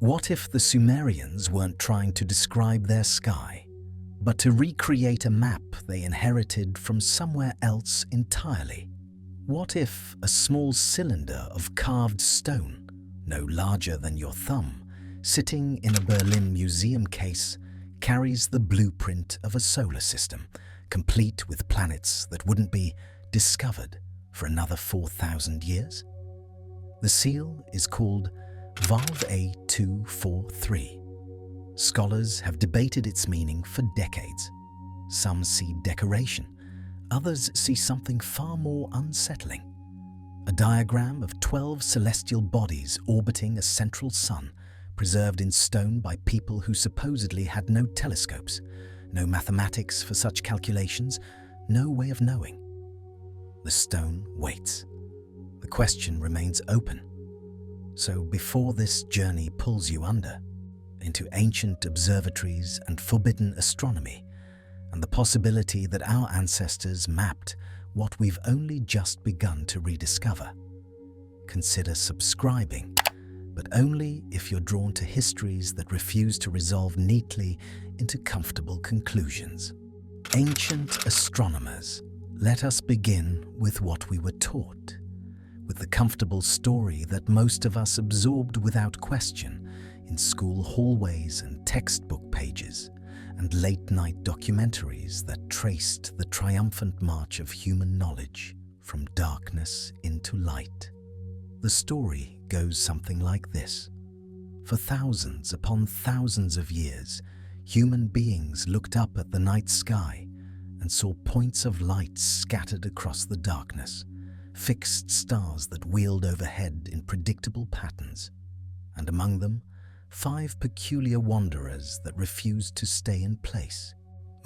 What if the Sumerians weren't trying to describe their sky, but to recreate a map they inherited from somewhere else entirely? What if a small cylinder of carved stone, no larger than your thumb, sitting in a Berlin museum case, carries the blueprint of a solar system, complete with planets that wouldn't be discovered for another 4,000 years? The seal is called Valve A243. Scholars have debated its meaning for decades. Some see decoration, others see something far more unsettling. A diagram of 12 celestial bodies orbiting a central sun, preserved in stone by people who supposedly had no telescopes, no mathematics for such calculations, no way of knowing. The stone waits. The question remains open. So before this journey pulls you under, into ancient observatories and forbidden astronomy, and the possibility that our ancestors mapped what we've only just begun to rediscover, consider subscribing, but only if you're drawn to histories that refuse to resolve neatly into comfortable conclusions. Ancient astronomers, let us begin with what we were taught, with the comfortable story that most of us absorbed without question in school hallways and textbook pages, and late-night documentaries that traced the triumphant march of human knowledge from darkness into light. The story goes something like this. For thousands upon thousands of years, human beings looked up at the night sky and saw points of light scattered across the darkness, fixed stars that wheeled overhead in predictable patterns, and among them, 5 peculiar wanderers that refused to stay in place,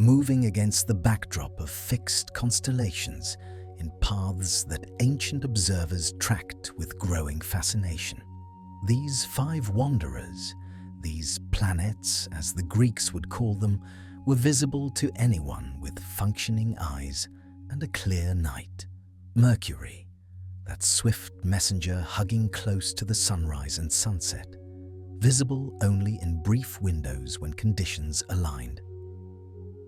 moving against the backdrop of fixed constellations in paths that ancient observers tracked with growing fascination. These 5 wanderers, these planets as the Greeks would call them, were visible to anyone with functioning eyes and a clear night. Mercury, that swift messenger hugging close to the sunrise and sunset, visible only in brief windows when conditions aligned.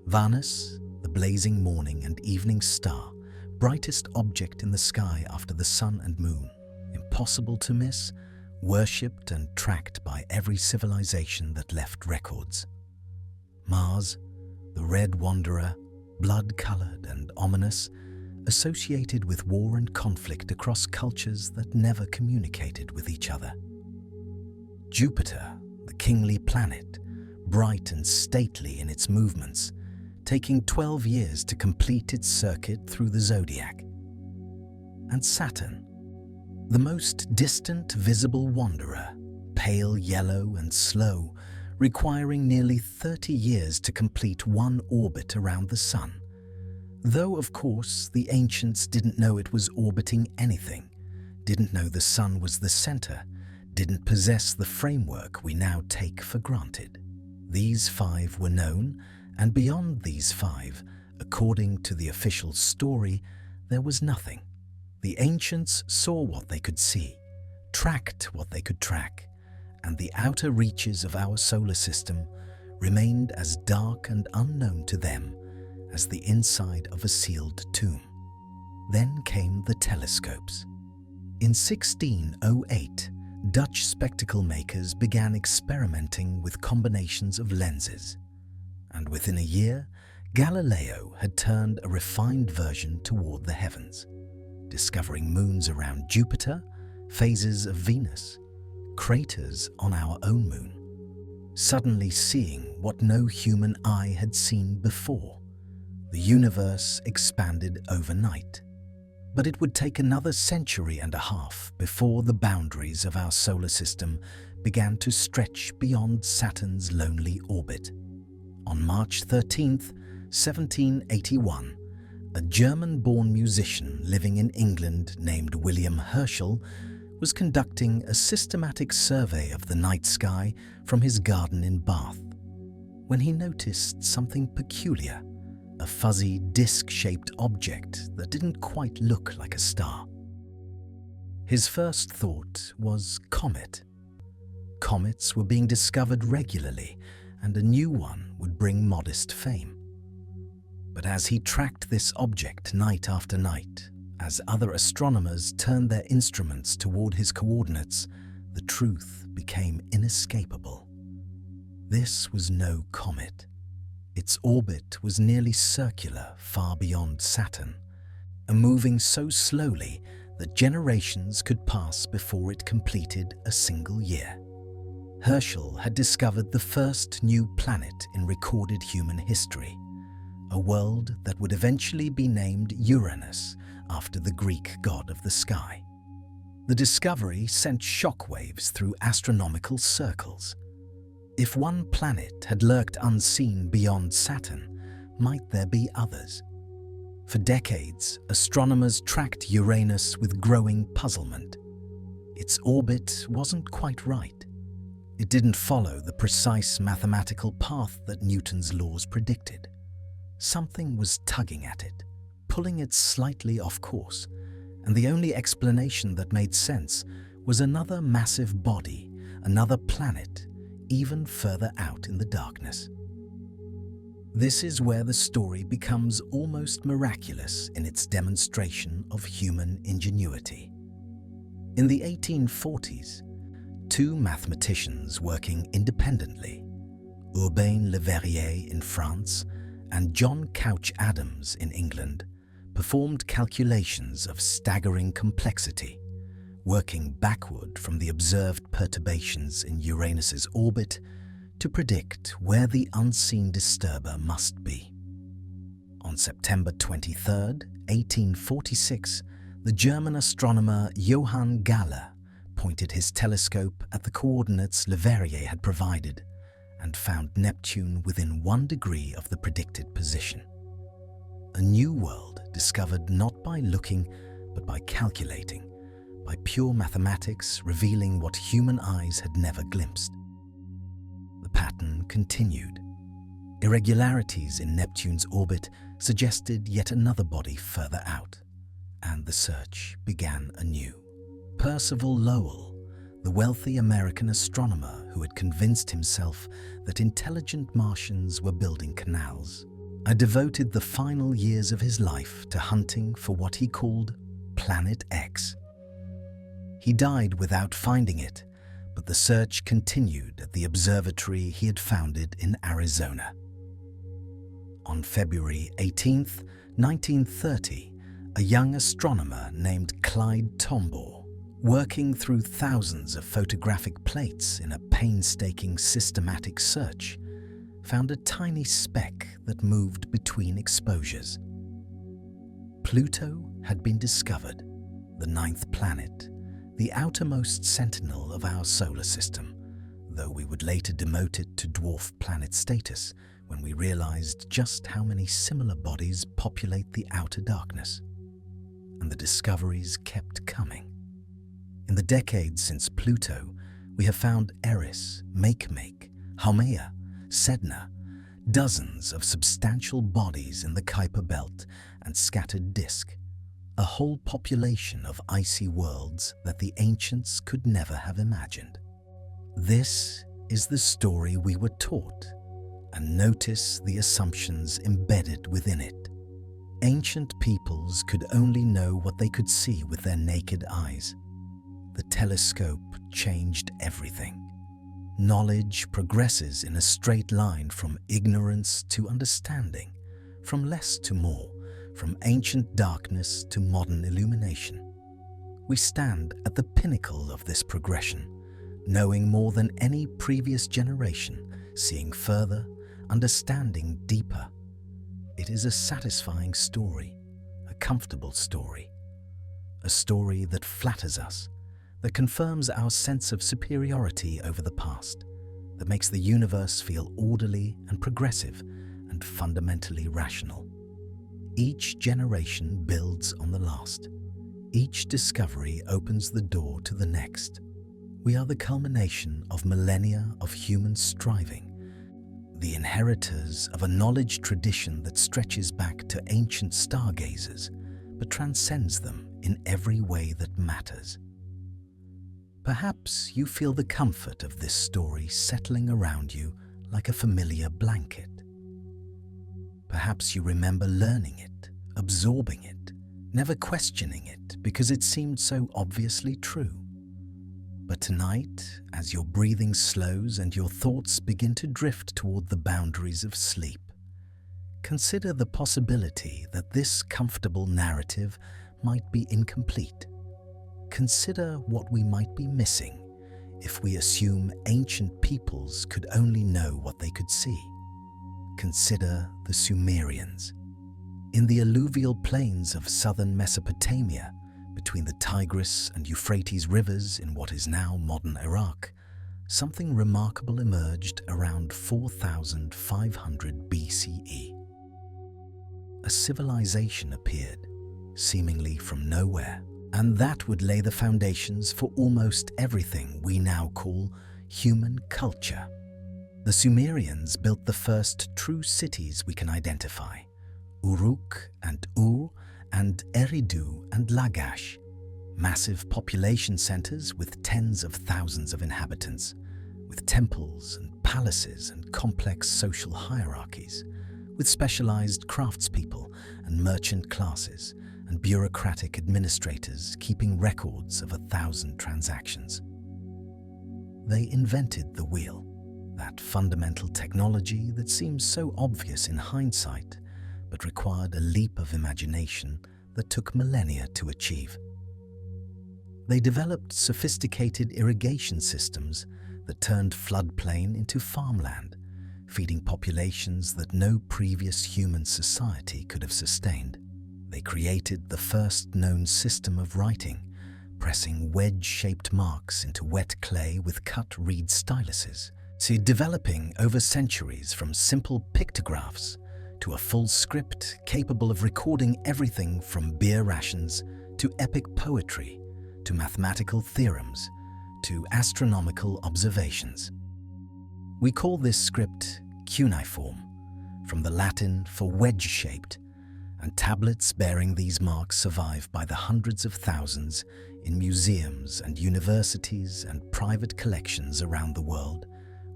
Venus, the blazing morning and evening star, brightest object in the sky after the sun and moon, impossible to miss, worshipped and tracked by every civilization that left records. Mars, the red wanderer, blood-colored and ominous, associated with war and conflict across cultures that never communicated with each other. Jupiter, the kingly planet, bright and stately in its movements, taking 12 years to complete its circuit through the zodiac. And Saturn, the most distant visible wanderer, pale yellow and slow, requiring nearly 30 years to complete one orbit around the Sun. Though, of course, the ancients didn't know it was orbiting anything, didn't know the Sun was the center, didn't possess the framework we now take for granted. These 5 were known, and beyond these 5, according to the official story, there was nothing. The ancients saw what they could see, tracked what they could track, and the outer reaches of our solar system remained as dark and unknown to them as the inside of a sealed tomb. Then came the telescopes. In 1608, Dutch spectacle makers began experimenting with combinations of lenses, and within a year, Galileo had turned a refined version toward the heavens, discovering moons around Jupiter, phases of Venus, craters on our own moon, suddenly seeing what no human eye had seen before. The universe expanded overnight. But it would take another century and a half before the boundaries of our solar system began to stretch beyond Saturn's lonely orbit. On March 13th, 1781, a German-born musician living in England named William Herschel was conducting a systematic survey of the night sky from his garden in Bath, when he noticed something peculiar. A fuzzy, disc-shaped object that didn't quite look like a star. His first thought was comet. comets were being discovered regularly, and a new one would bring modest fame. But as he tracked this object night after night, as other astronomers turned their instruments toward his coordinates, the truth became inescapable. This was no comet. Its orbit was nearly circular, far beyond Saturn, and moving so slowly that generations could pass before it completed a single year. Herschel had discovered the first new planet in recorded human history, a world that would eventually be named Uranus after the Greek god of the sky. The discovery sent shockwaves through astronomical circles. If one planet had lurked unseen beyond Saturn, might there be others? For decades, astronomers tracked Uranus with growing puzzlement. Its orbit wasn't quite right. It didn't follow the precise mathematical path that Newton's laws predicted. Something was tugging at it, pulling it slightly off course, and the only explanation that made sense was another massive body, another planet, even further out in the darkness. This is where the story becomes almost miraculous in its demonstration of human ingenuity. In the 1840s, two mathematicians working independently, Urbain Le Verrier in France and John Couch Adams in England, performed calculations of staggering complexity, working backward from the observed perturbations in Uranus's orbit to predict where the unseen disturber must be. On September 23, 1846, the German astronomer Johann Galle pointed his telescope at the coordinates Le Verrier had provided and found Neptune within 1 degree of the predicted position. A new world discovered not by looking, but by calculating, by pure mathematics revealing what human eyes had never glimpsed. The pattern continued. Irregularities in Neptune's orbit suggested yet another body further out, and the search began anew. Percival Lowell, the wealthy American astronomer who had convinced himself that intelligent Martians were building canals, had devoted the final years of his life to hunting for what he called Planet X. He died without finding it, but the search continued at the observatory he had founded in Arizona. On February 18, 1930, a young astronomer named Clyde Tombaugh, working through thousands of photographic plates in a painstaking systematic search, found a tiny speck that moved between exposures. Pluto had been discovered, the 9th planet, the outermost sentinel of our solar system, though we would later demote it to dwarf planet status when we realized just how many similar bodies populate the outer darkness. And the discoveries kept coming. In the decades since Pluto, we have found Eris, Makemake, Haumea, Sedna, dozens of substantial bodies in the Kuiper Belt and scattered disk, a whole population of icy worlds that the ancients could never have imagined. This is the story we were taught, and notice the assumptions embedded within it. Ancient peoples could only know what they could see with their naked eyes. The telescope changed everything. Knowledge progresses in a straight line from ignorance to understanding, from less to more, from ancient darkness to modern illumination. We stand at the pinnacle of this progression, knowing more than any previous generation, seeing further, understanding deeper. It is a satisfying story, a comfortable story, a story that flatters us, that confirms our sense of superiority over the past, that makes the universe feel orderly and progressive and fundamentally rational. Each generation builds on the last. Each discovery opens the door to the next. We are the culmination of millennia of human striving, the inheritors of a knowledge tradition that stretches back to ancient stargazers, but transcends them in every way that matters. Perhaps you feel the comfort of this story settling around you like a familiar blanket. Perhaps you remember learning it, absorbing it, never questioning it because it seemed so obviously true. But tonight, as your breathing slows and your thoughts begin to drift toward the boundaries of sleep, consider the possibility that this comfortable narrative might be incomplete. Consider what we might be missing if we assume ancient peoples could only know what they could see. Consider the Sumerians. In the alluvial plains of southern Mesopotamia, between the Tigris and Euphrates rivers in what is now modern Iraq, something remarkable emerged around 4500 BCE. A civilization appeared, seemingly from nowhere, and that would lay the foundations for almost everything we now call human culture. The Sumerians built the first true cities we can identify: Uruk and Ur and Eridu and Lagash, massive population centers with tens of thousands of inhabitants, with temples and palaces and complex social hierarchies, with specialized craftspeople and merchant classes and bureaucratic administrators keeping records of 1,000 transactions. They invented the wheel, that fundamental technology that seems so obvious in hindsight, but required a leap of imagination that took millennia to achieve. They developed sophisticated irrigation systems that turned floodplain into farmland, feeding populations that no previous human society could have sustained. They created the first known system of writing, pressing wedge-shaped marks into wet clay with cut reed styluses, developing over centuries from simple pictographs to a full script capable of recording everything from beer rations to epic poetry to mathematical theorems to astronomical observations. We call this script cuneiform, from the Latin for wedge-shaped, and tablets bearing these marks survive by the hundreds of thousands in museums and universities and private collections around the world,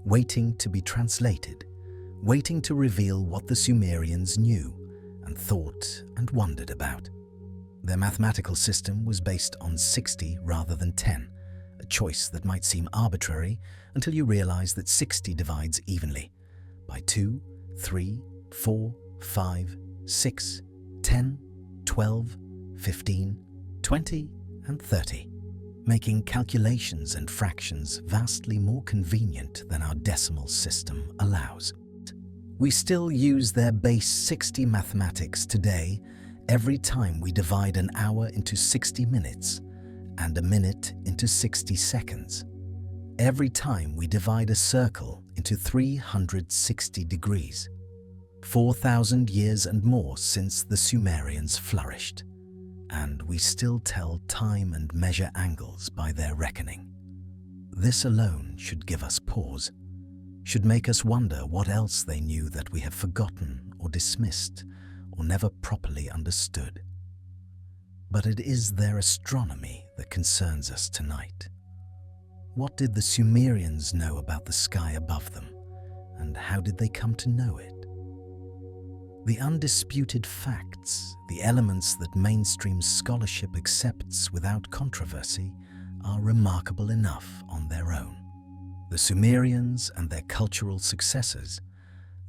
waiting to be translated, waiting to reveal what the Sumerians knew and thought and wondered about. Their mathematical system was based on 60 rather than 10, a choice that might seem arbitrary until you realize that 60 divides evenly by 2, 3, 4, 5, 6, 10, 12, 15, 20, and 30, making calculations and fractions vastly more convenient than our decimal system allows. We still use their base 60 mathematics today every time we divide an hour into 60 minutes and a minute into 60 seconds. Every time we divide a circle into 360 degrees. 4,000 years and more since the Sumerians flourished, and we still tell time and measure angles by their reckoning. This alone should give us pause, should make us wonder what else they knew that we have forgotten or dismissed or never properly understood. But it is their astronomy that concerns us tonight. What did the Sumerians know about the sky above them, and how did they come to know it? The undisputed facts, the elements that mainstream scholarship accepts without controversy, are remarkable enough on their own. The Sumerians and their cultural successors,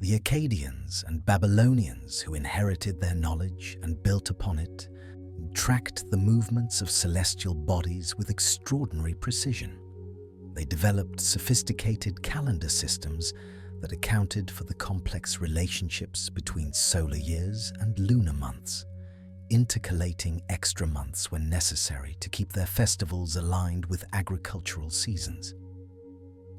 the Akkadians and Babylonians who inherited their knowledge and built upon it, tracked the movements of celestial bodies with extraordinary precision. They developed sophisticated calendar systems that accounted for the complex relationships between solar years and lunar months, intercalating extra months when necessary to keep their festivals aligned with agricultural seasons.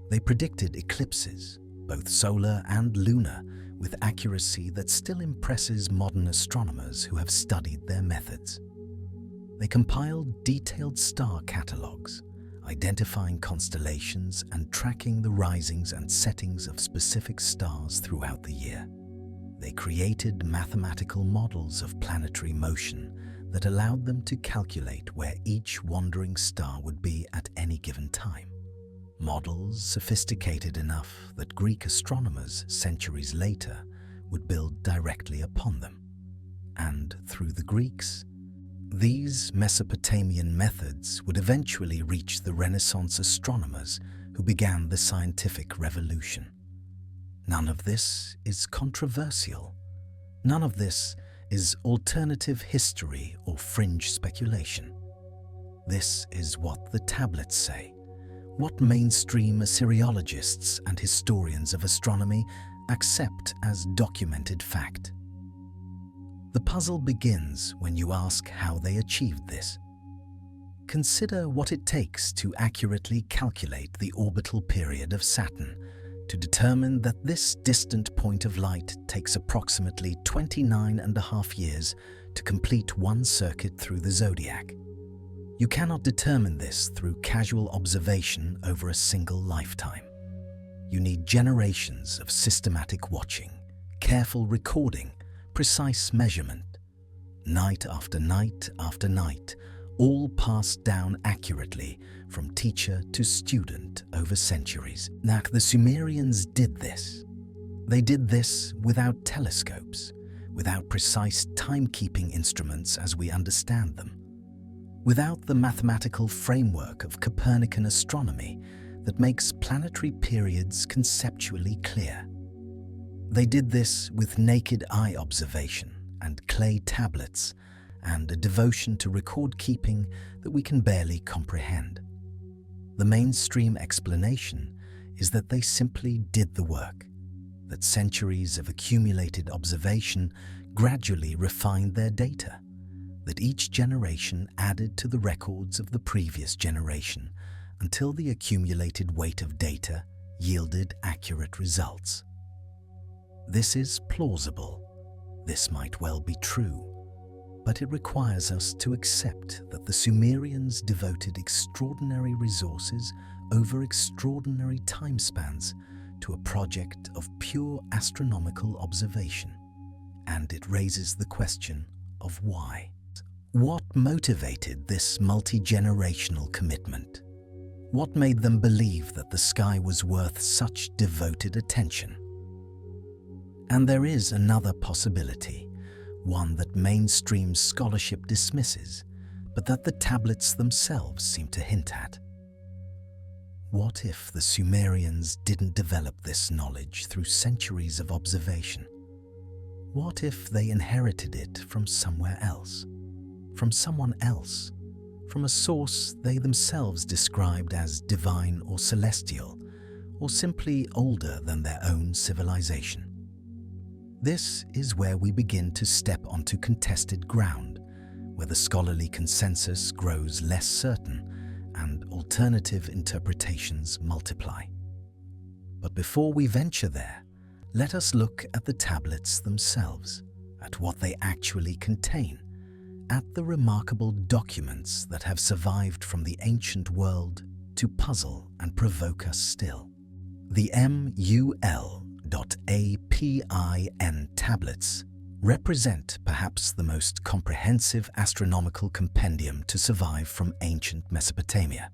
They predicted eclipses, both solar and lunar, with accuracy that still impresses modern astronomers who have studied their methods. They compiled detailed star catalogues, identifying constellations and tracking the risings and settings of specific stars throughout the year. They created mathematical models of planetary motion that allowed them to calculate where each wandering star would be at any given time. Models sophisticated enough that Greek astronomers centuries later would build directly upon them. And through the Greeks, these Mesopotamian methods would eventually reach the Renaissance astronomers who began the scientific revolution. None of this is controversial. None of this is alternative history or fringe speculation. This is what the tablets say, what mainstream Assyriologists and historians of astronomy accept as documented fact. The puzzle begins when you ask how they achieved this. Consider what it takes to accurately calculate the orbital period of Saturn to determine that this distant point of light takes approximately 29.5 years to complete one circuit through the zodiac. You cannot determine this through casual observation over a single lifetime. You need generations of systematic watching, careful recording, precise measurement. Night after night after night, all passed down accurately from teacher to student over centuries. Now, the Sumerians did this. They did this without telescopes, without precise timekeeping instruments as we understand them, without the mathematical framework of Copernican astronomy that makes planetary periods conceptually clear. They did this with naked eye observation and clay tablets and a devotion to record keeping that we can barely comprehend. The mainstream explanation is that they simply did the work, that centuries of accumulated observation gradually refined their data, that each generation added to the records of the previous generation until the accumulated weight of data yielded accurate results. This is plausible. This might well be true, but it requires us to accept that the Sumerians devoted extraordinary resources over extraordinary time spans to a project of pure astronomical observation, and it raises the question of why. What motivated this multi-generational commitment? What made them believe that the sky was worth such devoted attention? And there is another possibility, one that mainstream scholarship dismisses, but that the tablets themselves seem to hint at. What if the Sumerians didn't develop this knowledge through centuries of observation? What if they inherited it from somewhere else, from someone else, from a source they themselves described as divine or celestial, or simply older than their own civilization? This is where we begin to step onto contested ground, where the scholarly consensus grows less certain and alternative interpretations multiply. But before we venture there, let us look at the tablets themselves, at what they actually contain, at the remarkable documents that have survived from the ancient world to puzzle and provoke us still. The MUL.APIN tablets represent perhaps the most comprehensive astronomical compendium to survive from ancient Mesopotamia.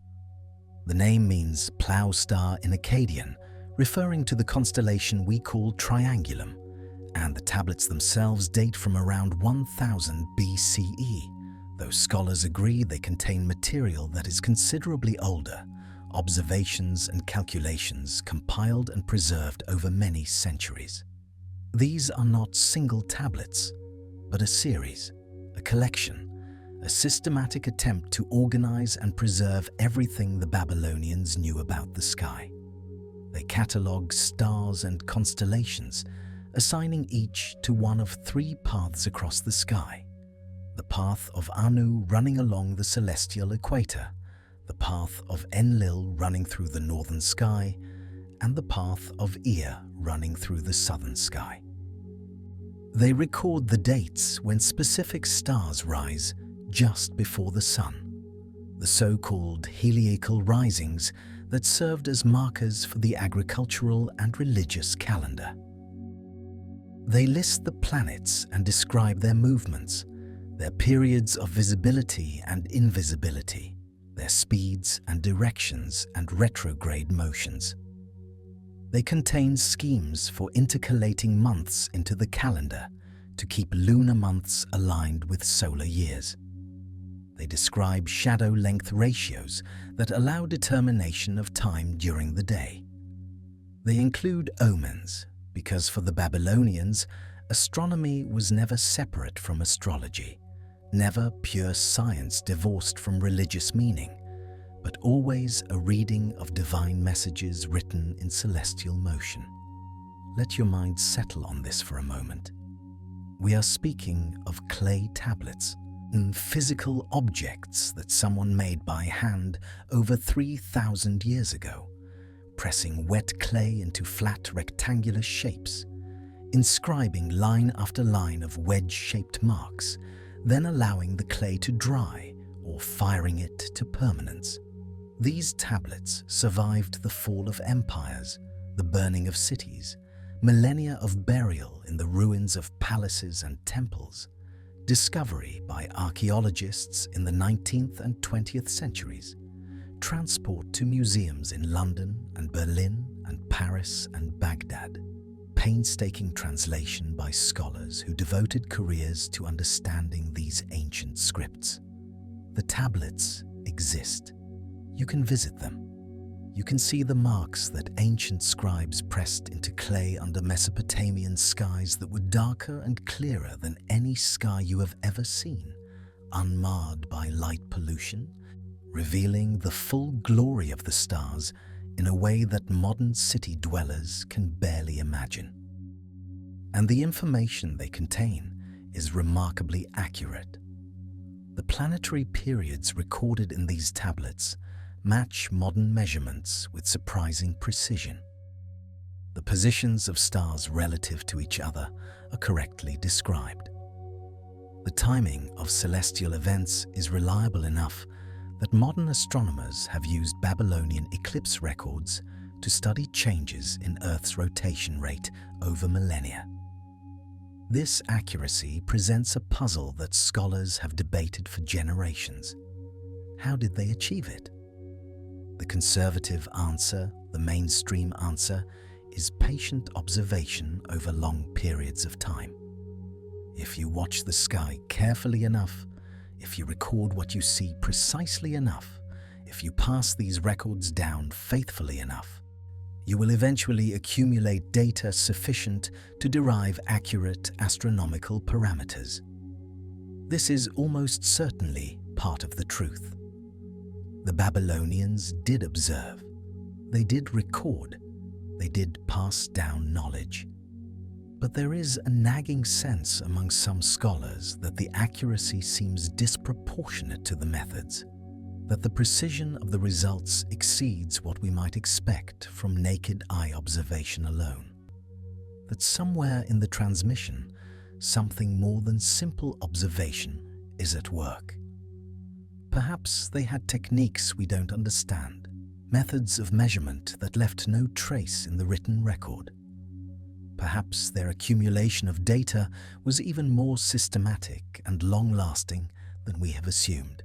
The name means plough star in Akkadian, referring to the constellation we call Triangulum, and the tablets themselves date from around 1000 BCE, though scholars agree they contain material that is considerably older, observations and calculations compiled and preserved over many centuries. These are not single tablets, but a series, a collection, a systematic attempt to organize and preserve everything the Babylonians knew about the sky. They catalogue stars and constellations, assigning each to one of three paths across the sky: the path of Anu running along the celestial equator, the path of Enlil running through the northern sky, and the path of Ea running through the southern sky. They record the dates when specific stars rise just before the sun, the so-called heliacal risings that served as markers for the agricultural and religious calendar. They list the planets and describe their movements, their periods of visibility and invisibility, their speeds and directions and retrograde motions. They contain schemes for intercalating months into the calendar to keep lunar months aligned with solar years. They describe shadow length ratios that allow determination of time during the day. They include omens, because for the Babylonians, astronomy was never separate from astrology, never pure science divorced from religious meaning, but always a reading of divine messages written in celestial motion. Let your mind settle on this for a moment. We are speaking of clay tablets, physical objects that someone made by hand over 3,000 years ago, pressing wet clay into flat rectangular shapes, inscribing line after line of wedge-shaped marks, then allowing the clay to dry or firing it to permanence. These tablets survived the fall of empires, the burning of cities, millennia of burial in the ruins of palaces and temples, discovery by archaeologists in the 19th and 20th centuries, transport to museums in London and Berlin and Paris and Baghdad, painstaking translation by scholars who devoted careers to understanding these ancient scripts. The tablets exist. You can visit them. You can see the marks that ancient scribes pressed into clay under Mesopotamian skies that were darker and clearer than any sky you have ever seen, unmarred by light pollution, revealing the full glory of the stars in a way that modern city dwellers can barely imagine. And the information they contain is remarkably accurate. The planetary periods recorded in these tablets match modern measurements with surprising precision. The positions of stars relative to each other are correctly described. The timing of celestial events is reliable enough that modern astronomers have used Babylonian eclipse records to study changes in Earth's rotation rate over millennia. This accuracy presents a puzzle that scholars have debated for generations. How did they achieve it? The conservative answer, the mainstream answer, is patient observation over long periods of time. If you watch the sky carefully enough, if you record what you see precisely enough, if you pass these records down faithfully enough, you will eventually accumulate data sufficient to derive accurate astronomical parameters. This is almost certainly part of the truth. The Babylonians did observe, they did record, they did pass down knowledge. But there is a nagging sense among some scholars that the accuracy seems disproportionate to the methods, that the precision of the results exceeds what we might expect from naked eye observation alone, that somewhere in the transmission, something more than simple observation is at work. Perhaps they had techniques we don't understand, methods of measurement that left no trace in the written record. Perhaps their accumulation of data was even more systematic and long-lasting than we have assumed.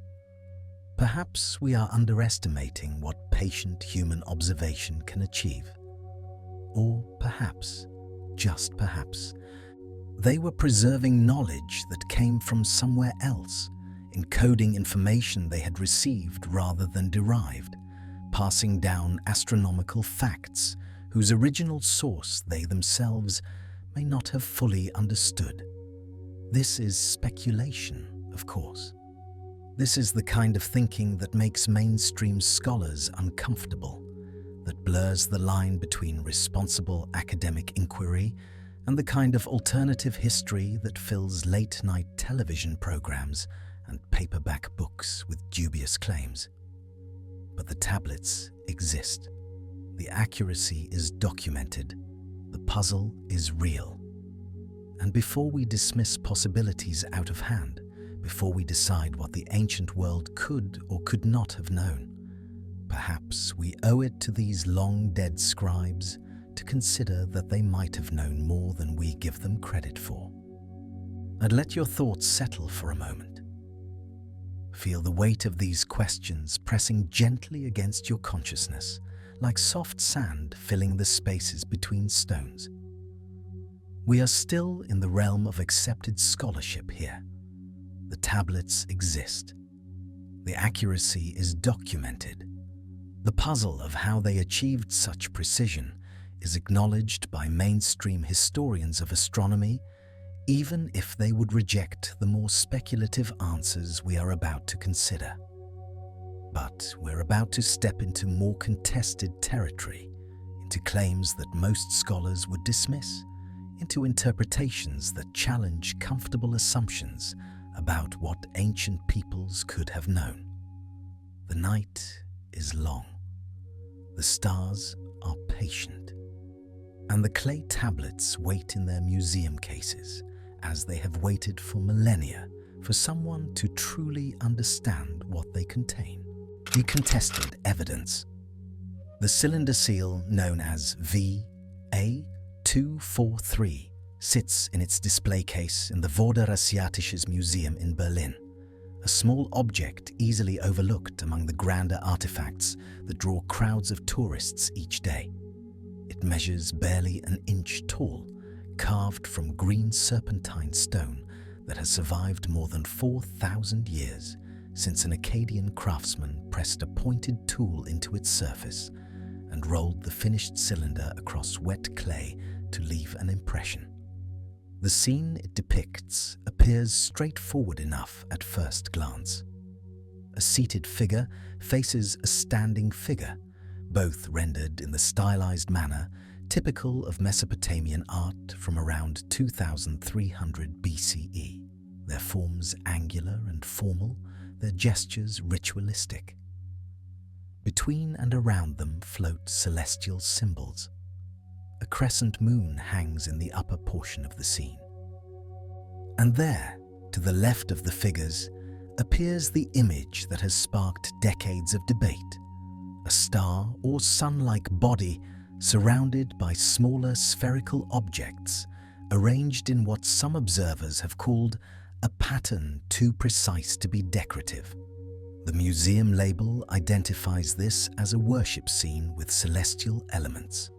Perhaps we are underestimating what patient human observation can achieve. Or perhaps, just perhaps, they were preserving knowledge that came from somewhere else, encoding information they had received rather than derived, passing down astronomical facts whose original source they themselves may not have fully understood. This is speculation, of course. This is the kind of thinking that makes mainstream scholars uncomfortable, that blurs the line between responsible academic inquiry and the kind of alternative history that fills late-night television programs and paperback books with dubious claims. But the tablets exist. The accuracy is documented. The puzzle is real. And before we dismiss possibilities out of hand, before we decide what the ancient world could or could not have known, perhaps we owe it to these long-dead scribes to consider that they might have known more than we give them credit for. And let your thoughts settle for a moment. Feel the weight of these questions pressing gently against your consciousness, like soft sand filling the spaces between stones. We are still in the realm of accepted scholarship here. The tablets exist. The accuracy is documented. The puzzle of how they achieved such precision is acknowledged by mainstream historians of astronomy, even if they would reject the more speculative answers we are about to consider. But we're about to step into more contested territory, into claims that most scholars would dismiss, into interpretations that challenge comfortable assumptions about what ancient peoples could have known. The night is long. The stars are patient. And the clay tablets wait in their museum cases, as they have waited for millennia for someone to truly understand what they contain. The contested evidence. The cylinder seal, known as VA243, sits in its display case in the Vorderasiatisches Museum in Berlin, a small object easily overlooked among the grander artifacts that draw crowds of tourists each day. It measures barely an inch tall, carved from green serpentine stone that has survived more than 4,000 years since an Akkadian craftsman pressed a pointed tool into its surface and rolled the finished cylinder across wet clay to leave an impression. The scene it depicts appears straightforward enough at first glance. A seated figure faces a standing figure, both rendered in the stylized manner typical of Mesopotamian art from around 2300 BCE, their forms angular and formal, their gestures ritualistic. Between and around them float celestial symbols. A crescent moon hangs in the upper portion of the scene. And there, to the left of the figures, appears the image that has sparked decades of debate, a star or sun-like body surrounded by smaller spherical objects arranged in what some observers have called a pattern too precise to be decorative. The museum label identifies this as a worship scene with celestial elements,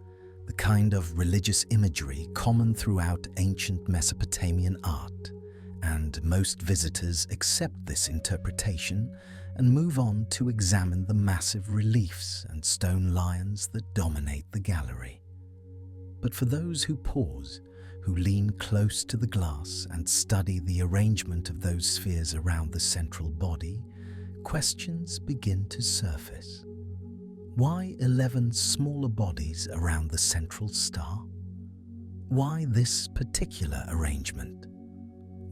the kind of religious imagery common throughout ancient Mesopotamian art, and most visitors accept this interpretation and move on to examine the massive reliefs and stone lions that dominate the gallery. But for those who pause, who lean close to the glass and study the arrangement of those spheres around the central body, questions begin to surface. Why 11 smaller bodies around the central star? Why this particular arrangement?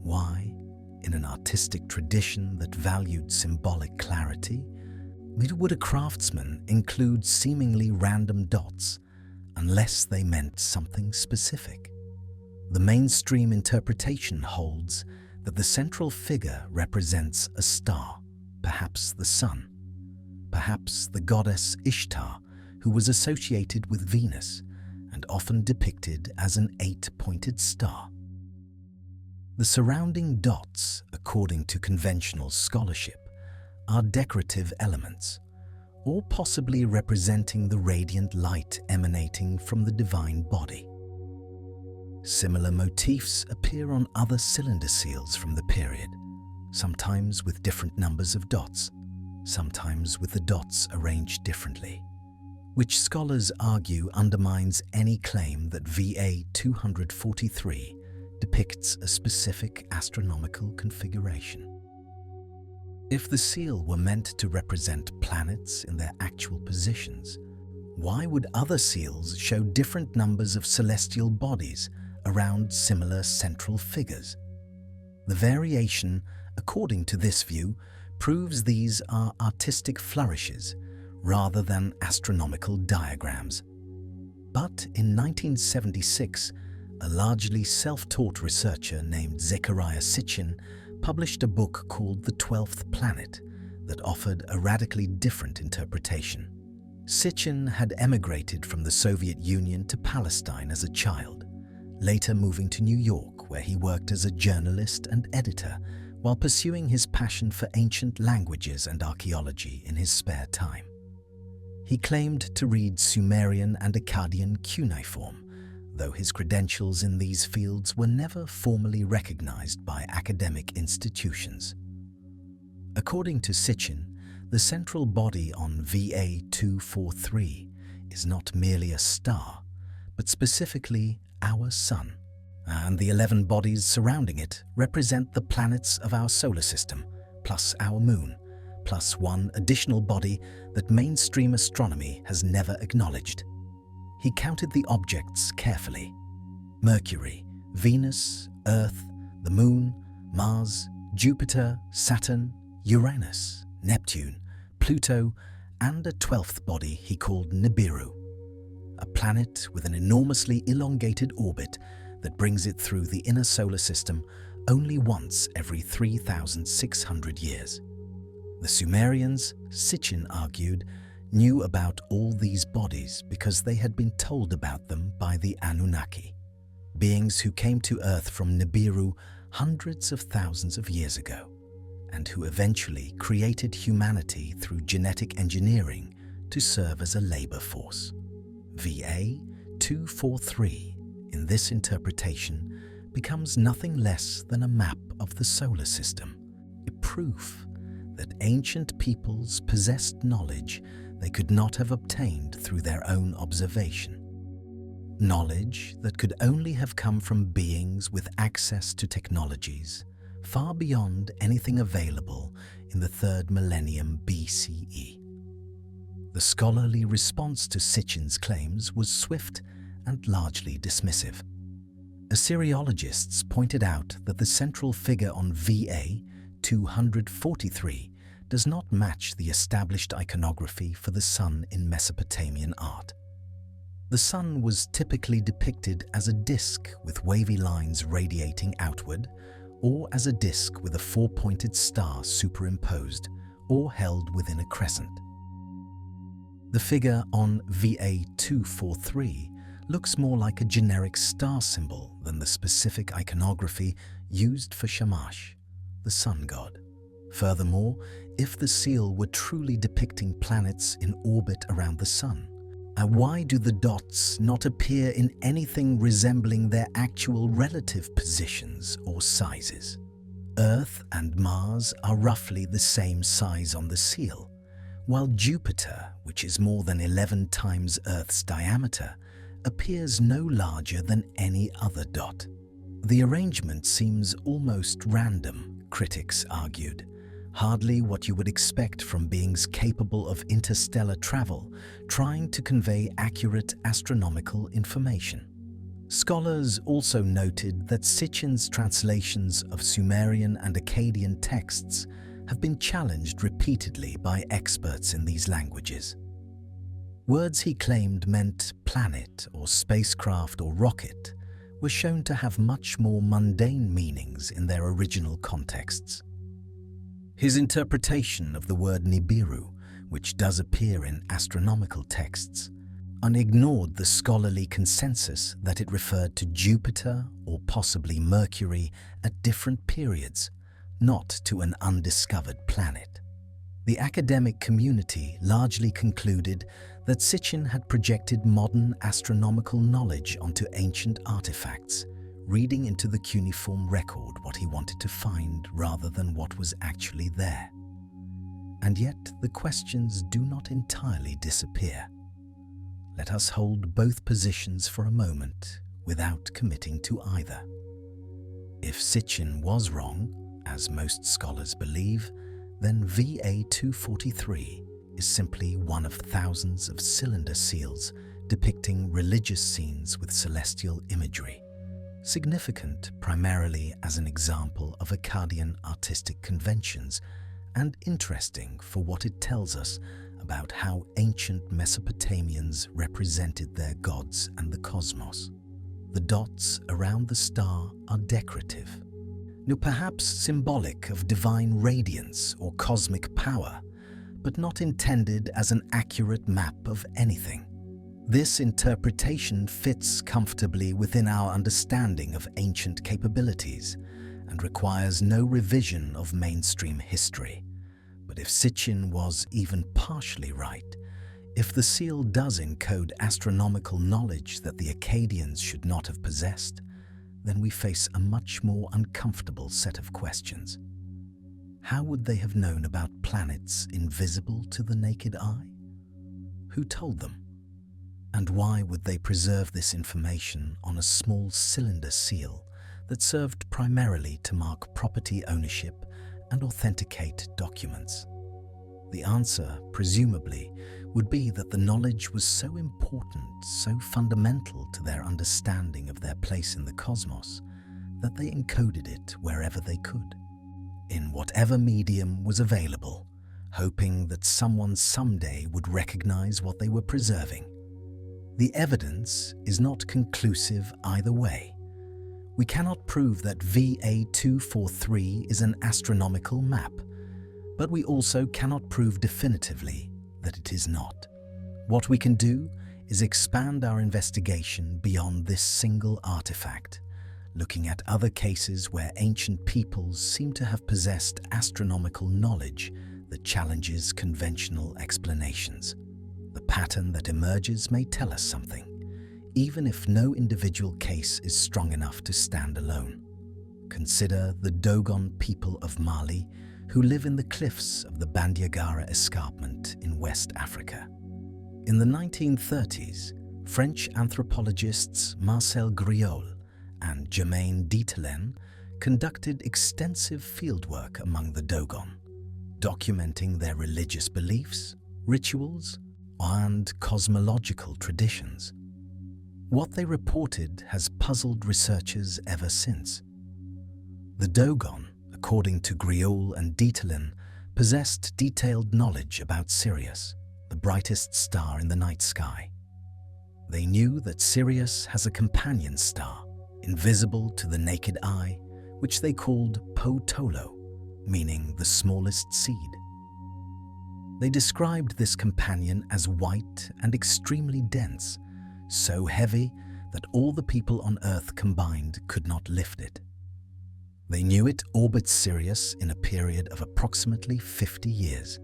Why, in an artistic tradition that valued symbolic clarity, would a craftsman include seemingly random dots unless they meant something specific? The mainstream interpretation holds that the central figure represents a star, perhaps the sun, perhaps the goddess Ishtar, who was associated with Venus and often depicted as an 8-pointed star. The surrounding dots, according to conventional scholarship, are decorative elements, or possibly representing the radiant light emanating from the divine body. Similar motifs appear on other cylinder seals from the period, sometimes with different numbers of dots, sometimes with the dots arranged differently, which scholars argue undermines any claim that VA 243 depicts a specific astronomical configuration. If the seal were meant to represent planets in their actual positions, why would other seals show different numbers of celestial bodies around similar central figures? The variation, according to this view, proves these are artistic flourishes rather than astronomical diagrams. But in 1976, a largely self-taught researcher named Zecharia Sitchin published a book called The 12th Planet that offered a radically different interpretation. Sitchin had emigrated from the Soviet Union to Palestine as a child, later moving to New York, where he worked as a journalist and editor while pursuing his passion for ancient languages and archaeology in his spare time. He claimed to read Sumerian and Akkadian cuneiform, though his credentials in these fields were never formally recognized by academic institutions. According to Sitchin, the central body on VA 243 is not merely a star, but specifically our Sun, and the 11 bodies surrounding it represent the planets of our solar system, plus our Moon, plus one additional body that mainstream astronomy has never acknowledged. He counted the objects carefully: Mercury, Venus, Earth, the Moon, Mars, Jupiter, Saturn, Uranus, Neptune, Pluto, and a 12th body he called Nibiru, a planet with an enormously elongated orbit that brings it through the inner solar system only once every 3,600 years. The Sumerians, Sitchin argued, knew about all these bodies because they had been told about them by the Anunnaki, beings who came to Earth from Nibiru hundreds of thousands of years ago, and who eventually created humanity through genetic engineering to serve as a labor force. VA 243, in this interpretation, becomes nothing less than a map of the solar system, a proof that ancient peoples possessed knowledge they could not have obtained through their own observation. Knowledge that could only have come from beings with access to technologies far beyond anything available in the 3rd millennium BCE. The scholarly response to Sitchin's claims was swift and largely dismissive. Assyriologists pointed out that the central figure on VA 243 does not match the established iconography for the sun in Mesopotamian art. The sun was typically depicted as a disk with wavy lines radiating outward, or as a disk with a 4-pointed star superimposed or held within a crescent. The figure on VA 243 looks more like a generic star symbol than the specific iconography used for Shamash, the sun god. Furthermore, if the seal were truly depicting planets in orbit around the sun, why do the dots not appear in anything resembling their actual relative positions or sizes? Earth and Mars are roughly the same size on the seal, while Jupiter, which is more than 11 times Earth's diameter, appears no larger than any other dot. The arrangement seems almost random, critics argued, hardly what you would expect from beings capable of interstellar travel, trying to convey accurate astronomical information. Scholars also noted that Sitchin's translations of Sumerian and Akkadian texts have been challenged repeatedly by experts in these languages. Words he claimed meant planet or spacecraft or rocket were shown to have much more mundane meanings in their original contexts. His interpretation of the word Nibiru, which does appear in astronomical texts, ignored the scholarly consensus that it referred to Jupiter or possibly Mercury at different periods, not to an undiscovered planet. The academic community largely concluded that Sitchin had projected modern astronomical knowledge onto ancient artifacts, reading into the cuneiform record what he wanted to find rather than what was actually there. And yet the questions do not entirely disappear. Let us hold both positions for a moment without committing to either. If Sitchin was wrong, as most scholars believe, then VA 243 is simply one of thousands of cylinder seals depicting religious scenes with celestial imagery, significant primarily as an example of Akkadian artistic conventions and interesting for what it tells us about how ancient Mesopotamians represented their gods and the cosmos. The dots around the star are decorative, perhaps symbolic of divine radiance or cosmic power, but not intended as an accurate map of anything. This interpretation fits comfortably within our understanding of ancient capabilities and requires no revision of mainstream history. But if Sitchin was even partially right, if the seal does encode astronomical knowledge that the Akkadians should not have possessed, then we face a much more uncomfortable set of questions. How would they have known about planets invisible to the naked eye? Who told them? And why would they preserve this information on a small cylinder seal that served primarily to mark property ownership and authenticate documents? The answer, presumably, would be that the knowledge was so important, so fundamental to their understanding of their place in the cosmos, that they encoded it wherever they could, in whatever medium was available, hoping that someone someday would recognize what they were preserving. The evidence is not conclusive either way. We cannot prove that VA243 is an astronomical map, but we also cannot prove definitively that it is not. What we can do is expand our investigation beyond this single artifact, looking at other cases where ancient peoples seem to have possessed astronomical knowledge that challenges conventional explanations. The pattern that emerges may tell us something, even if no individual case is strong enough to stand alone. Consider the Dogon people of Mali, who live in the cliffs of the Bandiagara escarpment in West Africa. In the 1930s, French anthropologists Marcel Griaule and Germain Dieterlen conducted extensive fieldwork among the Dogon, documenting their religious beliefs, rituals, and cosmological traditions. What they reported has puzzled researchers ever since. The Dogon, according to Griaule and Dieterlen, possessed detailed knowledge about Sirius, the brightest star in the night sky. They knew that Sirius has a companion star, invisible to the naked eye, which they called Po-Tolo, meaning the smallest seed. They described this companion as white and extremely dense, so heavy that all the people on Earth combined could not lift it. They knew it orbits Sirius in a period of approximately 50 years.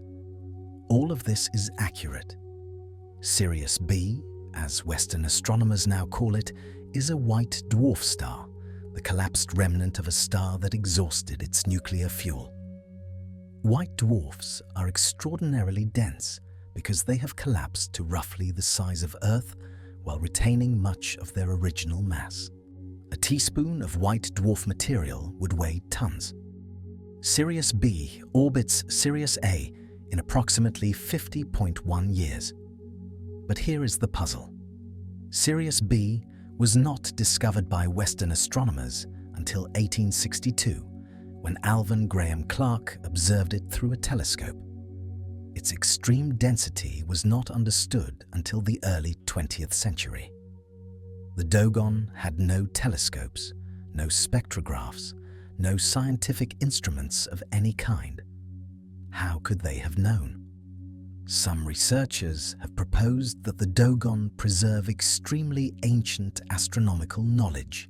All of this is accurate. Sirius B, as Western astronomers now call it, is a white dwarf star, the collapsed remnant of a star that exhausted its nuclear fuel. White dwarfs are extraordinarily dense because they have collapsed to roughly the size of Earth while retaining much of their original mass. A teaspoon of white dwarf material would weigh tons. Sirius B orbits Sirius A in approximately 50.1 years. But here is the puzzle. Sirius B was not discovered by Western astronomers until 1862, when Alvan Graham Clark observed it through a telescope. Its extreme density was not understood until the early 20th century. The Dogon had no telescopes, no spectrographs, no scientific instruments of any kind. How could they have known? Some researchers have proposed that the Dogon preserve extremely ancient astronomical knowledge,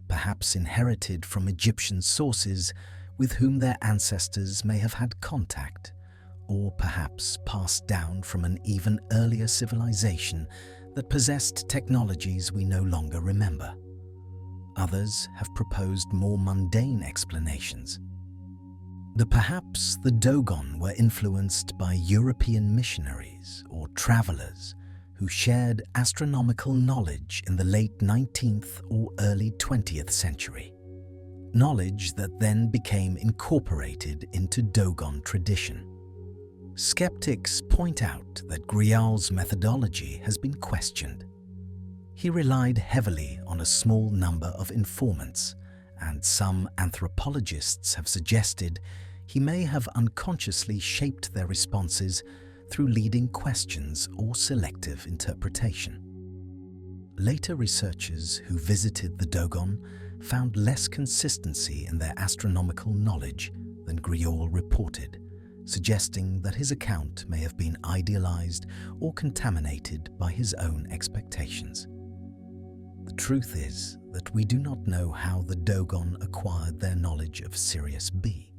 perhaps inherited from Egyptian sources with whom their ancestors may have had contact, or perhaps passed down from an even earlier civilization that possessed technologies we no longer remember. Others have proposed more mundane explanations. That perhaps the Dogon were influenced by European missionaries or travelers who shared astronomical knowledge in the late 19th or early 20th century. Knowledge that then became incorporated into Dogon tradition. Skeptics point out that Griaule's methodology has been questioned. He relied heavily on a small number of informants, and some anthropologists have suggested he may have unconsciously shaped their responses through leading questions or selective interpretation. Later researchers who visited the Dogon found less consistency in their astronomical knowledge than Griaule reported, suggesting that his account may have been idealized or contaminated by his own expectations. The truth is that we do not know how the Dogon acquired their knowledge of Sirius B,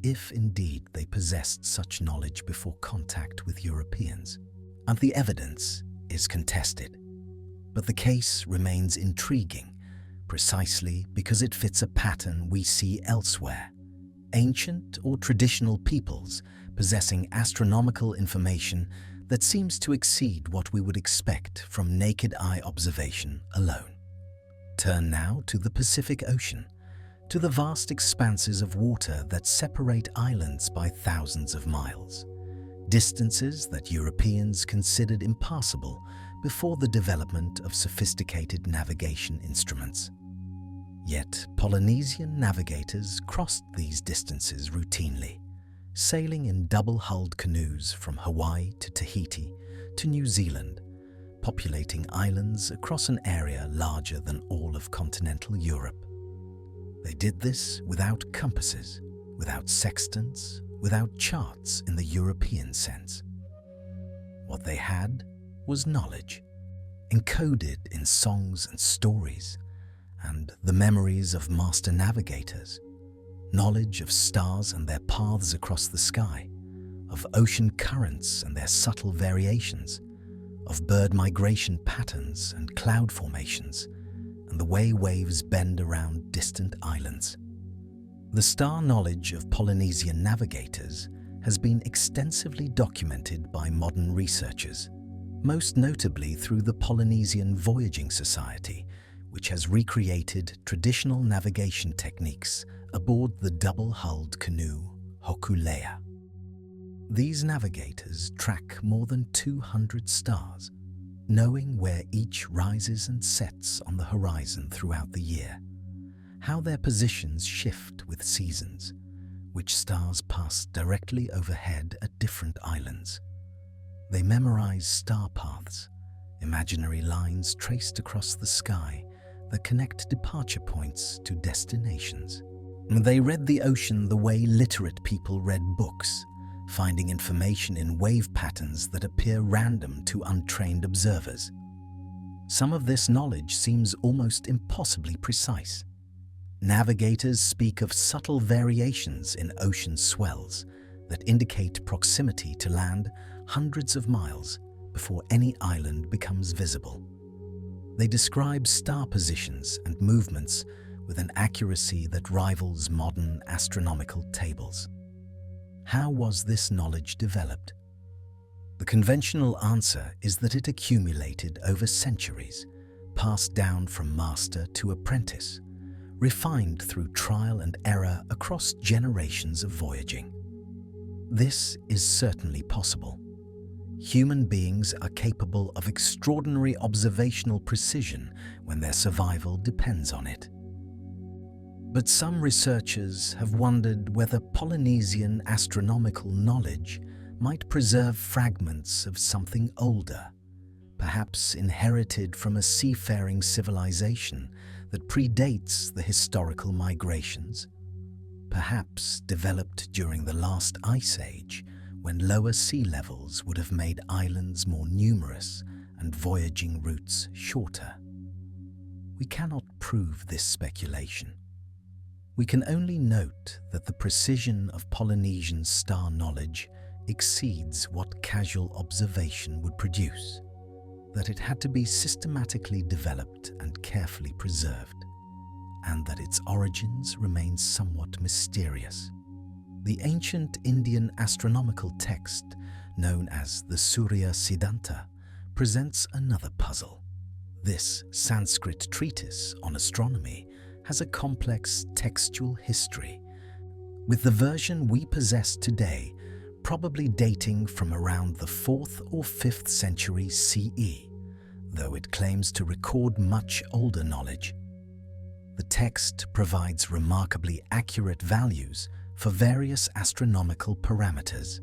if indeed they possessed such knowledge before contact with Europeans, and the evidence is contested. But the case remains intriguing, precisely because it fits a pattern we see elsewhere. Ancient or traditional peoples possessing astronomical information that seems to exceed what we would expect from naked eye observation alone. Turn now to the Pacific Ocean, to the vast expanses of water that separate islands by thousands of miles, distances that Europeans considered impassable before the development of sophisticated navigation instruments. Yet Polynesian navigators crossed these distances routinely, sailing in double-hulled canoes from Hawaii to Tahiti to New Zealand, populating islands across an area larger than all of continental Europe. They did this without compasses, without sextants, without charts in the European sense. What they had was knowledge, encoded in songs and stories, and the memories of master navigators, knowledge of stars and their paths across the sky, of ocean currents and their subtle variations, of bird migration patterns and cloud formations, and the way waves bend around distant islands. The star knowledge of Polynesian navigators has been extensively documented by modern researchers, most notably through the Polynesian Voyaging Society, which has recreated traditional navigation techniques aboard the double-hulled canoe Hokulea. These navigators track more than 200 stars, knowing where each rises and sets on the horizon throughout the year, how their positions shift with seasons, which stars pass directly overhead at different islands. They memorize star paths, imaginary lines traced across the sky that connect departure points to destinations. They read the ocean the way literate people read books, finding information in wave patterns that appear random to untrained observers. Some of this knowledge seems almost impossibly precise. Navigators speak of subtle variations in ocean swells that indicate proximity to land hundreds of miles before any island becomes visible. They describe star positions and movements with an accuracy that rivals modern astronomical tables. How was this knowledge developed? The conventional answer is that it accumulated over centuries, passed down from master to apprentice, refined through trial and error across generations of voyaging. This is certainly possible. Human beings are capable of extraordinary observational precision when their survival depends on it. But some researchers have wondered whether Polynesian astronomical knowledge might preserve fragments of something older, perhaps inherited from a seafaring civilization that predates the historical migrations, perhaps developed during the last ice age when lower sea levels would have made islands more numerous and voyaging routes shorter. We cannot prove this speculation. We can only note that the precision of Polynesian star knowledge exceeds what casual observation would produce, that it had to be systematically developed and carefully preserved, and that its origins remain somewhat mysterious. The ancient Indian astronomical text, known as the Surya Siddhanta, presents another puzzle. This Sanskrit treatise on astronomy has a complex textual history, with the version we possess today probably dating from around the 4th or 5th century CE, though it claims to record much older knowledge. The text provides remarkably accurate values for various astronomical parameters.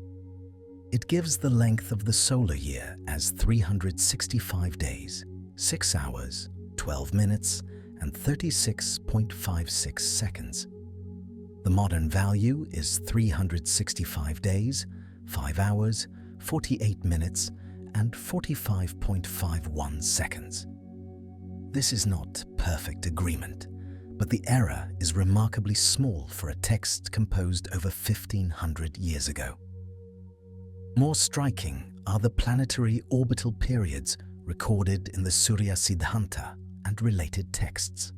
It gives the length of the solar year as 365 days, 6 hours, 12 minutes, and 36.56 seconds. The modern value is 365 days, 5 hours, 48 minutes, and 45.51 seconds. This is not perfect agreement, but the error is remarkably small for a text composed over 1,500 years ago. More striking are the planetary orbital periods recorded in the Surya Siddhanta and related texts.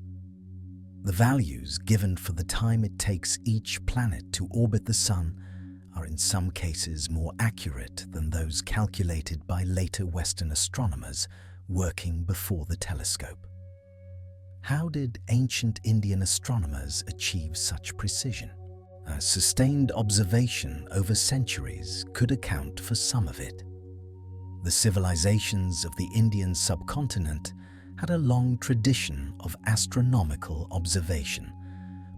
The values given for the time it takes each planet to orbit the Sun are in some cases more accurate than those calculated by later Western astronomers working before the telescope. How did ancient Indian astronomers achieve such precision? A sustained observation over centuries could account for some of it. The civilizations of the Indian subcontinent had a long tradition of astronomical observation,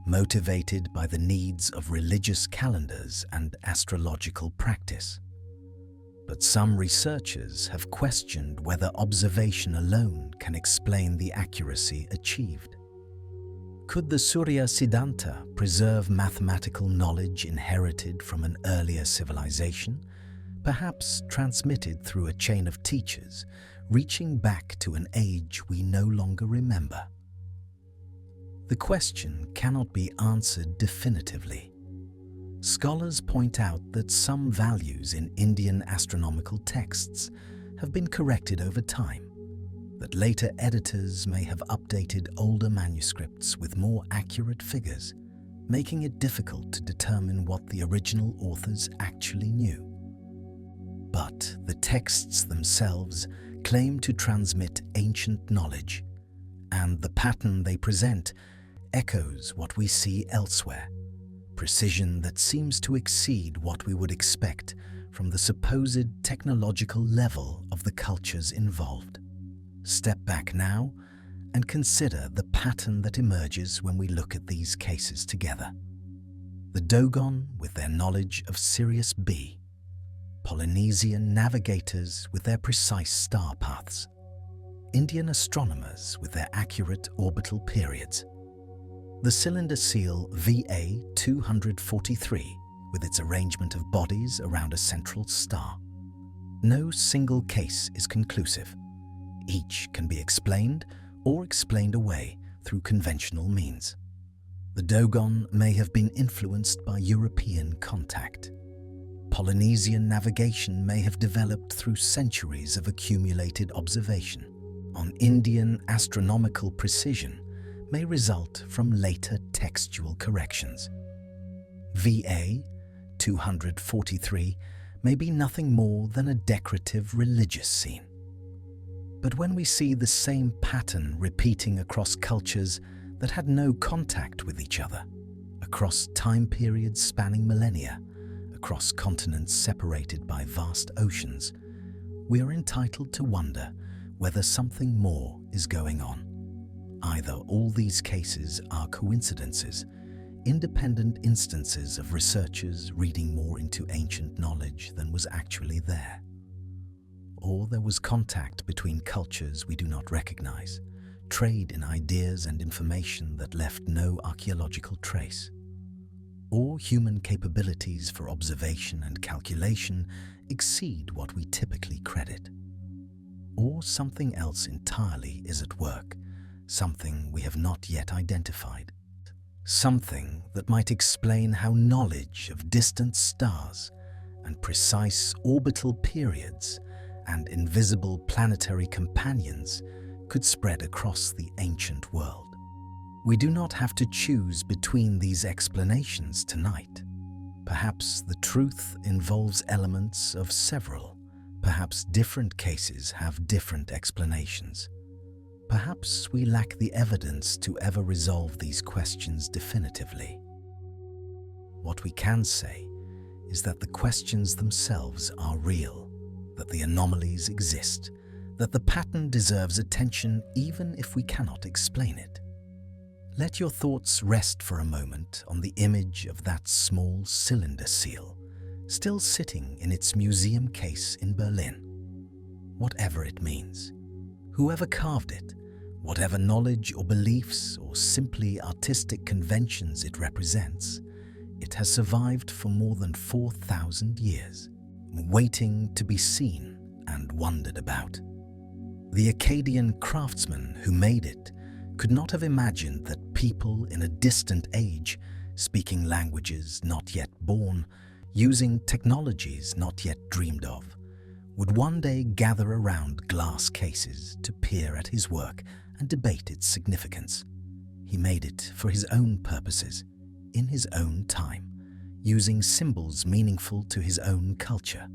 motivated by the needs of religious calendars and astrological practice. But some researchers have questioned whether observation alone can explain the accuracy achieved. Could the Surya Siddhanta preserve mathematical knowledge inherited from an earlier civilization, perhaps transmitted through a chain of teachers, reaching back to an age we no longer remember? The question cannot be answered definitively. Scholars point out that some values in Indian astronomical texts have been corrected over time, that later editors may have updated older manuscripts with more accurate figures, making it difficult to determine what the original authors actually knew. But the texts themselves claim to transmit ancient knowledge, and the pattern they present echoes what we see elsewhere, precision that seems to exceed what we would expect from the supposed technological level of the cultures involved. Step back now and consider the pattern that emerges when we look at these cases together. The Dogon with their knowledge of Sirius B, Polynesian navigators with their precise star paths, Indian astronomers with their accurate orbital periods, the cylinder seal VA-243 with its arrangement of bodies around a central star. No single case is conclusive. Each can be explained or explained away through conventional means. The Dogon may have been influenced by European contact. Polynesian navigation may have developed through centuries of accumulated observation. On Indian astronomical precision may result from later textual corrections. VA-243 may be nothing more than a decorative religious scene. But when we see the same pattern repeating across cultures that had no contact with each other, across time periods spanning millennia, across continents separated by vast oceans, we are entitled to wonder whether something more is going on. Either all these cases are coincidences, independent instances of researchers reading more into ancient knowledge than was actually there, or there was contact between cultures we do not recognize, trade in ideas and information that left no archaeological trace, or human capabilities for observation and calculation exceed what we typically credit, or something else entirely is at work, something we have not yet identified, something that might explain how knowledge of distant stars and precise orbital periods and invisible planetary companions could spread across the ancient world. We do not have to choose between these explanations tonight. Perhaps the truth involves elements of several. Perhaps different cases have different explanations. Perhaps we lack the evidence to ever resolve these questions definitively. What we can say is that the questions themselves are real, that the anomalies exist, that the pattern deserves attention even if we cannot explain it. Let your thoughts rest for a moment on the image of that small cylinder seal, still sitting in its museum case in Berlin. Whatever it means, whoever carved it, whatever knowledge or beliefs or simply artistic conventions it represents, It has survived for more than 4,000 years, waiting to be seen and wondered about. The Akkadian craftsmen who made it could not have imagined that people in a distant age, speaking languages not yet born, using technologies not yet dreamed of, would one day gather around glass cases to peer at his work and debate its significance. He made it for his own purposes, in his own time, using symbols meaningful to his own culture.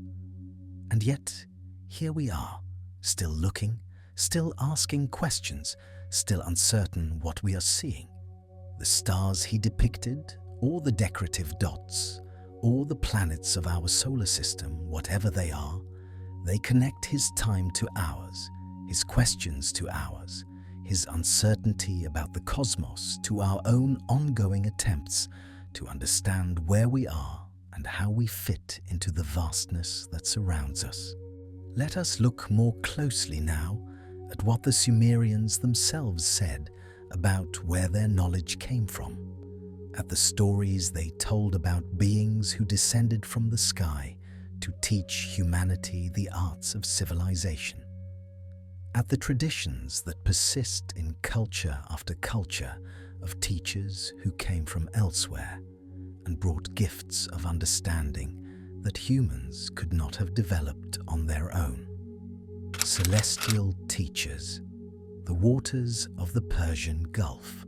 And yet, here we are, still looking, still asking questions, still uncertain what we are seeing. The stars he depicted, or the decorative dots, or the planets of our solar system, whatever they are, they connect his time to ours, his questions to ours, his uncertainty about the cosmos to our own ongoing attempts to understand where we are and how we fit into the vastness that surrounds us. Let us look more closely now at what the Sumerians themselves said about where their knowledge came from, at the stories they told about beings who descended from the sky to teach humanity the arts of civilization, at the traditions that persist in culture after culture of teachers who came from elsewhere and brought gifts of understanding that humans could not have developed on their own. Celestial teachers, the waters of the Persian Gulf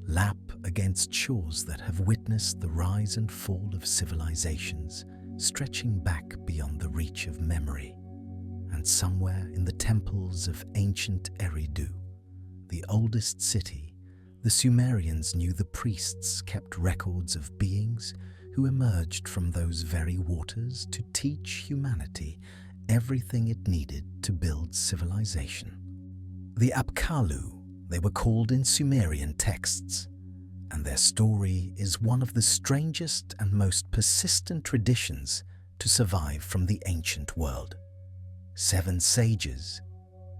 lap against shores that have witnessed the rise and fall of civilizations stretching back beyond the reach of memory. And somewhere in the temples of ancient Eridu, the oldest city, the Sumerians knew the priests kept records of beings who emerged from those very waters to teach humanity everything it needed to build civilization. The Apkallu, they were called in Sumerian texts, and their story is one of the strangest and most persistent traditions to survive from the ancient world. 7 sages,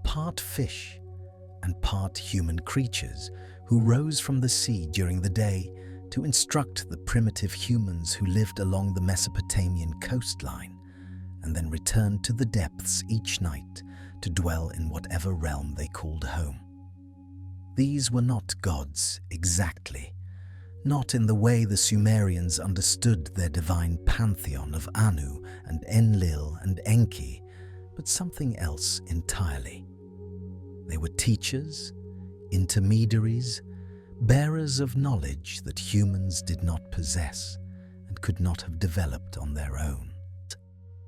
part fish and part human creatures who rose from the sea during the day to instruct the primitive humans who lived along the Mesopotamian coastline and then returned to the depths each night to dwell in whatever realm they called home. These were not gods exactly, not in the way the Sumerians understood their divine pantheon of Anu and Enlil and Enki, but something else entirely. They were teachers, intermediaries, bearers of knowledge that humans did not possess and could not have developed on their own.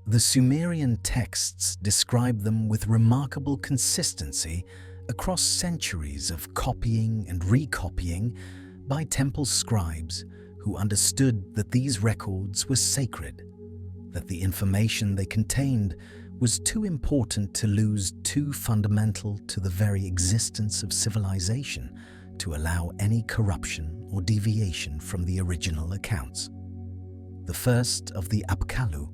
The Sumerian texts describe them with remarkable consistency across centuries of copying and recopying by temple scribes who understood that these records were sacred, that the information they contained was too important to lose, too fundamental to the very existence of civilization to allow any corruption or deviation from the original accounts. The first of the Apkallu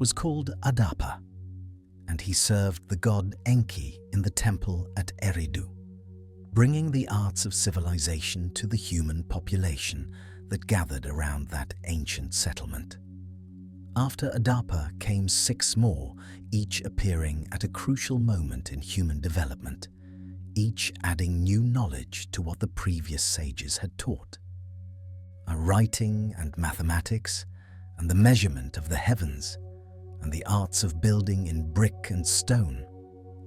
was called Adapa, and he served the god Enki in the temple at Eridu, bringing the arts of civilization to the human population that gathered around that ancient settlement. After Adapa came 6 more, each appearing at a crucial moment in human development, each adding new knowledge to what the previous sages had taught. Writing and mathematics, and the measurement of the heavens, and the arts of building in brick and stone,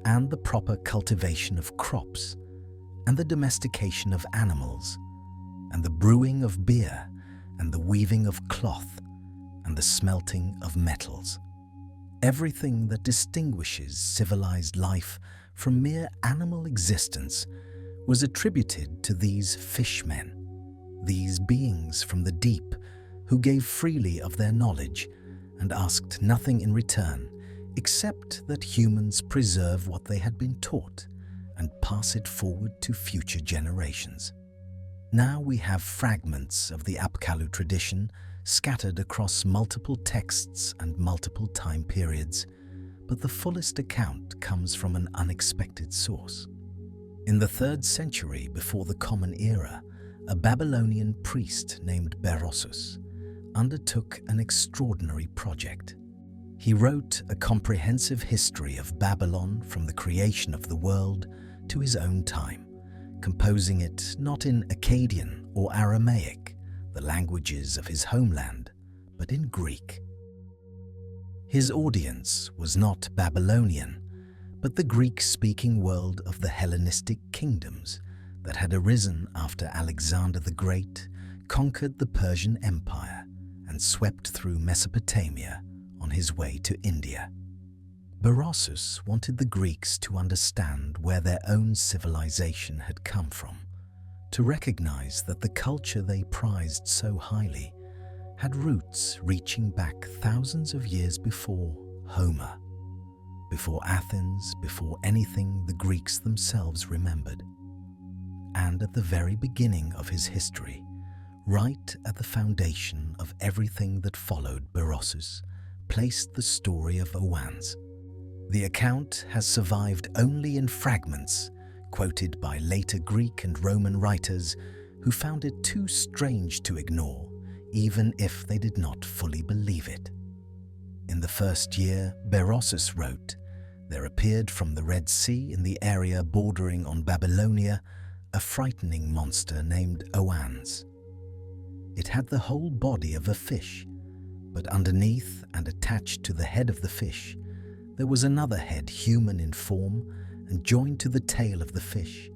and the proper cultivation of crops, and the domestication of animals, and the brewing of beer, and the weaving of cloth, and the smelting of metals. Everything that distinguishes civilized life from mere animal existence was attributed to these fishmen, these beings from the deep who gave freely of their knowledge and asked nothing in return except that humans preserve what they had been taught and pass it forward to future generations. Now we have fragments of the Apkallu tradition scattered across multiple texts and multiple time periods, but the fullest account comes from an unexpected source. In the 3rd century before the Common Era, a Babylonian priest named Berossus undertook an extraordinary project. He wrote a comprehensive history of Babylon from the creation of the world to his own time, composing it not in Akkadian or Aramaic, the languages of his homeland, but in Greek. His audience was not Babylonian, but the Greek-speaking world of the Hellenistic kingdoms that had arisen after Alexander the Great conquered the Persian Empire and swept through Mesopotamia on his way to India. Berossus wanted the Greeks to understand where their own civilization had come from, to recognize that the culture they prized so highly had roots reaching back thousands of years before Homer, before Athens, before anything the Greeks themselves remembered. And at the very beginning of his history, right at the foundation of everything that followed, Berossus placed the story of Owans. The account has survived only in fragments, quoted by later Greek and Roman writers who found it too strange to ignore, even if they did not fully believe it. In the first year, Berossus wrote, there appeared from the Red Sea in the area bordering on Babylonia a frightening monster named Owans. It had the whole body of a fish, but underneath and attached to the head of the fish, there was another head human in form and joined to the tail of the fish.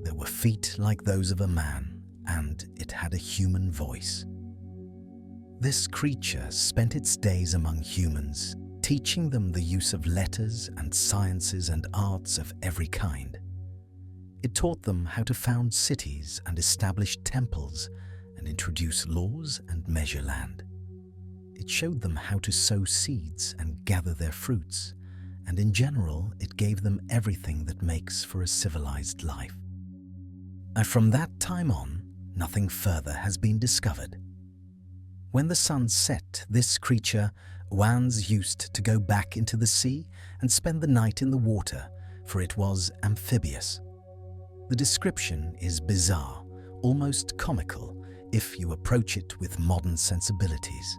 There were feet like those of a man, and it had a human voice. This creature spent its days among humans, teaching them the use of letters and sciences and arts of every kind. It taught them how to found cities and establish temples and introduce laws and measure land. It showed them how to sow seeds and gather their fruits, and in general, it gave them everything that makes for a civilized life. And from that time on, nothing further has been discovered. When the sun set, this creature, Owans, used to go back into the sea and spend the night in the water, for it was amphibious. The description is bizarre, almost comical, if you approach it with modern sensibilities.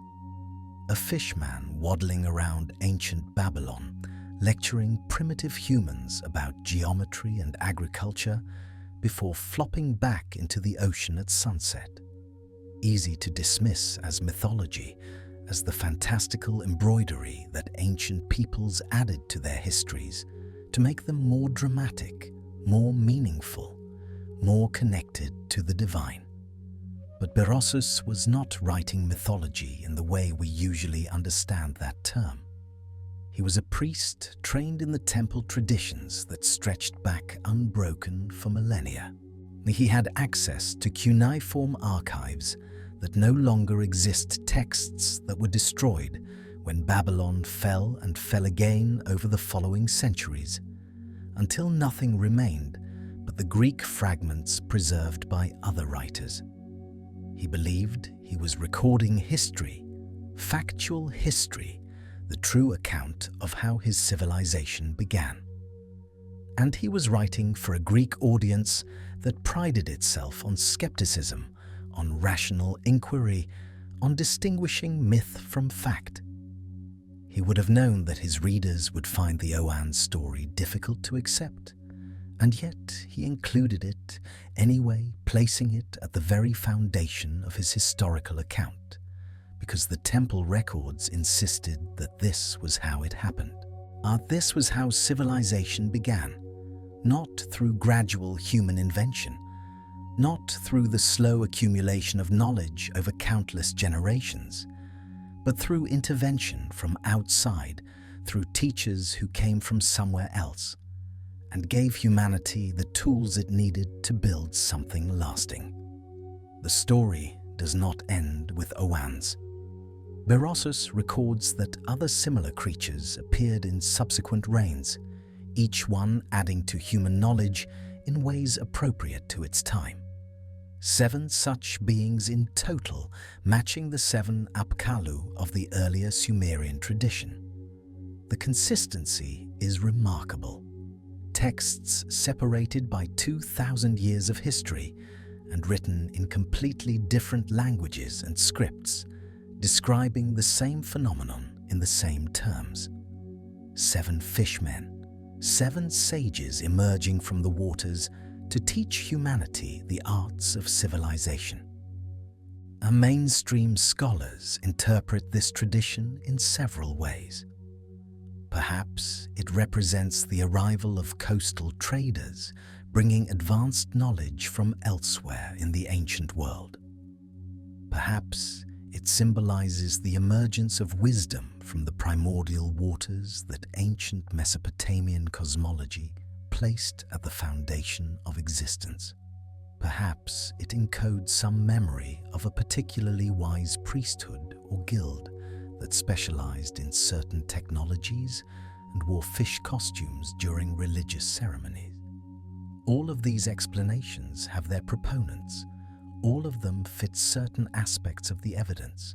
A fishman waddling around ancient Babylon, lecturing primitive humans about geometry and agriculture before flopping back into the ocean at sunset. Easy to dismiss as mythology, as the fantastical embroidery that ancient peoples added to their histories to make them more dramatic, more meaningful, more connected to the divine. But Berossus was not writing mythology in the way we usually understand that term. He was a priest trained in the temple traditions that stretched back unbroken for millennia. He had access to cuneiform archives that no longer exist, texts that were destroyed when Babylon fell and fell again over the following centuries, until nothing remained but the Greek fragments preserved by other writers. He believed he was recording history, factual history, the true account of how his civilization began. And he was writing for a Greek audience that prided itself on skepticism, on rational inquiry, on distinguishing myth from fact. He would have known that his readers would find the Owans story difficult to accept, and yet he included it anyway, placing it at the very foundation of his historical account, because the temple records insisted that this was how it happened. This was how civilization began, not through gradual human invention, not through the slow accumulation of knowledge over countless generations, but through intervention from outside, through teachers who came from somewhere else, and gave humanity the tools it needed to build something lasting. The story does not end with Owans. Berossus records that other similar creatures appeared in subsequent reigns, each one adding to human knowledge in ways appropriate to its time. 7 such beings in total, matching the 7 Apkallu of the earlier Sumerian tradition. The consistency is remarkable. Texts separated by 2,000 years of history and written in completely different languages and scripts, describing the same phenomenon in the same terms. 7 fishmen, 7 sages emerging from the waters to teach humanity the arts of civilization. Mainstream scholars interpret this tradition in several ways. Perhaps it represents the arrival of coastal traders bringing advanced knowledge from elsewhere in the ancient world. Perhaps it symbolizes the emergence of wisdom from the primordial waters that ancient Mesopotamian cosmology placed at the foundation of existence. Perhaps it encodes some memory of a particularly wise priesthood or guild that specialized in certain technologies and wore fish costumes during religious ceremonies. All of these explanations have their proponents. All of them fit certain aspects of the evidence,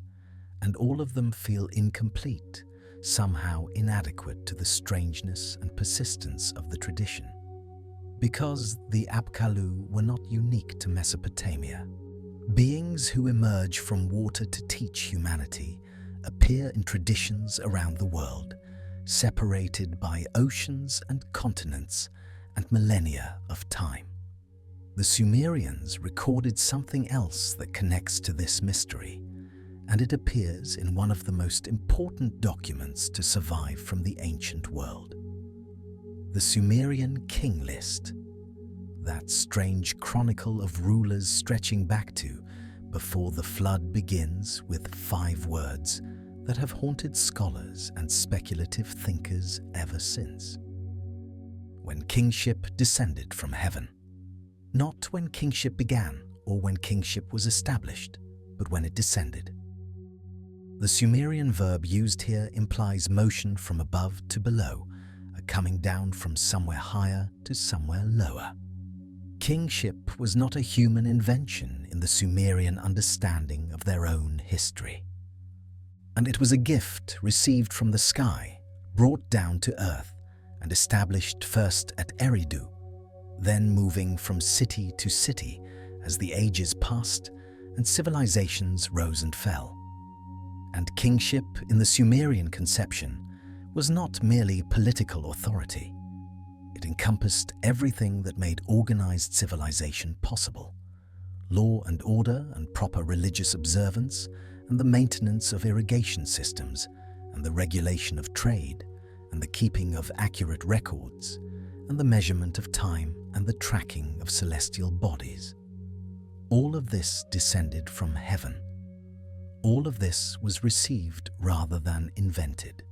and all of them feel incomplete, somehow inadequate to the strangeness and persistence of the tradition. Because the Apkallu were not unique to Mesopotamia. Beings who emerge from water to teach humanity appear in traditions around the world, separated by oceans and continents and millennia of time. The Sumerians recorded something else that connects to this mystery, and it appears in one of the most important documents to survive from the ancient world. The Sumerian King List, that strange chronicle of rulers stretching back to before the flood begins, with 5 words that have haunted scholars and speculative thinkers ever since. When kingship descended from heaven. Not when kingship began or when kingship was established, but when it descended. The Sumerian verb used here implies motion from above to below, a coming down from somewhere higher to somewhere lower. Kingship was not a human invention in the Sumerian understanding of their own history. And it was a gift received from the sky, brought down to earth, and established first at Eridu, then moving from city to city as the ages passed and civilizations rose and fell. And kingship in the Sumerian conception was not merely political authority. It encompassed everything that made organized civilization possible: law and order and proper religious observance, and the maintenance of irrigation systems, and the regulation of trade, and the keeping of accurate records, and the measurement of time and the tracking of celestial bodies. All of this descended from heaven. All of this was received rather than invented.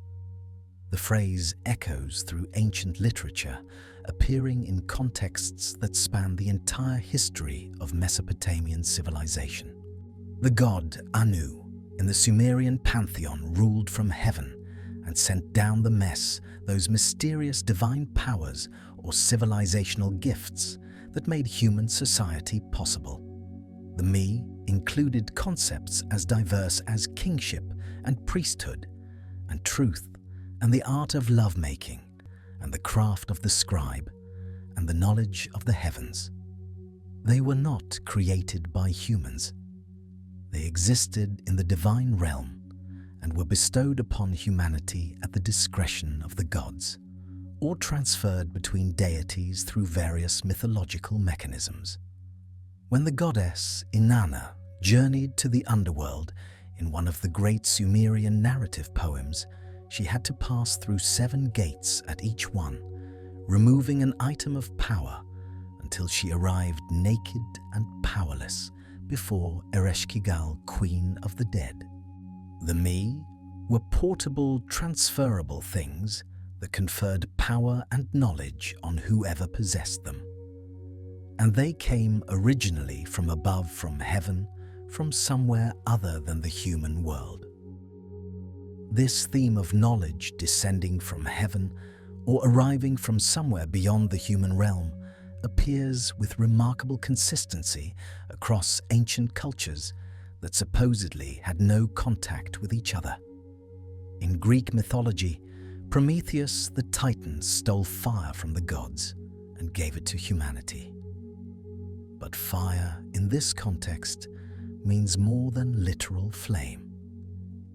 The phrase echoes through ancient literature, appearing in contexts that span the entire history of Mesopotamian civilization. The god Anu in the Sumerian pantheon ruled from heaven and sent down the mess, those mysterious divine powers or civilizational gifts that made human society possible. The Me included concepts as diverse as kingship and priesthood, and truth, and the art of lovemaking, and the craft of the scribe, and the knowledge of the heavens. They were not created by humans. They existed in the divine realm and were bestowed upon humanity at the discretion of the gods, or transferred between deities through various mythological mechanisms. When the goddess Inanna journeyed to the underworld in one of the great Sumerian narrative poems, she had to pass through 7 gates at each one, removing an item of power until she arrived naked and powerless before Ereshkigal, Queen of the Dead. The Me were portable, transferable things that conferred power and knowledge on whoever possessed them. And they came originally from above, from heaven, from somewhere other than the human world. This theme of knowledge descending from heaven or arriving from somewhere beyond the human realm appears with remarkable consistency across ancient cultures that supposedly had no contact with each other. In Greek mythology, Prometheus the Titan stole fire from the gods and gave it to humanity. But fire in this context means more than literal flame.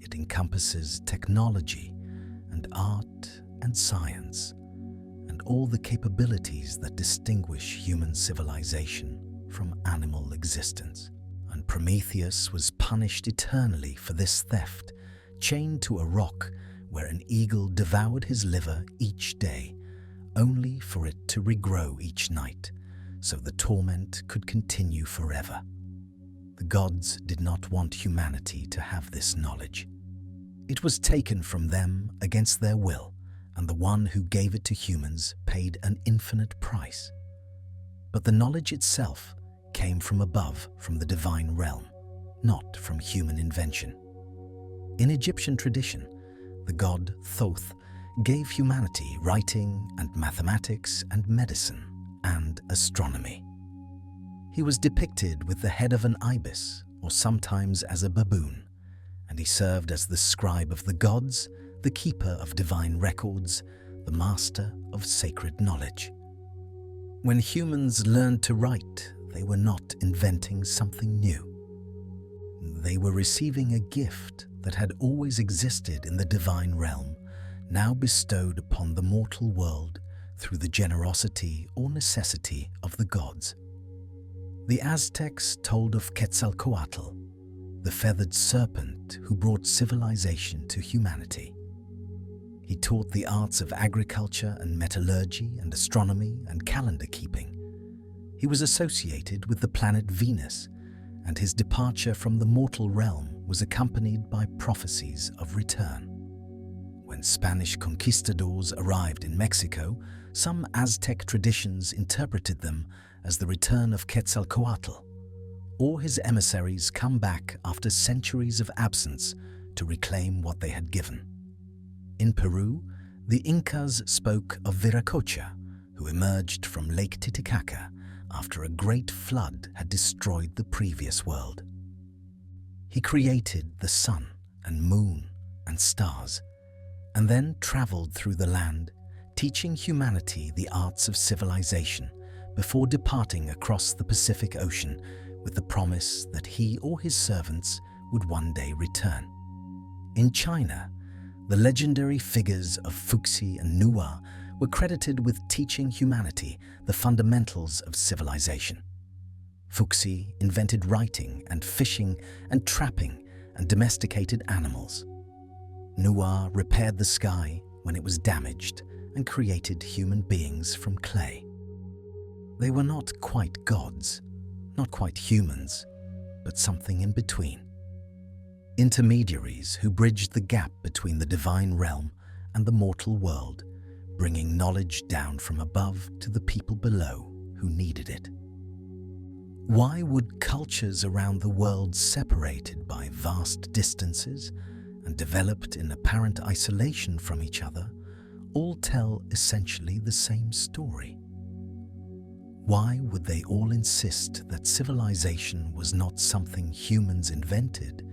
It encompasses technology and art and science, and all the capabilities that distinguish human civilization from animal existence. And Prometheus was punished eternally for this theft, chained to a rock where an eagle devoured his liver each day, only for it to regrow each night, so the torment could continue forever. The gods did not want humanity to have this knowledge. It was taken from them against their will, and the one who gave it to humans paid an infinite price. But the knowledge itself came from above, from the divine realm, not from human invention. In Egyptian tradition, the god Thoth gave humanity writing and mathematics and medicine and astronomy. He was depicted with the head of an ibis, or sometimes as a baboon, and he served as the scribe of the gods, the keeper of divine records, the master of sacred knowledge. When humans learned to write, they were not inventing something new. They were receiving a gift that had always existed in the divine realm, now bestowed upon the mortal world through the generosity or necessity of the gods. The Aztecs told of Quetzalcoatl, the feathered serpent who brought civilization to humanity. He taught the arts of agriculture and metallurgy and astronomy and calendar keeping. He was associated with the planet Venus, and his departure from the mortal realm was accompanied by prophecies of return. When Spanish conquistadors arrived in Mexico, some Aztec traditions interpreted them as the return of Quetzalcoatl, or his emissaries come back after centuries of absence to reclaim what they had given. In Peru, the Incas spoke of Viracocha, who emerged from Lake Titicaca after a great flood had destroyed the previous world. He created the sun and moon and stars, and then traveled through the land, teaching humanity the arts of civilization before departing across the Pacific Ocean with the promise that he or his servants would one day return. In China, the legendary figures of Fuxi and Nuwa were credited with teaching humanity the fundamentals of civilization. Fuxi invented writing and fishing and trapping and domesticated animals. Nuwa repaired the sky when it was damaged and created human beings from clay. They were not quite gods, not quite humans, but something in between. Intermediaries who bridged the gap between the divine realm and the mortal world, bringing knowledge down from above to the people below who needed it. Why would cultures around the world separated by vast distances and developed in apparent isolation from each other all tell essentially the same story? Why would they all insist that civilization was not something humans invented,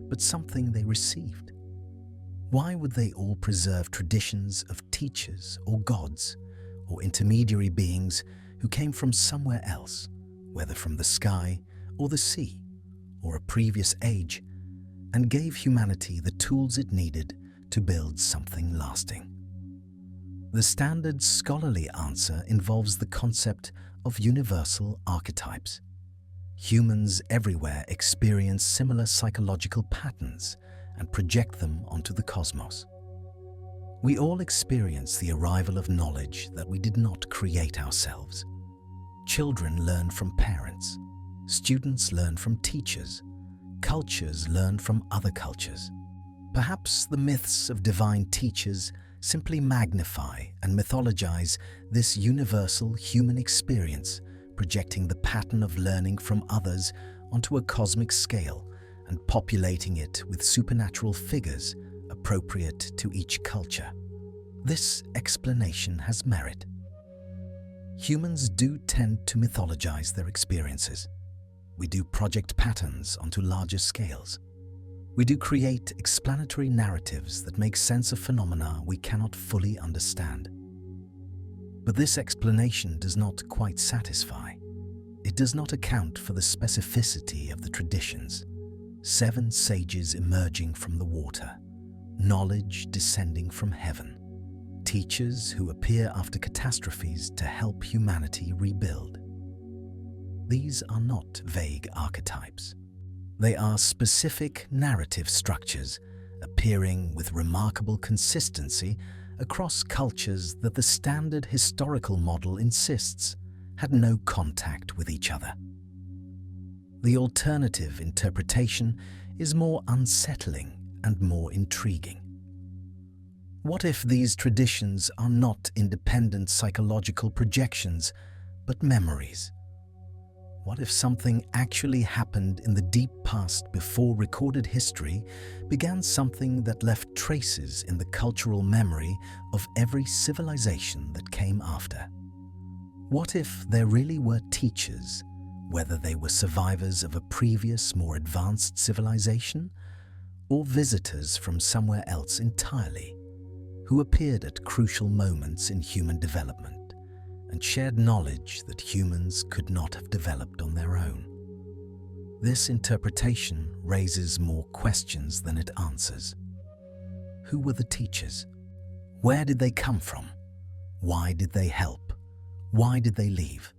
but something they received? Why would they all preserve traditions of teachers or gods or intermediary beings who came from somewhere else, whether from the sky or the sea or a previous age, and gave humanity the tools it needed to build something lasting? The standard scholarly answer involves the concept of universal archetypes. Humans everywhere experience similar psychological patterns and project them onto the cosmos. We all experience the arrival of knowledge that we did not create ourselves. Children learn from parents. Students learn from teachers. Cultures learn from other cultures. Perhaps the myths of divine teachers simply magnify and mythologize this universal human experience, projecting the pattern of learning from others onto a cosmic scale and populating it with supernatural figures appropriate to each culture. This explanation has merit. Humans do tend to mythologize their experiences. We do project patterns onto larger scales. We do create explanatory narratives that make sense of phenomena we cannot fully understand. But this explanation does not quite satisfy. It does not account for the specificity of the traditions. 7 sages emerging from the water, knowledge descending from heaven, teachers who appear after catastrophes to help humanity rebuild. These are not vague archetypes. They are specific narrative structures appearing with remarkable consistency across cultures that the standard historical model insists had no contact with each other. The alternative interpretation is more unsettling and more intriguing. What if these traditions are not independent psychological projections, but memories? What if something actually happened in the deep past before recorded history began something that left traces in the cultural memory of every civilization that came after? What if there really were teachers, whether they were survivors of a previous, more advanced civilization, or visitors from somewhere else entirely, who appeared at crucial moments in human development and shared knowledge that humans could not have developed on their own? This interpretation raises more questions than it answers. Who were the teachers? Where did they come from? Why did they help? Why did they leave?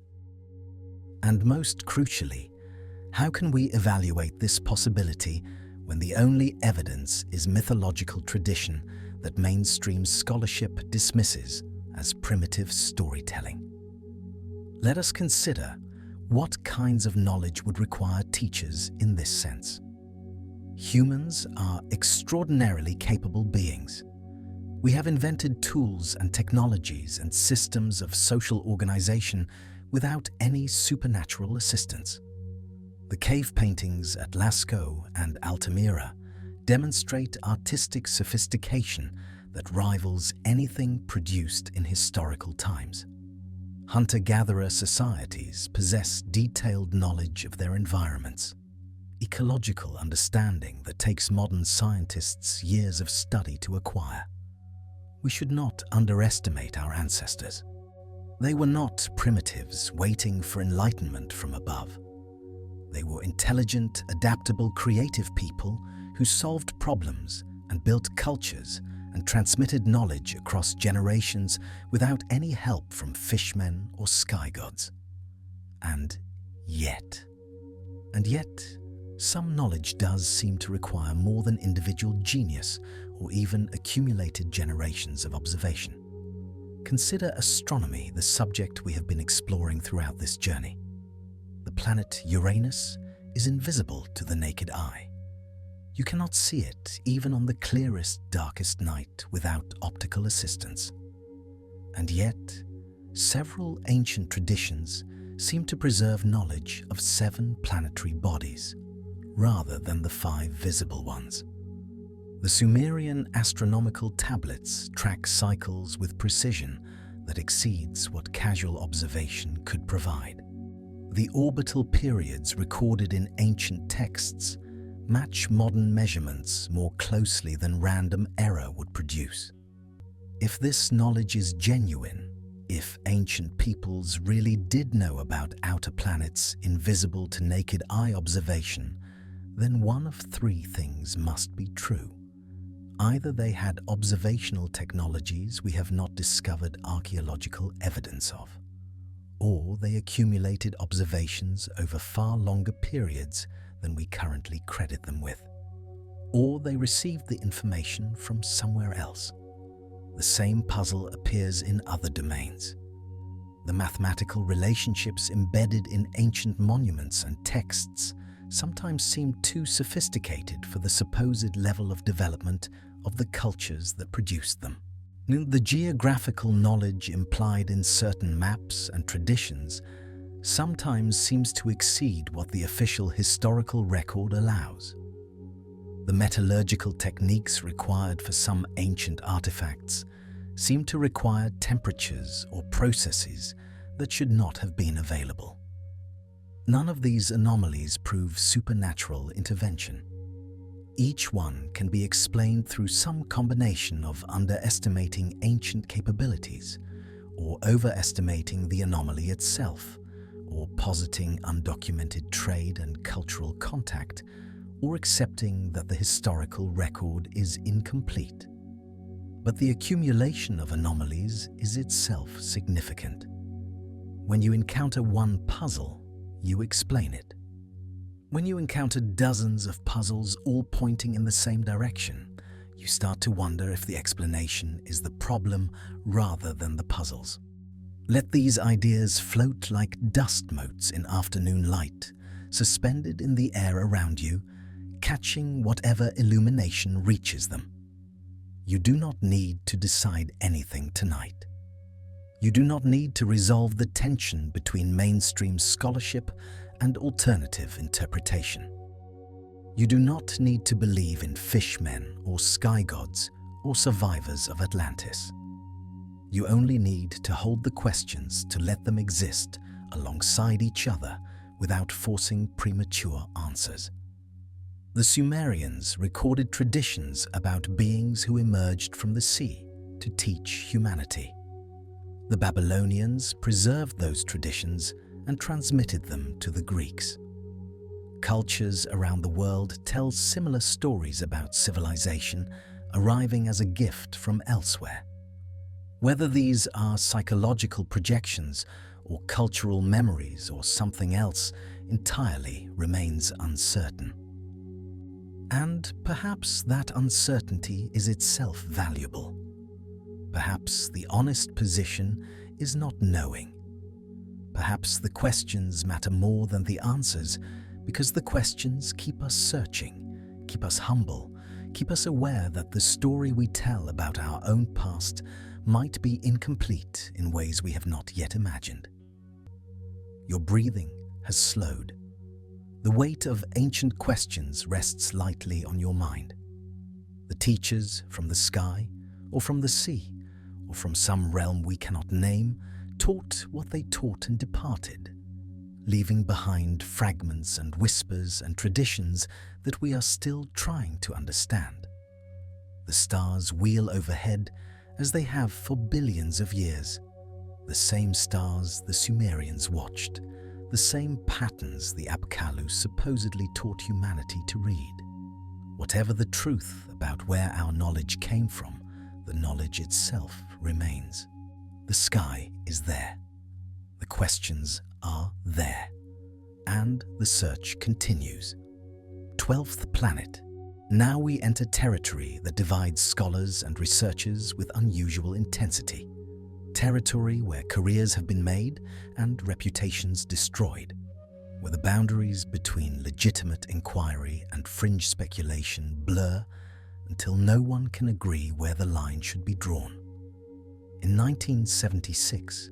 And most crucially, how can we evaluate this possibility when the only evidence is mythological tradition that mainstream scholarship dismisses as primitive storytelling? Let us consider what kinds of knowledge would require teachers in this sense. Humans are extraordinarily capable beings. We have invented tools and technologies and systems of social organization without any supernatural assistance. The cave paintings at Lascaux and Altamira demonstrate artistic sophistication that rivals anything produced in historical times. Hunter-gatherer societies possess detailed knowledge of their environments, ecological understanding that takes modern scientists years of study to acquire. We should not underestimate our ancestors. They were not primitives waiting for enlightenment from above. They were intelligent, adaptable, creative people who solved problems and built cultures and transmitted knowledge across generations without any help from fishmen or sky gods. And yet, some knowledge does seem to require more than individual genius or even accumulated generations of observation. Consider astronomy, the subject we have been exploring throughout this journey. The planet Uranus is invisible to the naked eye. You cannot see it even on the clearest, darkest night without optical assistance. And yet, several ancient traditions seem to preserve knowledge of 7 planetary bodies, rather than the 5 visible ones. The Sumerian astronomical tablets track cycles with precision that exceeds what casual observation could provide. The orbital periods recorded in ancient texts match modern measurements more closely than random error would produce. If this knowledge is genuine, if ancient peoples really did know about outer planets invisible to naked eye observation, then one of 3 things must be true. Either they had observational technologies we have not discovered archaeological evidence of, or they accumulated observations over far longer periods than we currently credit them with, or they received the information from somewhere else. The same puzzle appears in other domains. The mathematical relationships embedded in ancient monuments and texts sometimes seem too sophisticated for the supposed level of development of the cultures that produced them. The geographical knowledge implied in certain maps and traditions sometimes seems to exceed what the official historical record allows. The metallurgical techniques required for some ancient artifacts seem to require temperatures or processes that should not have been available. None of these anomalies prove supernatural intervention. Each one can be explained through some combination of underestimating ancient capabilities, or overestimating the anomaly itself, or positing undocumented trade and cultural contact, or accepting that the historical record is incomplete. But the accumulation of anomalies is itself significant. When you encounter one puzzle, you explain it. When you encounter dozens of puzzles all pointing in the same direction, you start to wonder if the explanation is the problem rather than the puzzles. Let these ideas float like dust motes in afternoon light, suspended in the air around you, catching whatever illumination reaches them. You do not need to decide anything tonight. You do not need to resolve the tension between mainstream scholarship and alternative interpretation. You do not need to believe in fishmen or sky gods or survivors of Atlantis. You only need to hold the questions to let them exist alongside each other without forcing premature answers. The Sumerians recorded traditions about beings who emerged from the sea to teach humanity. The Babylonians preserved those traditions and transmitted them to the Greeks. Cultures around the world tell similar stories about civilization arriving as a gift from elsewhere. Whether these are psychological projections or cultural memories or something else entirely remains uncertain. And perhaps that uncertainty is itself valuable. Perhaps the honest position is not knowing. Perhaps the questions matter more than the answers because the questions keep us searching, keep us humble, keep us aware that the story we tell about our own past might be incomplete in ways we have not yet imagined. Your breathing has slowed. The weight of ancient questions rests lightly on your mind. The teachers from the sky or from the sea or from some realm we cannot name taught what they taught and departed, leaving behind fragments and whispers and traditions that we are still trying to understand. The stars wheel overhead as they have for billions of years. The same stars the Sumerians watched, the same patterns the Apkallu supposedly taught humanity to read. Whatever the truth about where our knowledge came from, the knowledge itself remains. The sky is there. The questions are there. And the search continues. 12th planet. Now we enter territory that divides scholars and researchers with unusual intensity. Territory where careers have been made and reputations destroyed, where the boundaries between legitimate inquiry and fringe speculation blur until no one can agree where the line should be drawn. In 1976,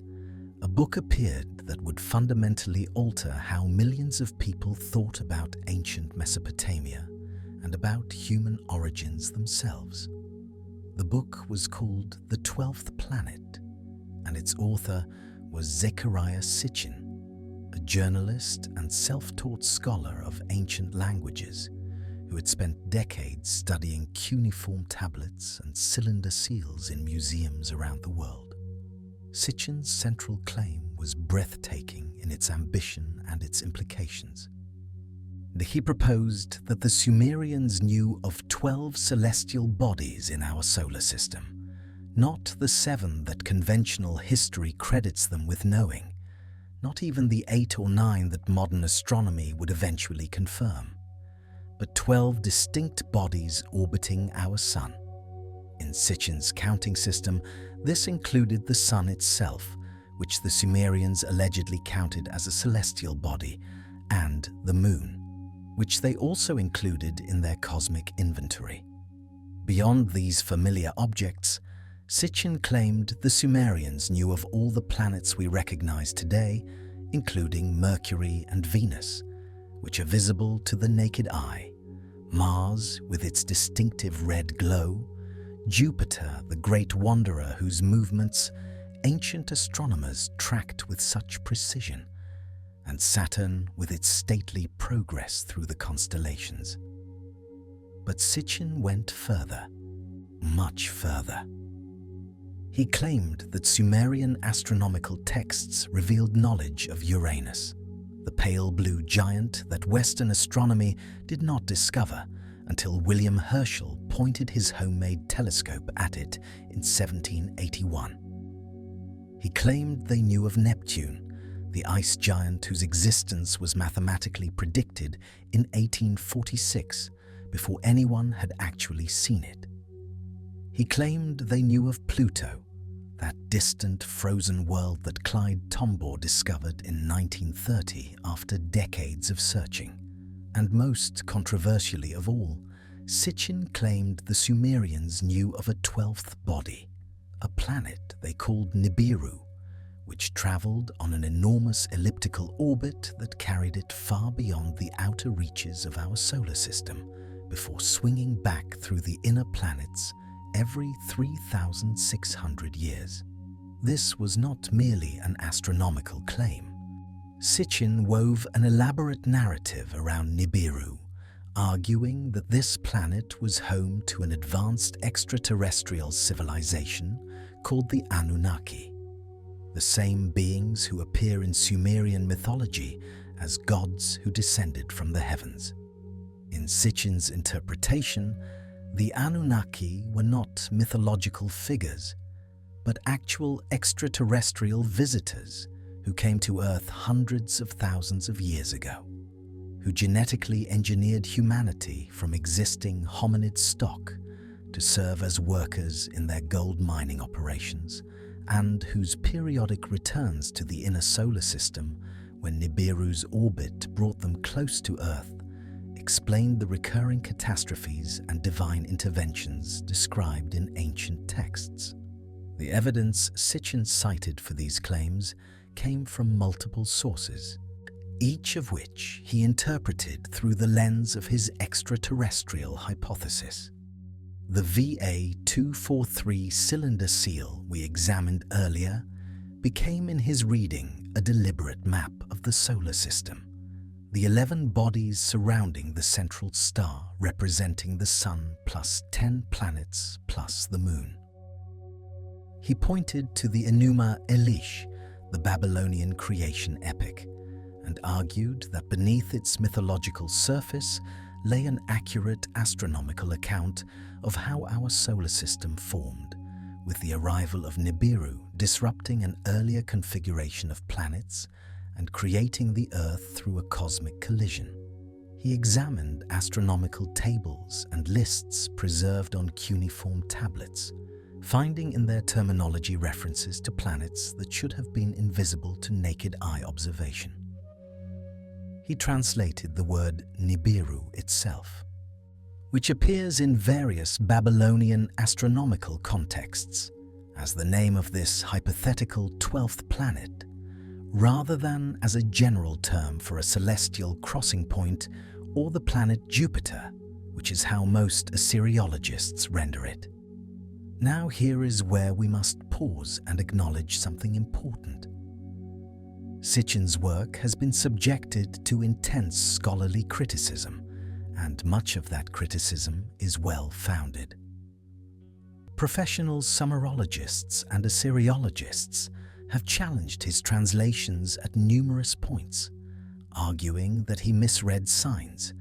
a book appeared that would fundamentally alter how millions of people thought about ancient Mesopotamia and about human origins themselves. The book was called The 12th Planet, and its author was Sitchin, a journalist and self-taught scholar of ancient languages who had spent decades studying cuneiform tablets and cylinder seals in museums around the world. Sitchin's central claim was breathtaking in its ambition and its implications. He proposed that the Sumerians knew of 12 celestial bodies in our solar system, not the 7 that conventional history credits them with knowing, not even the 8 or 9 that modern astronomy would eventually confirm, but 12 distinct bodies orbiting our sun. In Sitchin's counting system, this included the sun itself, which the Sumerians allegedly counted as a celestial body, and the moon, which they also included in their cosmic inventory. Beyond these familiar objects, Sitchin claimed the Sumerians knew of all the planets we recognize today, including Mercury and Venus, which are visible to the naked eye, Mars with its distinctive red glow, Jupiter, the great wanderer whose movements ancient astronomers tracked with such precision, and Saturn with its stately progress through the constellations. But Sitchin went further, much further. He claimed that Sumerian astronomical texts revealed knowledge of Uranus, the pale blue giant that Western astronomy did not discover until William Herschel pointed his homemade telescope at it in 1781. He claimed they knew of Neptune, the ice giant whose existence was mathematically predicted in 1846 before anyone had actually seen it. He claimed they knew of Pluto, that distant frozen world that Clyde Tombaugh discovered in 1930 after decades of searching. And most controversially of all, Sitchin claimed the Sumerians knew of a 12th body, a planet they called Nibiru, which traveled on an enormous elliptical orbit that carried it far beyond the outer reaches of our solar system before swinging back through the inner planets every 3,600 years. This was not merely an astronomical claim. Sitchin wove an elaborate narrative around Nibiru, arguing that this planet was home to an advanced extraterrestrial civilization called the Anunnaki, the same beings who appear in Sumerian mythology as gods who descended from the heavens. In Sitchin's interpretation, the Anunnaki were not mythological figures, but actual extraterrestrial visitors who came to Earth hundreds of thousands of years ago, who genetically engineered humanity from existing hominid stock to serve as workers in their gold mining operations, and whose periodic returns to the inner solar system when Nibiru's orbit brought them close to Earth explained the recurring catastrophes and divine interventions described in ancient texts. The evidence Sitchin cited for these claims came from multiple sources, each of which he interpreted through the lens of his extraterrestrial hypothesis. The VA243 cylinder seal we examined earlier became in his reading a deliberate map of the solar system, the 11 bodies surrounding the central star representing the Sun plus 10 planets plus the Moon. He pointed to the Enuma Elish, the Babylonian creation epic, and argued that beneath its mythological surface lay an accurate astronomical account of how our solar system formed, with the arrival of Nibiru disrupting an earlier configuration of planets and creating the Earth through a cosmic collision. He examined astronomical tables and lists preserved on cuneiform tablets, finding in their terminology references to planets that should have been invisible to naked eye observation. He translated the word Nibiru itself, which appears in various Babylonian astronomical contexts as the name of this hypothetical 12th planet, rather than as a general term for a celestial crossing point or the planet Jupiter, which is how most Assyriologists render it. Now here is where we must pause and acknowledge something important. Sitchin's work has been subjected to intense scholarly criticism, and much of that criticism is well-founded. Professional Sumerologists and Assyriologists have challenged his translations at numerous points, arguing that he misread signs,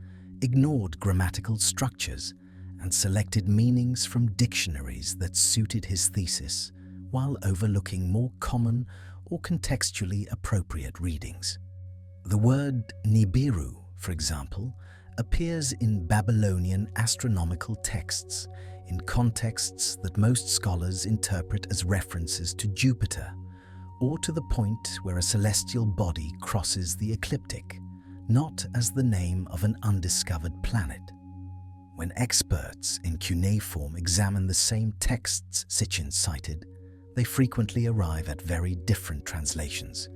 ignored grammatical structures, and selected meanings from dictionaries that suited his thesis, while overlooking more common or contextually appropriate readings. The word Nibiru, for example, appears in Babylonian astronomical texts in contexts that most scholars interpret as references to Jupiter, or to the point where a celestial body crosses the ecliptic, not as the name of an undiscovered planet. When experts in cuneiform examine the same texts Sitchin cited, they frequently arrive at very different translations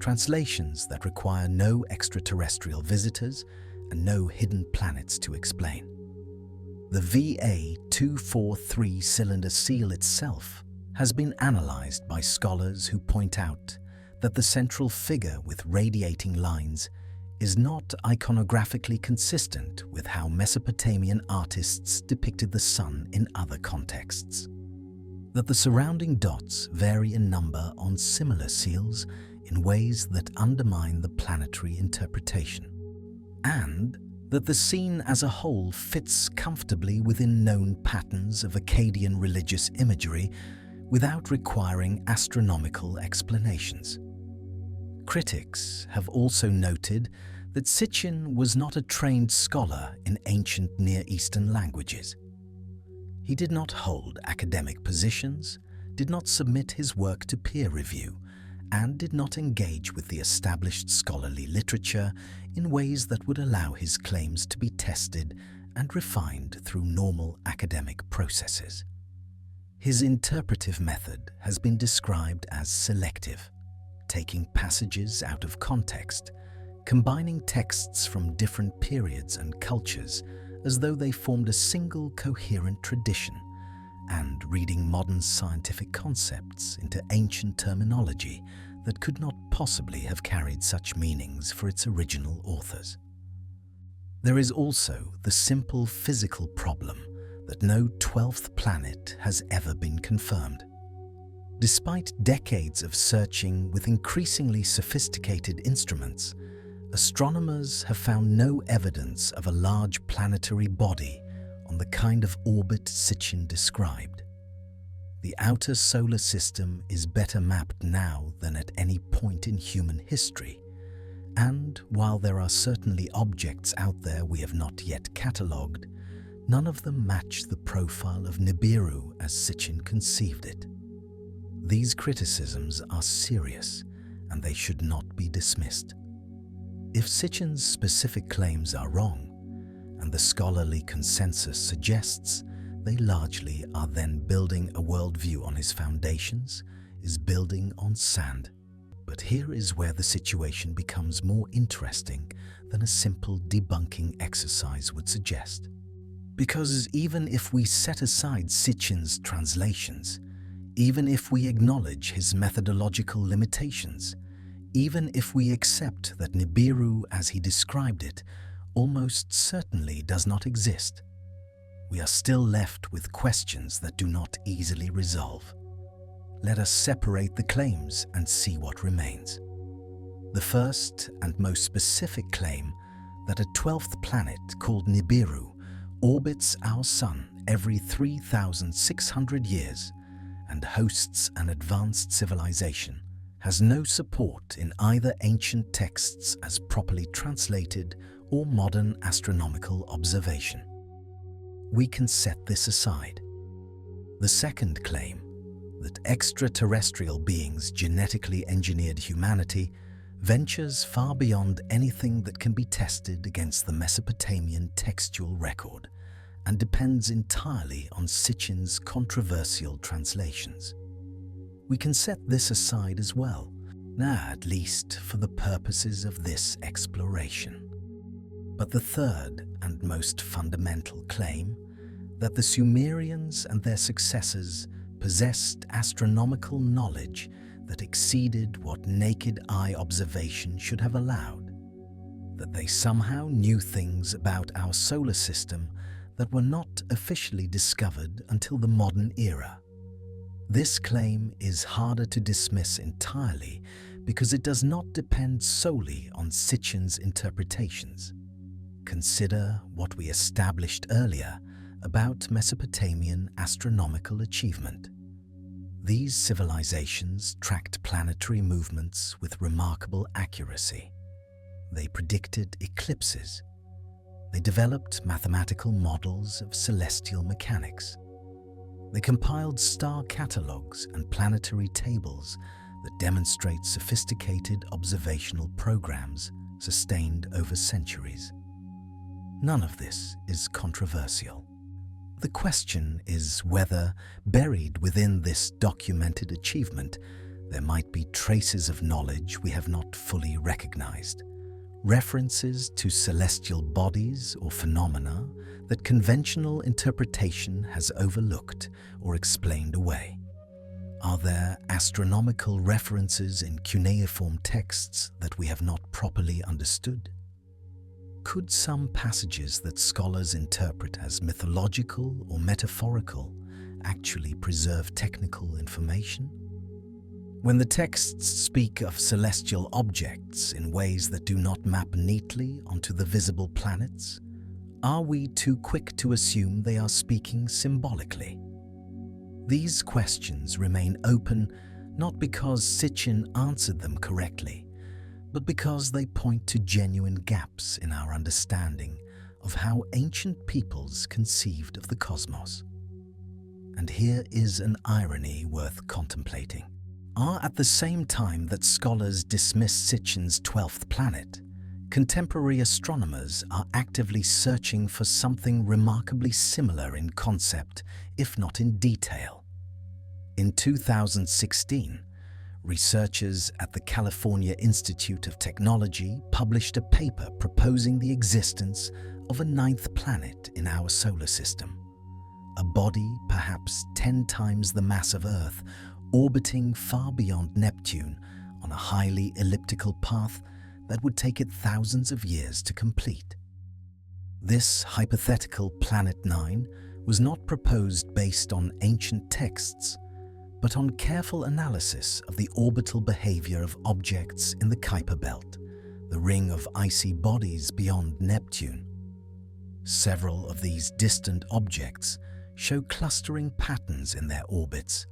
that require no extraterrestrial visitors and no hidden planets to explain. The VA243 cylinder seal itself has been analyzed by scholars who point out that the central figure with radiating lines is not iconographically consistent with how Mesopotamian artists depicted the sun in other contexts, that the surrounding dots vary in number on similar seals in ways that undermine the planetary interpretation, and that the scene as a whole fits comfortably within known patterns of Akkadian religious imagery without requiring astronomical explanations. Critics have also noted that Sitchin was not a trained scholar in ancient Near Eastern languages. He did not hold academic positions, did not submit his work to peer review, and did not engage with the established scholarly literature in ways that would allow his claims to be tested and refined through normal academic processes. His interpretive method has been described as selective, taking passages out of context, combining texts from different periods and cultures as though they formed a single coherent tradition, and reading modern scientific concepts into ancient terminology that could not possibly have carried such meanings for its original authors. There is also the simple physical problem that no 12th planet has ever been confirmed. Despite decades of searching with increasingly sophisticated instruments, astronomers have found no evidence of a large planetary body on the kind of orbit Sitchin described. The outer solar system is better mapped now than at any point in human history, and while there are certainly objects out there we have not yet catalogued, none of them match the profile of Nibiru as Sitchin conceived it. These criticisms are serious, and they should not be dismissed. If Sitchin's specific claims are wrong, and the scholarly consensus suggests they largely are then building a worldview on his foundations, is building on sand. But here is where the situation becomes more interesting than a simple debunking exercise would suggest. Because even if we set aside Sitchin's translations, even if we acknowledge his methodological limitations, even if we accept that Nibiru as he described it almost certainly does not exist, we are still left with questions that do not easily resolve. Let us separate the claims and see what remains. The first and most specific claim that a 12th planet called Nibiru orbits our Sun every 3,600 years and hosts an advanced civilization has no support in either ancient texts as properly translated or modern astronomical observation. We can set this aside. The second claim, that extraterrestrial beings genetically engineered humanity, ventures far beyond anything that can be tested against the Mesopotamian textual record and depends entirely on Sitchin's controversial translations. We can set this aside as well, at least for the purposes of this exploration. But the third and most fundamental claim, that the Sumerians and their successors possessed astronomical knowledge that exceeded what naked eye observation should have allowed, that they somehow knew things about our solar system that were not officially discovered until the modern era. This claim is harder to dismiss entirely because it does not depend solely on Sitchin's interpretations. Consider what we established earlier about Mesopotamian astronomical achievement. These civilizations tracked planetary movements with remarkable accuracy. They predicted eclipses. They developed mathematical models of celestial mechanics. They compiled star catalogues and planetary tables that demonstrate sophisticated observational programs sustained over centuries. None of this is controversial. The question is whether, buried within this documented achievement, there might be traces of knowledge we have not fully recognized, references to celestial bodies or phenomena that conventional interpretation has overlooked or explained away. Are there astronomical references in cuneiform texts that we have not properly understood? Could some passages that scholars interpret as mythological or metaphorical actually preserve technical information? When the texts speak of celestial objects in ways that do not map neatly onto the visible planets, are we too quick to assume they are speaking symbolically? These questions remain open not because Sitchin answered them correctly, but because they point to genuine gaps in our understanding of how ancient peoples conceived of the cosmos. And here is an irony worth contemplating. At the same time that scholars dismiss Sitchin's 12th planet, contemporary astronomers are actively searching for something remarkably similar in concept, if not in detail. In 2016, researchers at the California Institute of Technology published a paper proposing the existence of a 9th planet in our solar system, a body perhaps 10 times the mass of Earth, orbiting far beyond Neptune on a highly elliptical path that would take it thousands of years to complete. This hypothetical Planet 9 was not proposed based on ancient texts, but on careful analysis of the orbital behavior of objects in the Kuiper Belt, the ring of icy bodies beyond Neptune. Several of these distant objects show clustering patterns in their orbits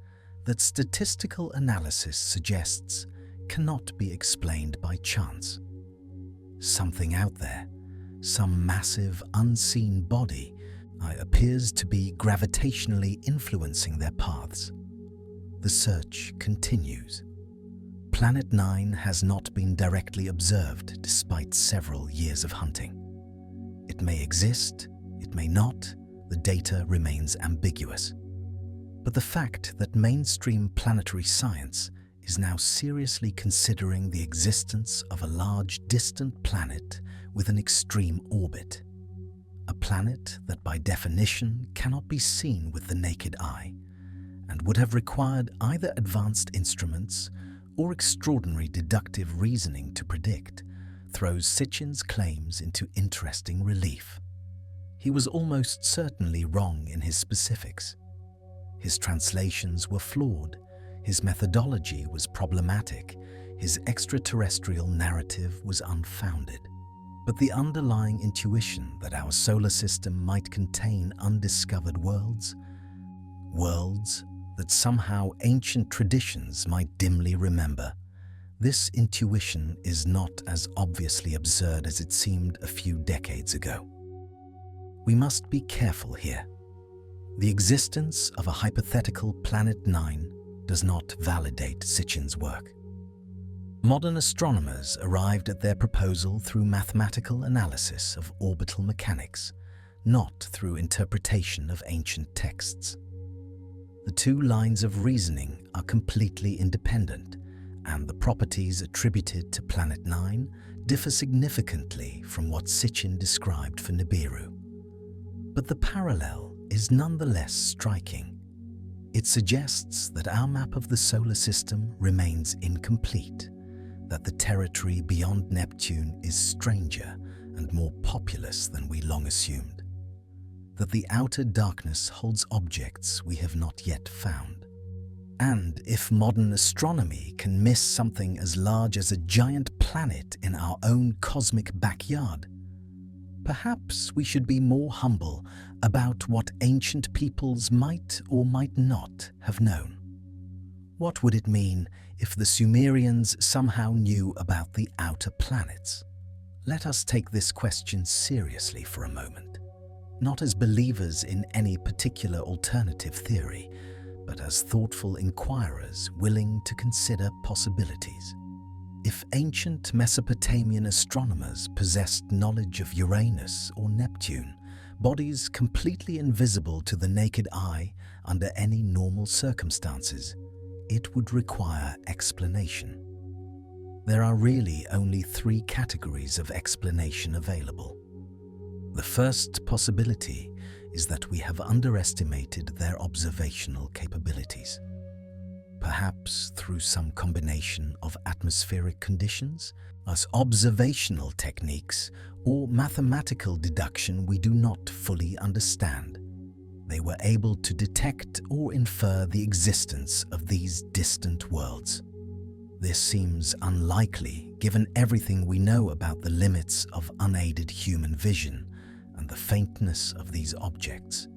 that statistical analysis suggests cannot be explained by chance. Something out there, some massive unseen body, appears to be gravitationally influencing their paths. The search continues. Planet 9 has not been directly observed despite several years of hunting. It may exist, it may not, the data remains ambiguous. But the fact that mainstream planetary science is now seriously considering the existence of a large distant planet with an extreme orbit, a planet that by definition cannot be seen with the naked eye, and would have required either advanced instruments or extraordinary deductive reasoning to predict, throws Sitchin's claims into interesting relief. He was almost certainly wrong in his specifics. His translations were flawed, his methodology was problematic, his extraterrestrial narrative was unfounded. But the underlying intuition that our solar system might contain undiscovered worlds that somehow ancient traditions might dimly remember, this intuition is not as obviously absurd as it seemed a few decades ago. We must be careful here. The existence of a hypothetical Planet 9 does not validate Sitchin's work. Modern astronomers arrived at their proposal through mathematical analysis of orbital mechanics, not through interpretation of ancient texts. The two lines of reasoning are completely independent, and the properties attributed to Planet 9 differ significantly from what Sitchin described for Nibiru. But the parallel is nonetheless striking. It suggests that our map of the solar system remains incomplete, that the territory beyond Neptune is stranger and more populous than we long assumed, that the outer darkness holds objects we have not yet found. And if modern astronomy can miss something as large as a giant planet in our own cosmic backyard, perhaps we should be more humble about what ancient peoples might or might not have known. What would it mean if the Sumerians somehow knew about the outer planets? Let us take this question seriously for a moment, not as believers in any particular alternative theory, but as thoughtful inquirers willing to consider possibilities. If ancient Mesopotamian astronomers possessed knowledge of Uranus or Neptune, bodies completely invisible to the naked eye under any normal circumstances, it would require explanation. There are really only three categories of explanation available. The first possibility is that we have underestimated their observational capabilities. Perhaps through some combination of atmospheric conditions, as observational techniques, or mathematical deduction we do not fully understand. They were able to detect or infer the existence of these distant worlds. This seems unlikely given everything we know about the limits of unaided human vision and the faintness of these objects.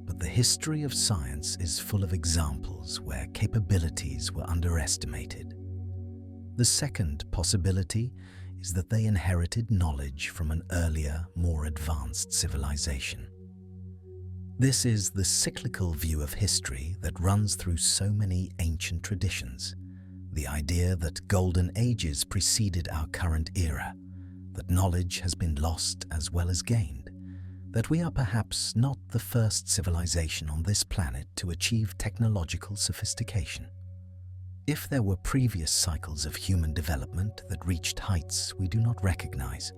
But the history of science is full of examples where capabilities were underestimated. The second possibility is that they inherited knowledge from an earlier, more advanced civilization. This is the cyclical view of history that runs through so many ancient traditions. The idea that golden ages preceded our current era, that knowledge has been lost as well as gained, that we are perhaps not the first civilization on this planet to achieve technological sophistication. If there were previous cycles of human development that reached heights we do not recognize,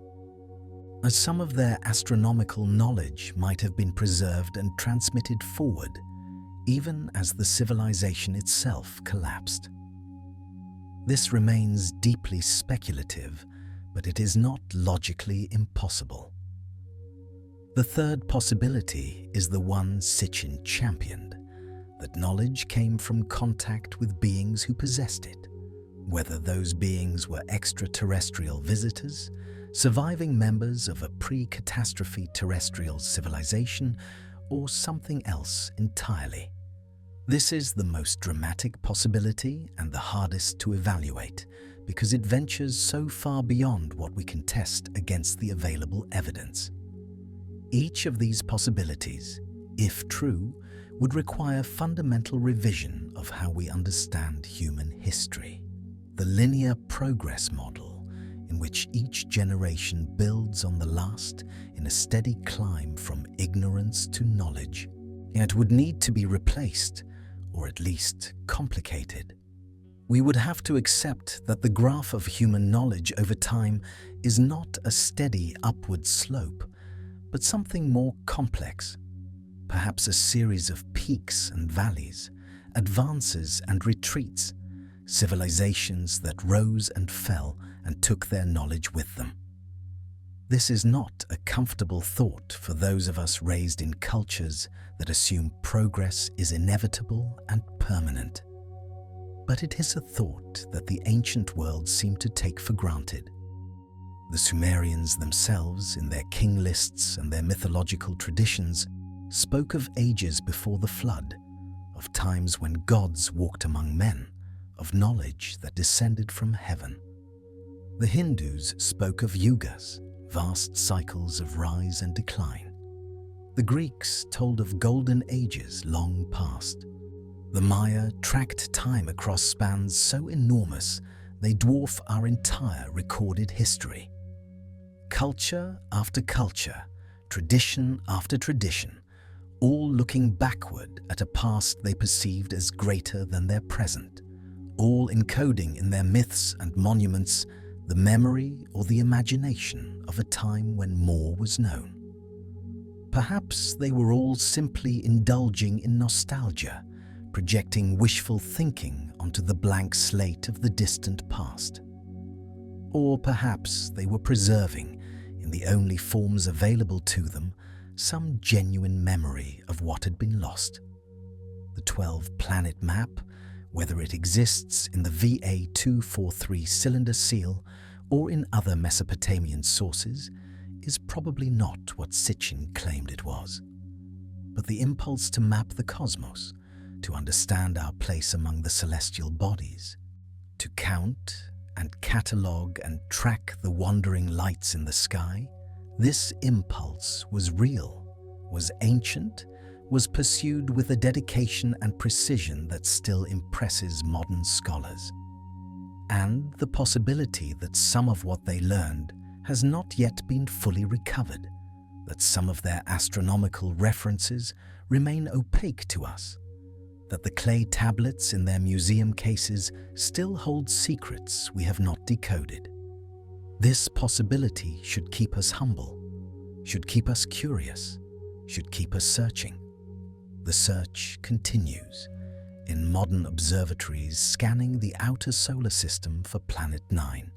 as some of their astronomical knowledge might have been preserved and transmitted forward, even as the civilization itself collapsed. This remains deeply speculative, but it is not logically impossible. The third possibility is the one Sitchin championed, that knowledge came from contact with beings who possessed it, whether those beings were extraterrestrial visitors, surviving members of a pre-catastrophe terrestrial civilization, or something else entirely. This is the most dramatic possibility and the hardest to evaluate because it ventures so far beyond what we can test against the available evidence. Each of these possibilities, if true, would require fundamental revision of how we understand human history. The linear progress model, in which each generation builds on the last in a steady climb from ignorance to knowledge, yet would need to be replaced, or at least complicated. We would have to accept that the graph of human knowledge over time is not a steady upward slope, but something more complex, perhaps a series of peaks and valleys, advances and retreats, civilizations that rose and fell and took their knowledge with them. This is not a comfortable thought for those of us raised in cultures that assume progress is inevitable and permanent. But it is a thought that the ancient world seemed to take for granted. The Sumerians themselves, in their king lists and their mythological traditions, spoke of ages before the flood, of times when gods walked among men, of knowledge that descended from heaven. The Hindus spoke of yugas, vast cycles of rise and decline. The Greeks told of golden ages long past. The Maya tracked time across spans so enormous they dwarf our entire recorded history. Culture after culture, tradition after tradition, all looking backward at a past they perceived as greater than their present, all encoding in their myths and monuments the memory or the imagination of a time when more was known. Perhaps they were all simply indulging in nostalgia, projecting wishful thinking onto the blank slate of the distant past. Or perhaps they were preserving, in the only forms available to them, some genuine memory of what had been lost. The 12-planet map, whether it exists in the VA243 cylinder seal or in other Mesopotamian sources, is probably not what Sitchin claimed it was. But the impulse to map the cosmos, to understand our place among the celestial bodies, to count and catalogue and track the wandering lights in the sky, this impulse was real, was ancient, was pursued with a dedication and precision that still impresses modern scholars. And the possibility that some of what they learned has not yet been fully recovered, that some of their astronomical references remain opaque to us, that the clay tablets in their museum cases still hold secrets we have not decoded. This possibility should keep us humble, should keep us curious, should keep us searching. The search continues, in modern observatories scanning the outer solar system for Planet 9,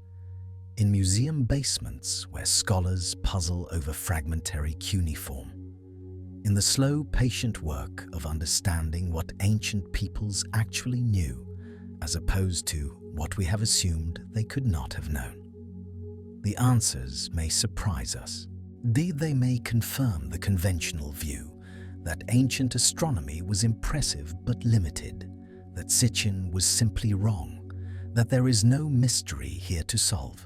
in museum basements where scholars puzzle over fragmentary cuneiform, in the slow, patient work of understanding what ancient peoples actually knew, as opposed to what we have assumed they could not have known. The answers may surprise us. Indeed, they may confirm the conventional view that ancient astronomy was impressive but limited, that Sitchin was simply wrong, that there is no mystery here to solve.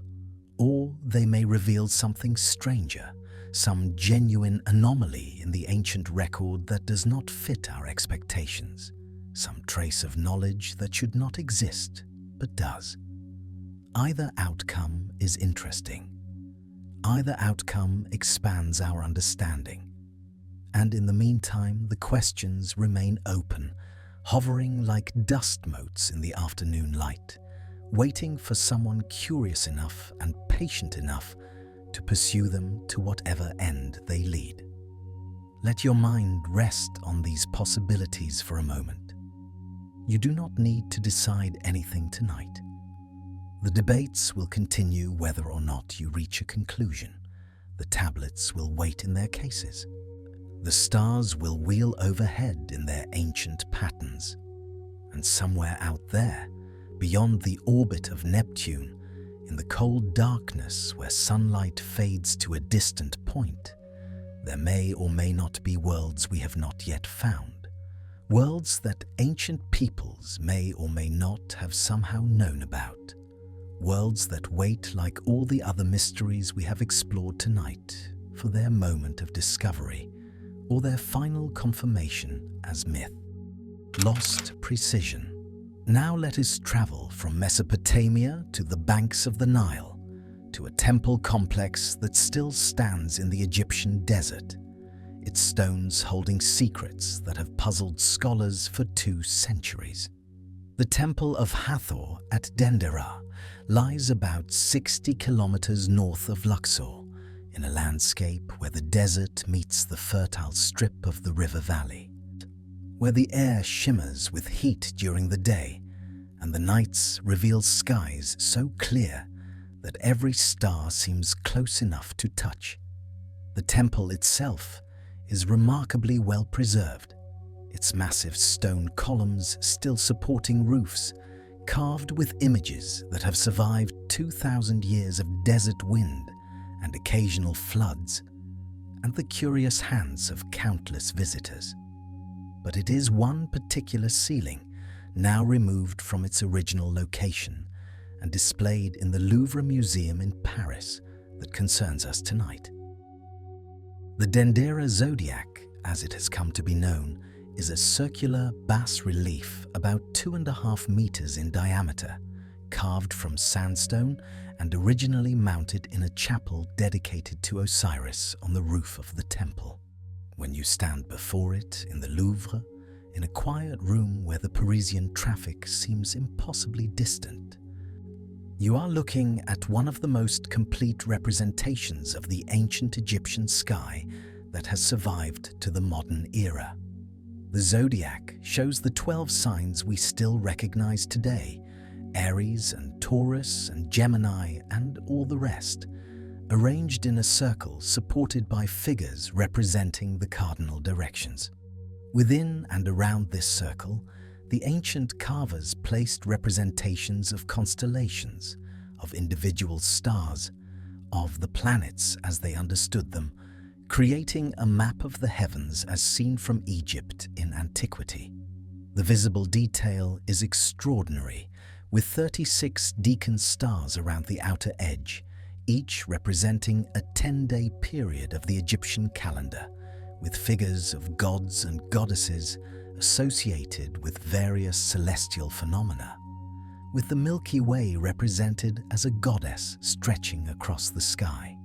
Or they may reveal something stranger, some genuine anomaly in the ancient record that does not fit our expectations, some trace of knowledge that should not exist but does. Either outcome is interesting. Either outcome expands our understanding. And in the meantime, the questions remain open, hovering like dust motes in the afternoon light, waiting for someone curious enough and patient enough to pursue them to whatever end they lead. Let your mind rest on these possibilities for a moment. You do not need to decide anything tonight. The debates will continue whether or not you reach a conclusion. The tablets will wait in their cases. The stars will wheel overhead in their ancient patterns. And somewhere out there, beyond the orbit of Neptune, in the cold darkness where sunlight fades to a distant point, there may or may not be worlds we have not yet found. Worlds that ancient peoples may or may not have somehow known about. Worlds that wait like all the other mysteries we have explored tonight for their moment of discovery or their final confirmation as myth. Lost precision. Now let us travel from Mesopotamia to the banks of the Nile, to a temple complex that still stands in the Egyptian desert, its stones holding secrets that have puzzled scholars for 2 centuries. The Temple of Hathor at Dendera lies about 60 kilometers north of Luxor, in a landscape where the desert meets the fertile strip of the river valley, where the air shimmers with heat during the day and the nights reveal skies so clear that every star seems close enough to touch. The temple itself is remarkably well preserved, its massive stone columns still supporting roofs, carved with images that have survived 2,000 years of desert wind and occasional floods, and the curious hands of countless visitors. But it is one particular ceiling, now removed from its original location and displayed in the Louvre Museum in Paris, that concerns us tonight. The Dendera Zodiac, as it has come to be known, is a circular bas-relief about 2.5 meters in diameter, carved from sandstone and originally mounted in a chapel dedicated to Osiris on the roof of the temple. When you stand before it in the Louvre, in a quiet room where the Parisian traffic seems impossibly distant, you are looking at one of the most complete representations of the ancient Egyptian sky that has survived to the modern era. The zodiac shows the 12 signs we still recognize today, Aries and Taurus and Gemini and all the rest, arranged in a circle supported by figures representing the cardinal directions. Within and around this circle, the ancient carvers placed representations of constellations, of individual stars, of the planets as they understood them, creating a map of the heavens as seen from Egypt in antiquity. The visible detail is extraordinary, with 36 deacon stars around the outer edge, each representing a 10-day period of the Egyptian calendar, with figures of gods and goddesses associated with various celestial phenomena, with the Milky Way represented as a goddess stretching across the sky.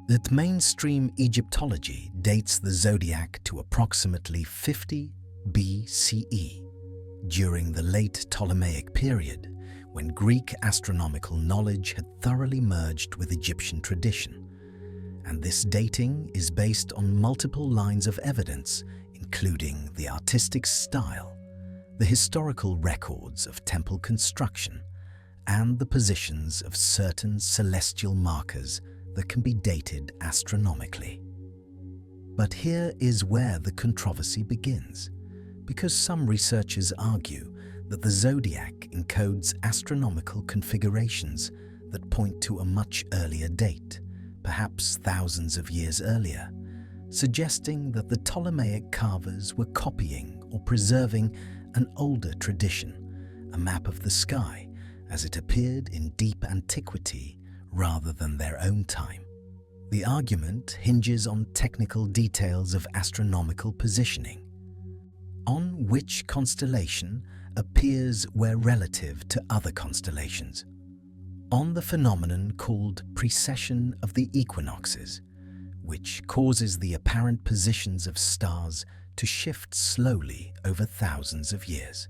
That mainstream Egyptology dates the zodiac to approximately 50 BCE, during the late Ptolemaic period, when Greek astronomical knowledge had thoroughly merged with Egyptian tradition. And this dating is based on multiple lines of evidence, including the artistic style, the historical records of temple construction, and the positions of certain celestial markers that can be dated astronomically. But here is where the controversy begins, because some researchers argue that the zodiac encodes astronomical configurations that point to a much earlier date, perhaps thousands of years earlier, suggesting that the Ptolemaic carvers were copying or preserving an older tradition, a map of the sky as it appeared in deep antiquity rather than their own time. The argument hinges on technical details of astronomical positioning. On which constellation appears where relative to other constellations. On the phenomenon called precession of the equinoxes, which causes the apparent positions of stars to shift slowly over thousands of years.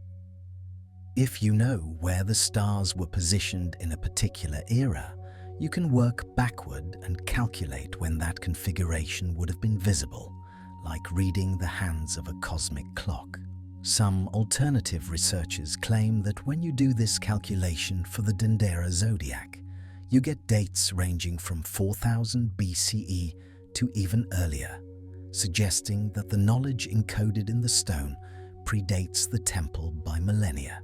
If you know where the stars were positioned in a particular era, you can work backward and calculate when that configuration would have been visible, like reading the hands of a cosmic clock. Some alternative researchers claim that when you do this calculation for the Dendera Zodiac, you get dates ranging from 4000 BCE to even earlier, suggesting that the knowledge encoded in the stone predates the temple by millennia.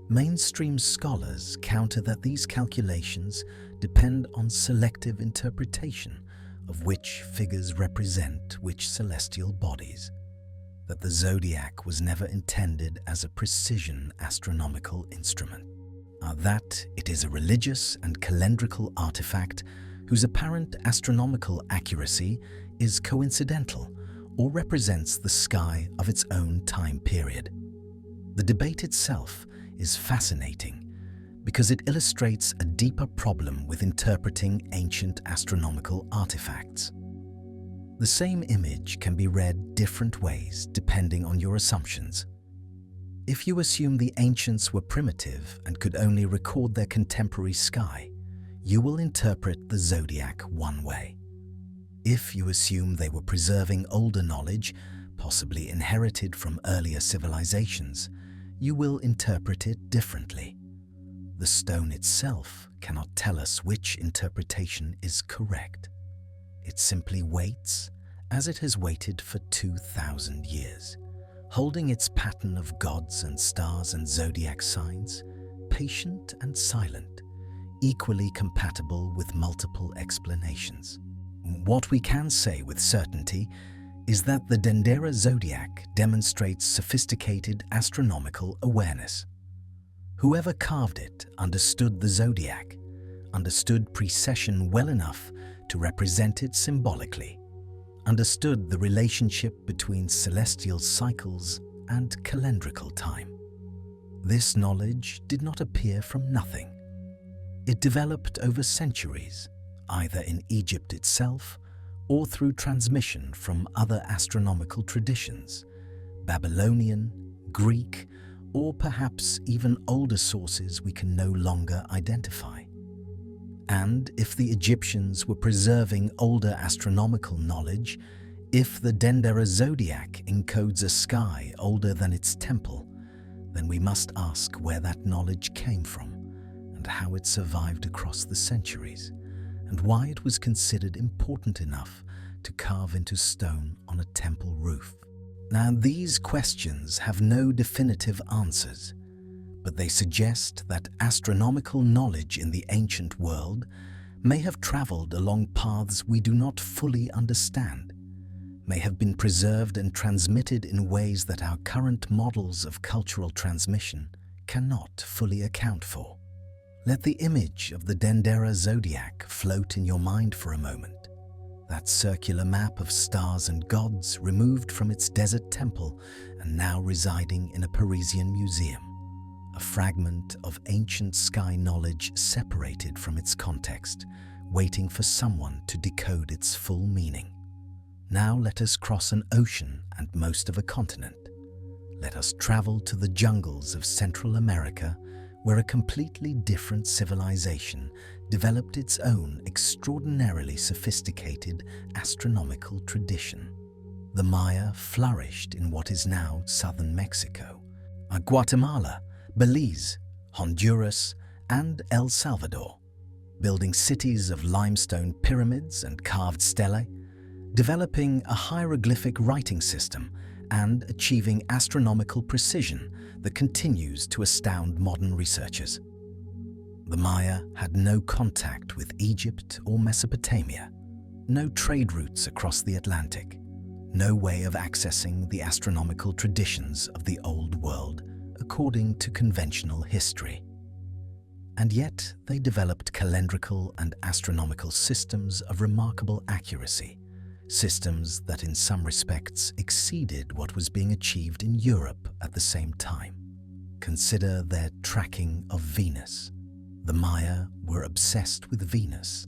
Mainstream scholars counter that these calculations depend on selective interpretation of which figures represent which celestial bodies, that the zodiac was never intended as a precision astronomical instrument, that it is a religious and calendrical artifact whose apparent astronomical accuracy is coincidental or represents the sky of its own time period. The debate itself is fascinating because it illustrates a deeper problem with interpreting ancient astronomical artifacts. The same image can be read different ways depending on your assumptions. If you assume the ancients were primitive and could only record their contemporary sky, you will interpret the zodiac one way. If you assume they were preserving older knowledge, possibly inherited from earlier civilizations, you will interpret it differently. The stone itself cannot tell us which interpretation is correct. It simply waits, as it has waited for 2000 years, holding its pattern of gods and stars and zodiac signs, patient and silent, equally compatible with multiple explanations. What we can say with certainty is that the Dendera Zodiac demonstrates sophisticated astronomical awareness. Whoever carved it understood the zodiac, understood precession well enough to represent it symbolically, understood the relationship between celestial cycles and calendrical time. This knowledge did not appear from nothing. It developed over centuries, either in Egypt itself or through transmission from other astronomical traditions, Babylonian, Greek, or perhaps even older sources we can no longer identify. And if the Egyptians were preserving older astronomical knowledge, if the Dendera Zodiac encodes a sky older than its temple, then we must ask where that knowledge came from and how it survived across the centuries, and why it was considered important enough to carve into stone on a temple roof. Now, these questions have no definitive answers, but they suggest that astronomical knowledge in the ancient world may have traveled along paths we do not fully understand, may have been preserved and transmitted in ways that our current models of cultural transmission cannot fully account for. Let the image of the Dendera Zodiac float in your mind for a moment. That circular map of stars and gods removed from its desert temple and now residing in a Parisian museum. A fragment of ancient sky knowledge separated from its context, waiting for someone to decode its full meaning. Now let us cross an ocean and most of a continent. Let us travel to the jungles of Central America, where a completely different civilization developed its own extraordinarily sophisticated astronomical tradition. The Maya flourished in what is now southern Mexico, Guatemala, Belize, Honduras, and El Salvador, building cities of limestone pyramids and carved stelae, developing a hieroglyphic writing system and achieving astronomical precision that continues to astound modern researchers. The Maya had no contact with Egypt or Mesopotamia, no trade routes across the Atlantic, no way of accessing the astronomical traditions of the Old World according to conventional history. And yet they developed calendrical and astronomical systems of remarkable accuracy, systems that in some respects exceeded what was being achieved in Europe at the same time. Consider their tracking of Venus. The Maya were obsessed with Venus,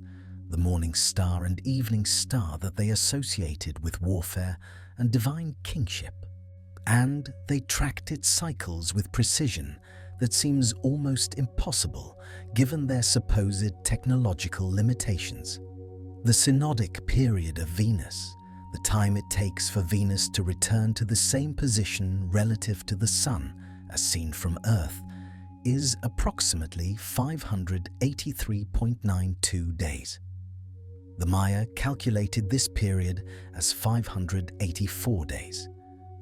the morning star and evening star that they associated with warfare and divine kingship. And they tracked its cycles with precision that seems almost impossible given their supposed technological limitations. The synodic period of Venus, the time it takes for Venus to return to the same position relative to the Sun as seen from Earth, is approximately 583.92 days. The Maya calculated this period as 584 days,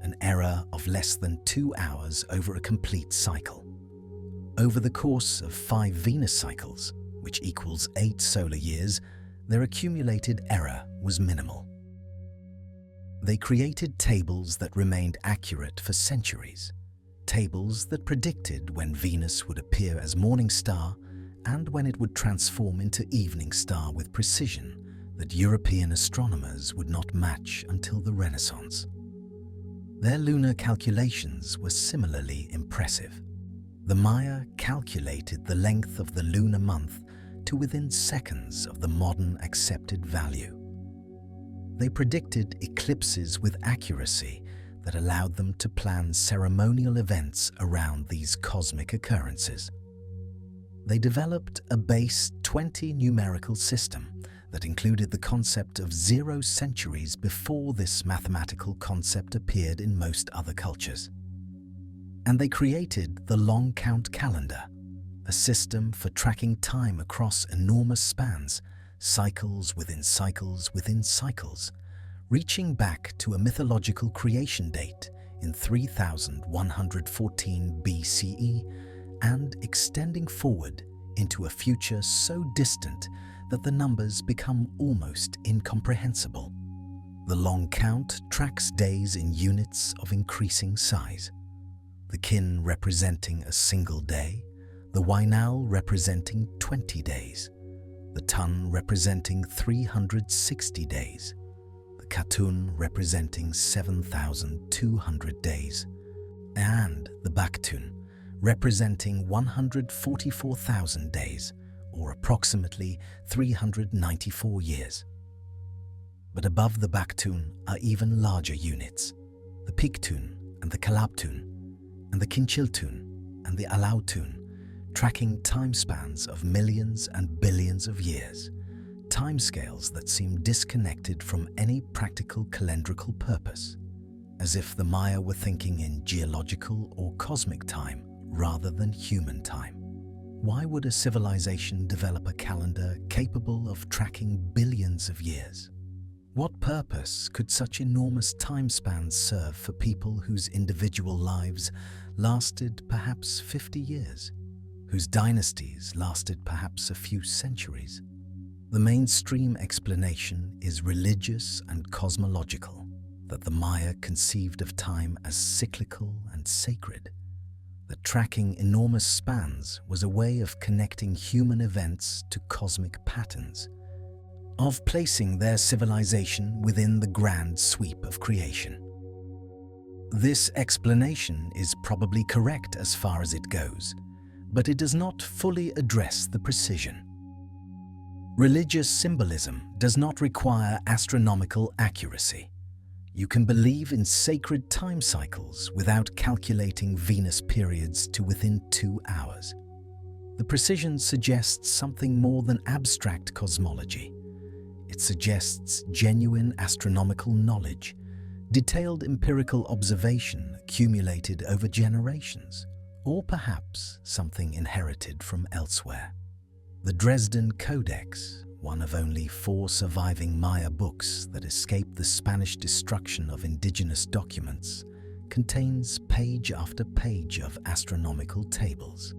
an error of less than 2 hours over a complete cycle. Over the course of 5 Venus cycles, which equals 8 solar years, their accumulated error was minimal. They created tables that remained accurate for centuries, tables that predicted when Venus would appear as morning star and when it would transform into evening star with precision that European astronomers would not match until the Renaissance. Their lunar calculations were similarly impressive. The Maya calculated the length of the lunar month to within seconds of the modern accepted value. They predicted eclipses with accuracy that allowed them to plan ceremonial events around these cosmic occurrences. They developed a base 20 numerical system that included the concept of 0 centuries before this mathematical concept appeared in most other cultures. And they created the long count calendar, a system for tracking time across enormous spans, cycles within cycles within cycles, reaching back to a mythological creation date in 3114 BCE and extending forward into a future so distant that the numbers become almost incomprehensible. The long count tracks days in units of increasing size, the kin representing a single day, the Wainal representing 20 days, the Tun representing 360 days, the Katun representing 7,200 days, and the Baktun representing 144,000 days, or approximately 394 years. But above the Baktun are even larger units, the Piktun and the Kalabtun, and the Kinchiltun and the Alautun, tracking time spans of millions and billions of years, timescales that seem disconnected from any practical calendrical purpose, as if the Maya were thinking in geological or cosmic time rather than human time. Why would a civilization develop a calendar capable of tracking billions of years? What purpose could such enormous time spans serve for people whose individual lives lasted perhaps 50 years, whose dynasties lasted perhaps a few centuries? The mainstream explanation is religious and cosmological, that the Maya conceived of time as cyclical and sacred, that tracking enormous spans was a way of connecting human events to cosmic patterns, of placing their civilization within the grand sweep of creation. This explanation is probably correct as far as it goes, but it does not fully address the precision. Religious symbolism does not require astronomical accuracy. You can believe in sacred time cycles without calculating Venus periods to within 2 hours. The precision suggests something more than abstract cosmology. It suggests genuine astronomical knowledge, detailed empirical observation accumulated over generations, or perhaps something inherited from elsewhere. The Dresden Codex, one of only 4 surviving Maya books that escaped the Spanish destruction of indigenous documents, contains page after page of astronomical tables.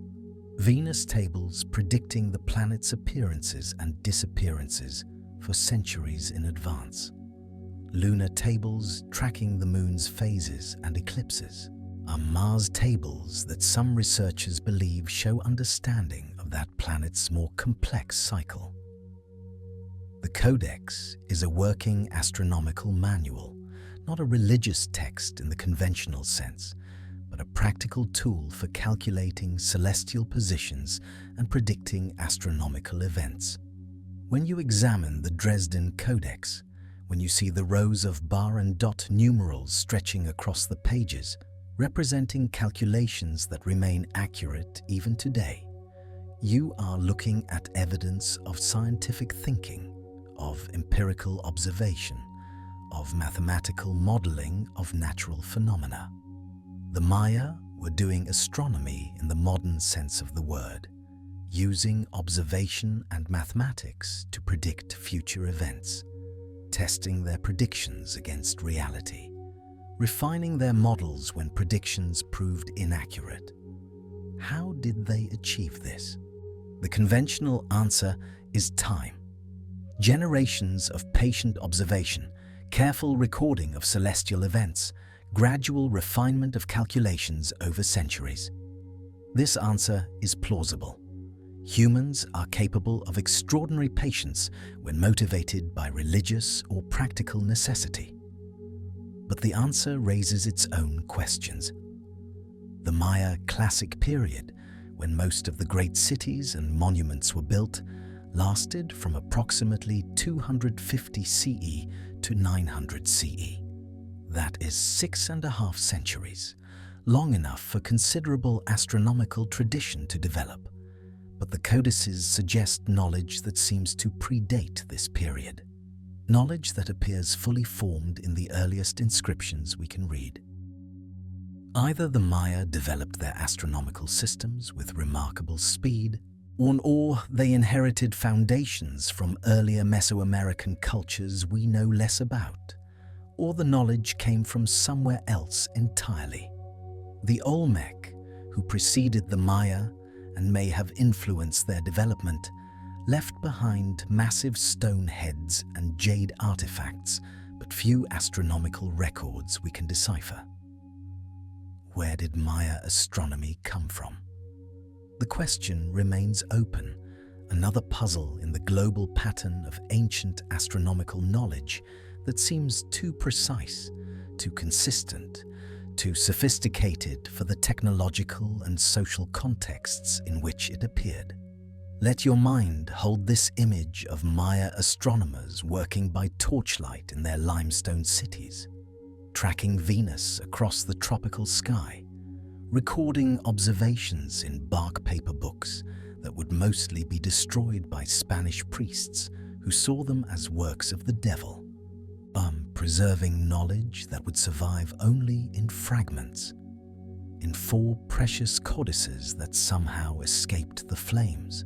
Venus tables predicting the planet's appearances and disappearances for centuries in advance. Lunar tables tracking the moon's phases and eclipses. Are Mars tables that some researchers believe show understanding of that planet's more complex cycle. The Codex is a working astronomical manual, not a religious text in the conventional sense, but a practical tool for calculating celestial positions and predicting astronomical events. When you examine the Dresden Codex, when you see the rows of bar and dot numerals stretching across the pages, representing calculations that remain accurate even today, you are looking at evidence of scientific thinking, of empirical observation, of mathematical modeling of natural phenomena. The Maya were doing astronomy in the modern sense of the word, using observation and mathematics to predict future events, testing their predictions against reality, refining their models when predictions proved inaccurate. How did they achieve this? The conventional answer is time. Generations of patient observation, careful recording of celestial events, gradual refinement of calculations over centuries. This answer is plausible. Humans are capable of extraordinary patience when motivated by religious or practical necessity. But the answer raises its own questions. The Maya Classic period, when most of the great cities and monuments were built, lasted from approximately 250 CE to 900 CE. That is 6.5 centuries, long enough for considerable astronomical tradition to develop. But the codices suggest knowledge that seems to predate this period. Knowledge that appears fully formed in the earliest inscriptions we can read. Either the Maya developed their astronomical systems with remarkable speed, or they inherited foundations from earlier Mesoamerican cultures we know less about, or the knowledge came from somewhere else entirely. The Olmec, who preceded the Maya and may have influenced their development, left behind massive stone heads and jade artifacts, but few astronomical records we can decipher. Where did Maya astronomy come from? The question remains open, another puzzle in the global pattern of ancient astronomical knowledge that seems too precise, too consistent, too sophisticated for the technological and social contexts in which it appeared. Let your mind hold this image of Maya astronomers working by torchlight in their limestone cities, tracking Venus across the tropical sky, recording observations in bark paper books that would mostly be destroyed by Spanish priests who saw them as works of the devil, preserving knowledge that would survive only in fragments, in 4 precious codices that somehow escaped the flames,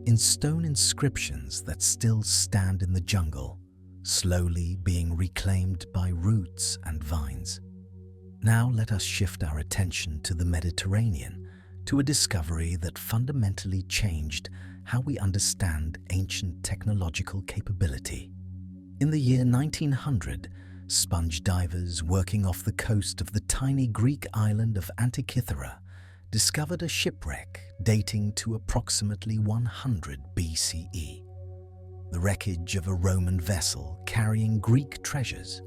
in stone inscriptions that still stand in the jungle, slowly being reclaimed by roots and vines. Now let us shift our attention to the Mediterranean, to a discovery that fundamentally changed how we understand ancient technological capability. In the year 1900, sponge divers working off the coast of the tiny Greek island of Antikythera discovered a shipwreck dating to approximately 100 BCE. The wreckage of a Roman vessel carrying Greek treasures,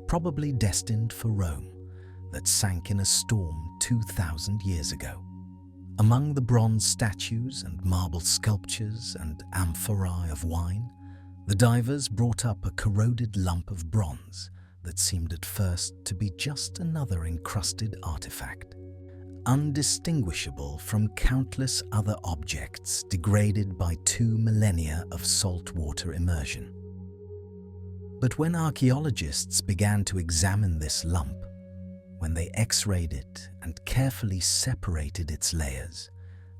probably destined for Rome, that sank in a storm 2,000 years ago. Among the bronze statues and marble sculptures and amphorae of wine, the divers brought up a corroded lump of bronze that seemed at first to be just another encrusted artifact, undistinguishable from countless other objects degraded by 2 millennia of saltwater immersion. But when archaeologists began to examine this lump, when they X-rayed it and carefully separated its layers,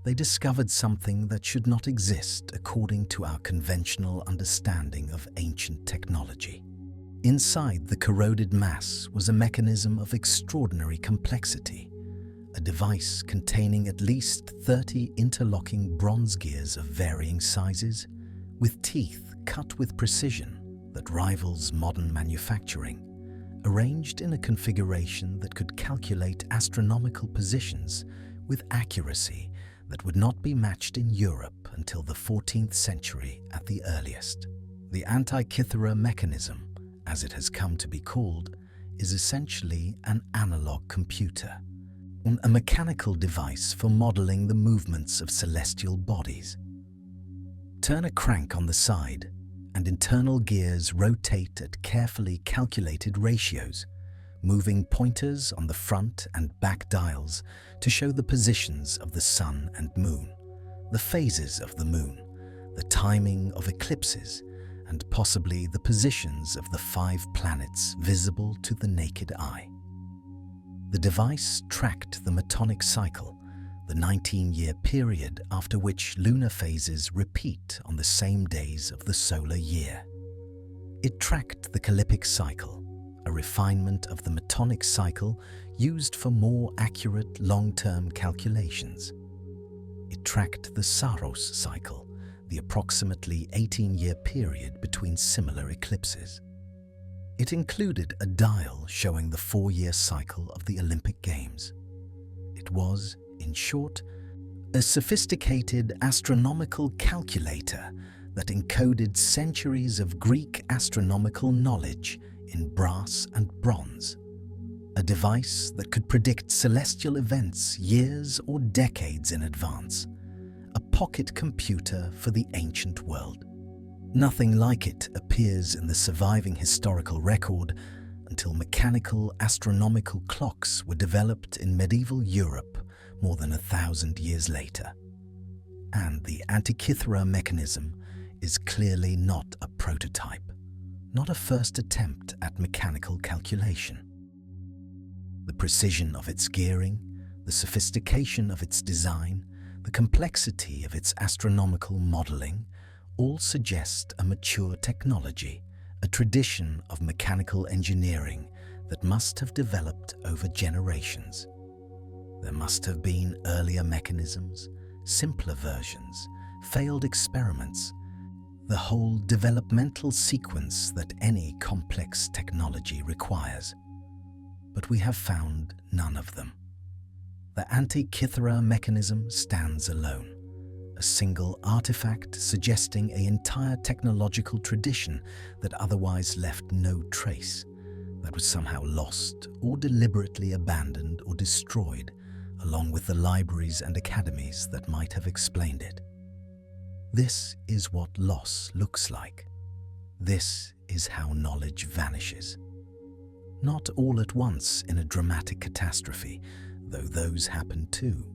they discovered something that should not exist according to our conventional understanding of ancient technology. Inside the corroded mass was a mechanism of extraordinary complexity, a device containing at least 30 interlocking bronze gears of varying sizes, with teeth cut with precision that rivals modern manufacturing, arranged in a configuration that could calculate astronomical positions with accuracy that would not be matched in Europe until the 14th century at the earliest. The Antikythera Mechanism, as it has come to be called, is essentially an analog computer, a mechanical device for modeling the movements of celestial bodies. Turn a crank on the side, and internal gears rotate at carefully calculated ratios, moving pointers on the front and back dials to show the positions of the sun and moon, the phases of the moon, the timing of eclipses, and possibly the positions of the 5 planets visible to the naked eye. The device tracked the Metonic cycle, the 19-year period after which lunar phases repeat on the same days of the solar year. It tracked the Callipic cycle, a refinement of the Metonic cycle used for more accurate long-term calculations. It tracked the Saros cycle, the approximately 18-year period between similar eclipses. It included a dial showing the 4-year cycle of the Olympic Games. It was, in short, a sophisticated astronomical calculator that encoded centuries of Greek astronomical knowledge in brass and bronze, a device that could predict celestial events years or decades in advance, a pocket computer for the ancient world. Nothing like it appears in the surviving historical record until mechanical astronomical clocks were developed in medieval Europe more than 1,000 years later. And the Antikythera Mechanism is clearly not a prototype, not a first attempt at mechanical calculation. The precision of its gearing, the sophistication of its design, the complexity of its astronomical modeling all suggest a mature technology, a tradition of mechanical engineering that must have developed over generations. There must have been earlier mechanisms, simpler versions, failed experiments, the whole developmental sequence that any complex technology requires. But we have found none of them. The Antikythera Mechanism stands alone, a single artifact suggesting an entire technological tradition that otherwise left no trace, that was somehow lost or deliberately abandoned or destroyed, along with the libraries and academies that might have explained it. This is what loss looks like. This is how knowledge vanishes. Not all at once in a dramatic catastrophe, though those happen too,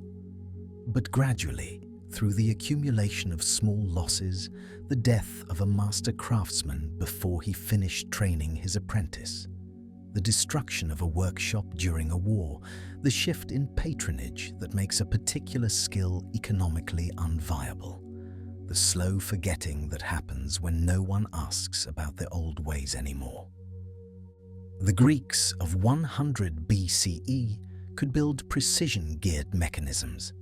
but gradually, through the accumulation of small losses, the death of a master craftsman before he finished training his apprentice, the destruction of a workshop during a war, the shift in patronage that makes a particular skill economically unviable, the slow forgetting that happens when no one asks about their old ways anymore. The Greeks of 100 BCE could build precision-geared mechanisms.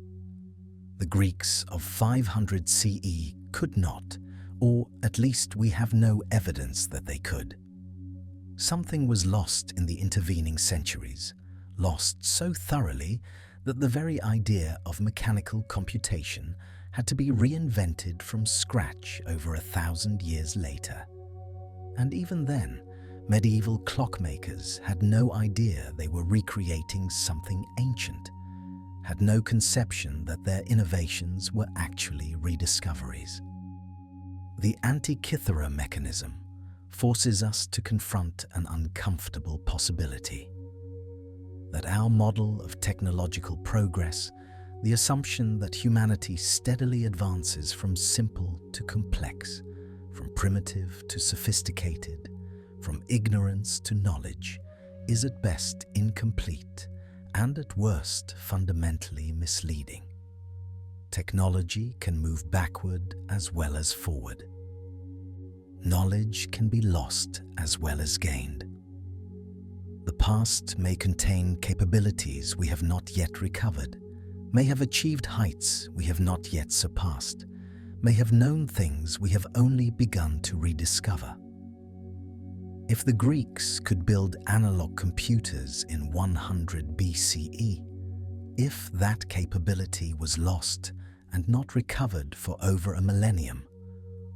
The Greeks of 500 CE could not, or at least we have no evidence that they could. Something was lost in the intervening centuries, lost so thoroughly that the very idea of mechanical computation had to be reinvented from scratch over 1,000 years later. And even then, medieval clockmakers had no idea they were recreating something ancient, had no conception that their innovations were actually rediscoveries. The Antikythera Mechanism forces us to confront an uncomfortable possibility. That our model of technological progress, the assumption that humanity steadily advances from simple to complex, from primitive to sophisticated, from ignorance to knowledge, is at best incomplete and at worst fundamentally misleading. Technology can move backward as well as forward. knowledge can be lost as well as gained. The past may contain capabilities we have not yet recovered, may have achieved heights we have not yet surpassed, may have known things we have only begun to rediscover. If the Greeks could build analog computers in 100 BCE, if that capability was lost and not recovered for over a millennium,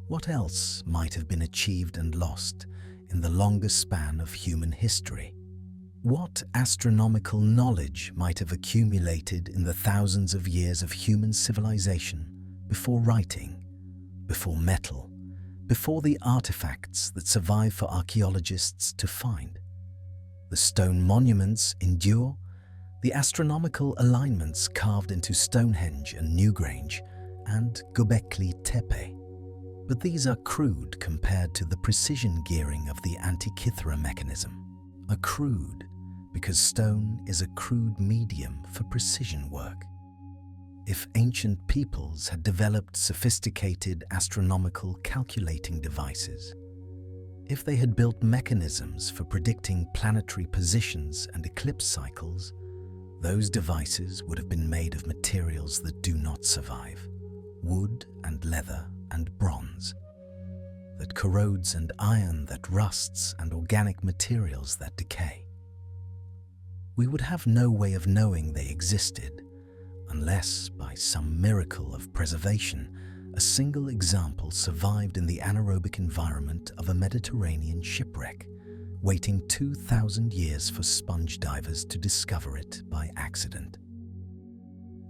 what else might have been achieved and lost in the longest span of human history? What astronomical knowledge might have accumulated in the thousands of years of human civilization before writing, before metal, before the artifacts that survive for archaeologists to find? The stone monuments endure, the astronomical alignments carved into Stonehenge and Newgrange and Göbekli Tepe. But these are crude compared to the precision gearing of the Antikythera Mechanism. A crude because stone is a crude medium for precision work. If ancient peoples had developed sophisticated astronomical calculating devices, if they had built mechanisms for predicting planetary positions and eclipse cycles, those devices would have been made of materials that do not survive, wood and leather and bronze, that corrodes, and iron that rusts, and organic materials that decay. We would have no way of knowing they existed unless, by some miracle of preservation, a single example survived in the anaerobic environment of a Mediterranean shipwreck, waiting 2,000 years for sponge divers to discover it by accident.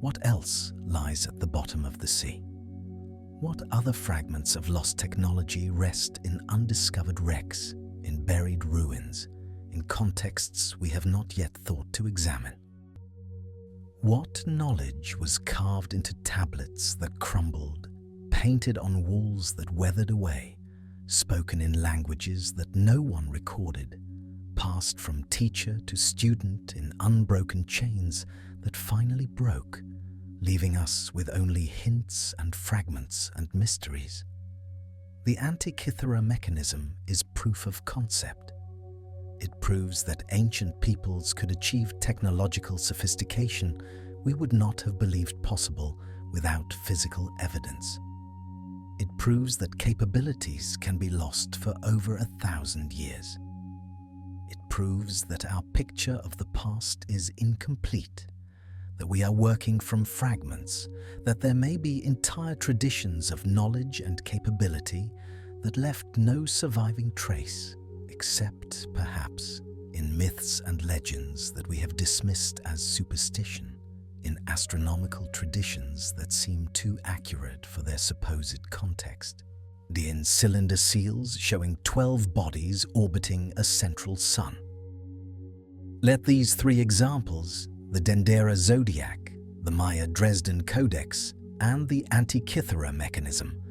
What else lies at the bottom of the sea? What other fragments of lost technology rest in undiscovered wrecks, in buried ruins, in contexts we have not yet thought to examine? What knowledge was carved into tablets that crumbled, painted on walls that weathered away, spoken in languages that no one recorded, passed from teacher to student in unbroken chains that finally broke, leaving us with only hints and fragments and mysteries? The Antikythera Mechanism is proof of concept. It proves that ancient peoples could achieve technological sophistication we would not have believed possible without physical evidence. It proves that capabilities can be lost for over 1,000 years. It proves that our picture of the past is incomplete, that we are working from fragments, that there may be entire traditions of knowledge and capability that left no surviving trace, except, perhaps, in myths and legends that we have dismissed as superstition, in astronomical traditions that seem too accurate for their supposed context, in cylinder seals showing 12 bodies orbiting a central sun. Let these three examples, the Dendera Zodiac, the Maya Dresden Codex, and the Antikythera Mechanism,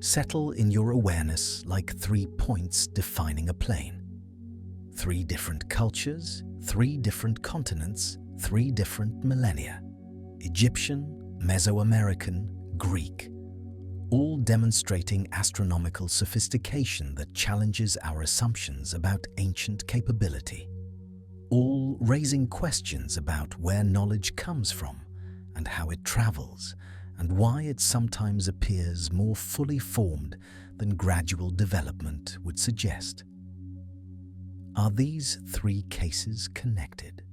settle in your awareness like 3 points defining a plane. 3 different cultures, 3 different continents, 3 different millennia: Egyptian, Mesoamerican, Greek, all demonstrating astronomical sophistication that challenges our assumptions about ancient capability, all raising questions about where knowledge comes from and how it travels, and why it sometimes appears more fully formed than gradual development would suggest. Are these 3 cases connected?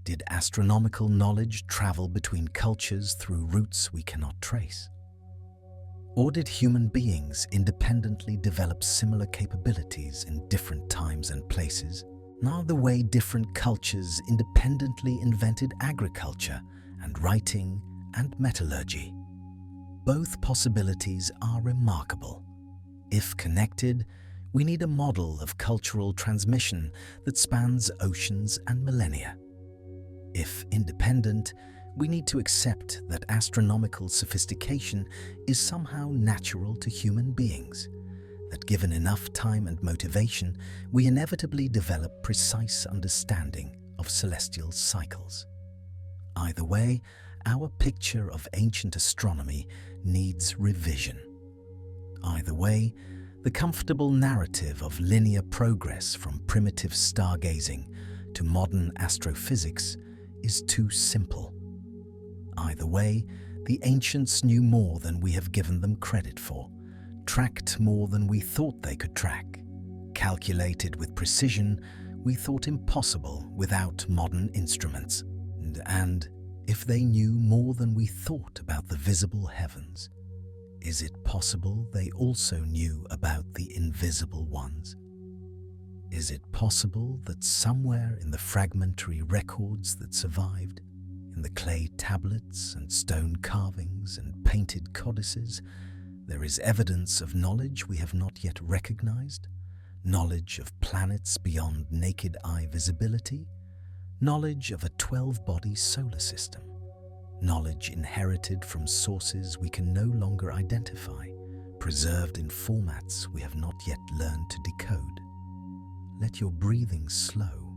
Did astronomical knowledge travel between cultures through routes we cannot trace? Or did human beings independently develop similar capabilities in different times and places, not the way different cultures independently invented agriculture and writing and metallurgy? Both possibilities are remarkable. If connected, we need a model of cultural transmission that spans oceans and millennia. If independent, we need to accept that astronomical sophistication is somehow natural to human beings, that given enough time and motivation, we inevitably develop precise understanding of celestial cycles. Either way, our picture of ancient astronomy needs revision. Either way, The comfortable narrative of linear progress from primitive stargazing to modern astrophysics is too simple. Either way, the ancients knew more than we have given them credit for, tracked more than we thought they could track, calculated with precision we thought impossible without modern instruments. And if they knew more than we thought about the visible heavens, is it possible they also knew about the invisible ones? Is it possible that somewhere in the fragmentary records that survived, in the clay tablets and stone carvings and painted codices, there is evidence of knowledge we have not yet recognized? Knowledge of planets beyond naked eye visibility? Knowledge of a 12-body solar system? Knowledge inherited from sources we can no longer identify, preserved in formats we have not yet learned to decode? Let your breathing slow.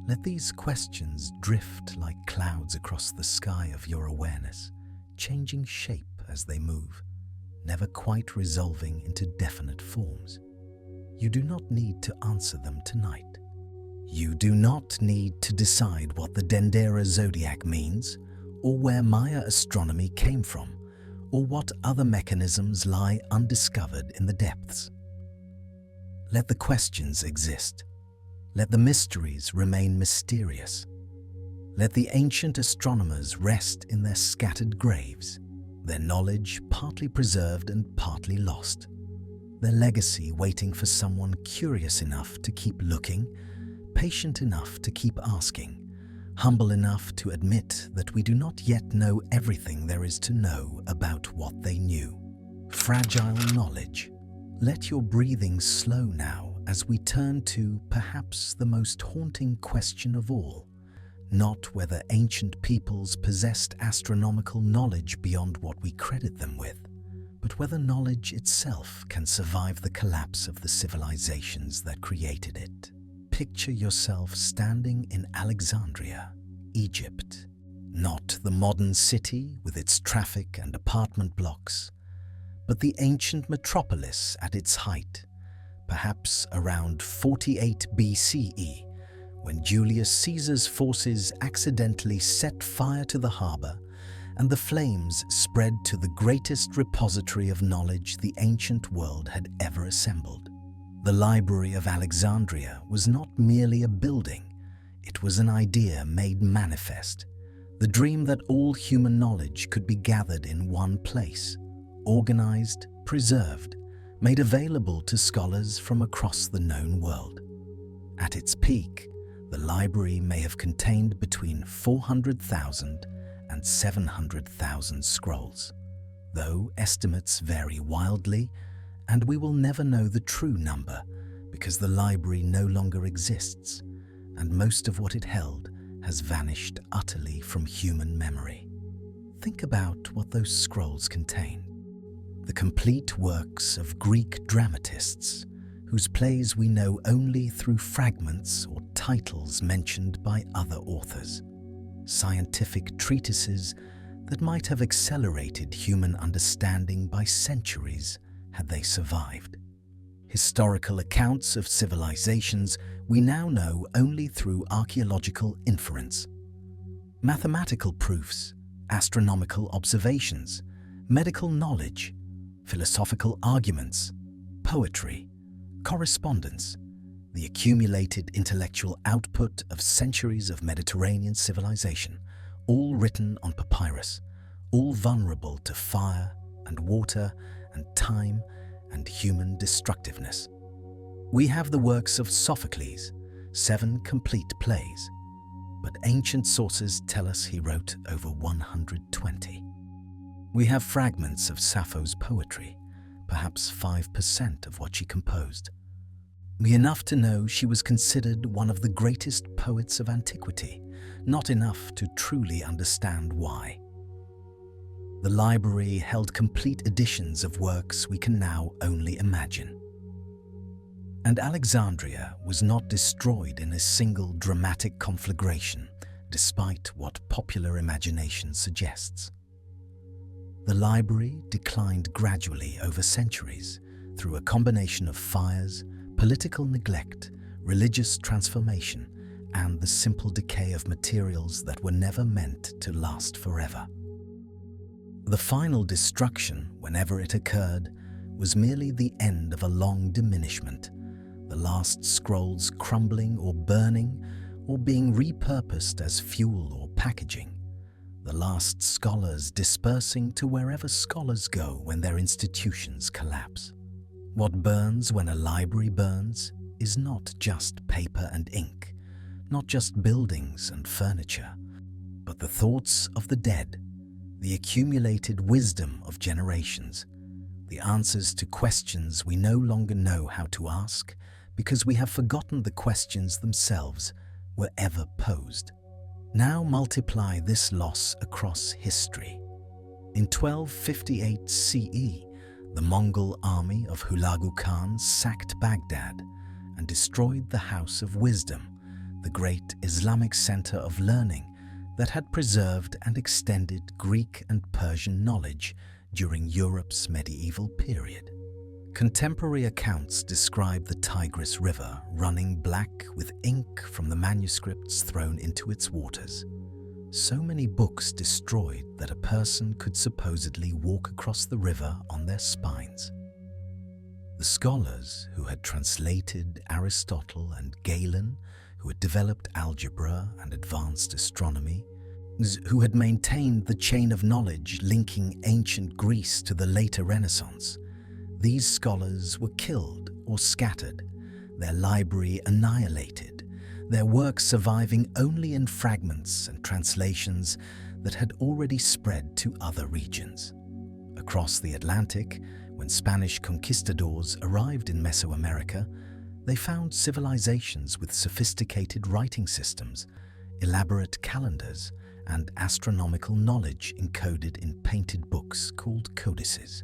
Let these questions drift like clouds across the sky of your awareness, changing shape as they move, never quite resolving into definite forms. You do not need to answer them tonight. You do not need to decide what the Dendera Zodiac means, or where Maya astronomy came from, or what other mechanisms lie undiscovered in the depths. Let the questions exist. Let the mysteries remain mysterious. Let the ancient astronomers rest in their scattered graves, their knowledge partly preserved and partly lost, their legacy waiting for someone curious enough to keep looking, patient enough to keep asking, humble enough to admit that we do not yet know everything there is to know about what they knew. Fragile knowledge. Let your breathing slow now as we turn to perhaps the most haunting question of all, not whether ancient peoples possessed astronomical knowledge beyond what we credit them with, but whether knowledge itself can survive the collapse of the civilizations that created it. Picture yourself standing in Alexandria, Egypt, not the modern city with its traffic and apartment blocks, but the ancient metropolis at its height, perhaps around 48 BCE, when Julius Caesar's forces accidentally set fire to the harbor and the flames spread to the greatest repository of knowledge the ancient world had ever assembled. The Library of Alexandria was not merely a building, it was an idea made manifest, the dream that all human knowledge could be gathered in one place, organized, preserved, made available to scholars from across the known world. At its peak, the library may have contained between 400,000 and 700,000 scrolls, though estimates vary wildly, and we will never know the true number because the library no longer exists, and most of what it held has vanished utterly from human memory. Think about what those scrolls contain. The complete works of Greek dramatists, whose plays we know only through fragments or titles mentioned by other authors. Scientific treatises that might have accelerated human understanding by centuries had they survived. Historical accounts of civilizations we now know only through archaeological inference. Mathematical proofs, astronomical observations, medical knowledge, philosophical arguments, poetry, correspondence, the accumulated intellectual output of centuries of Mediterranean civilization, all written on papyrus, all vulnerable to fire and water and time and human destructiveness. We have the works of Sophocles, 7 complete plays, but ancient sources tell us he wrote over 120. We have fragments of Sappho's poetry, perhaps 5% of what she composed. Enough to know she was considered one of the greatest poets of antiquity, not enough to truly understand why. The library held complete editions of works we can now only imagine. And Alexandria was not destroyed in a single dramatic conflagration, despite what popular imagination suggests. The library declined gradually over centuries through a combination of fires, political neglect, religious transformation, and the simple decay of materials that were never meant to last forever. The final destruction, whenever it occurred, was merely the end of a long diminishment, the last scrolls crumbling or burning or being repurposed as fuel or packaging, the last scholars dispersing to wherever scholars go when their institutions collapse. What burns when a library burns is not just paper and ink, not just buildings and furniture, but the thoughts of the dead, the accumulated wisdom of generations, the answers to questions we no longer know how to ask because we have forgotten the questions themselves were ever posed. Now multiply this loss across history. In 1258 CE, the Mongol army of Hulagu Khan sacked Baghdad and destroyed the House of Wisdom, the great Islamic center of learning that had preserved and extended Greek and Persian knowledge during Europe's medieval period. Contemporary accounts describe the Tigris River running black with ink from the manuscripts thrown into its waters. So many books destroyed that a person could supposedly walk across the river on their spines. The scholars who had translated Aristotle and Galen, who had developed algebra and advanced astronomy, who had maintained the chain of knowledge linking ancient Greece to the later Renaissance, these scholars were killed or scattered, their library annihilated, their work surviving only in fragments and translations that had already spread to other regions. Across the Atlantic, when Spanish conquistadors arrived in Mesoamerica, they found civilizations with sophisticated writing systems, elaborate calendars, and astronomical knowledge encoded in painted books called codices.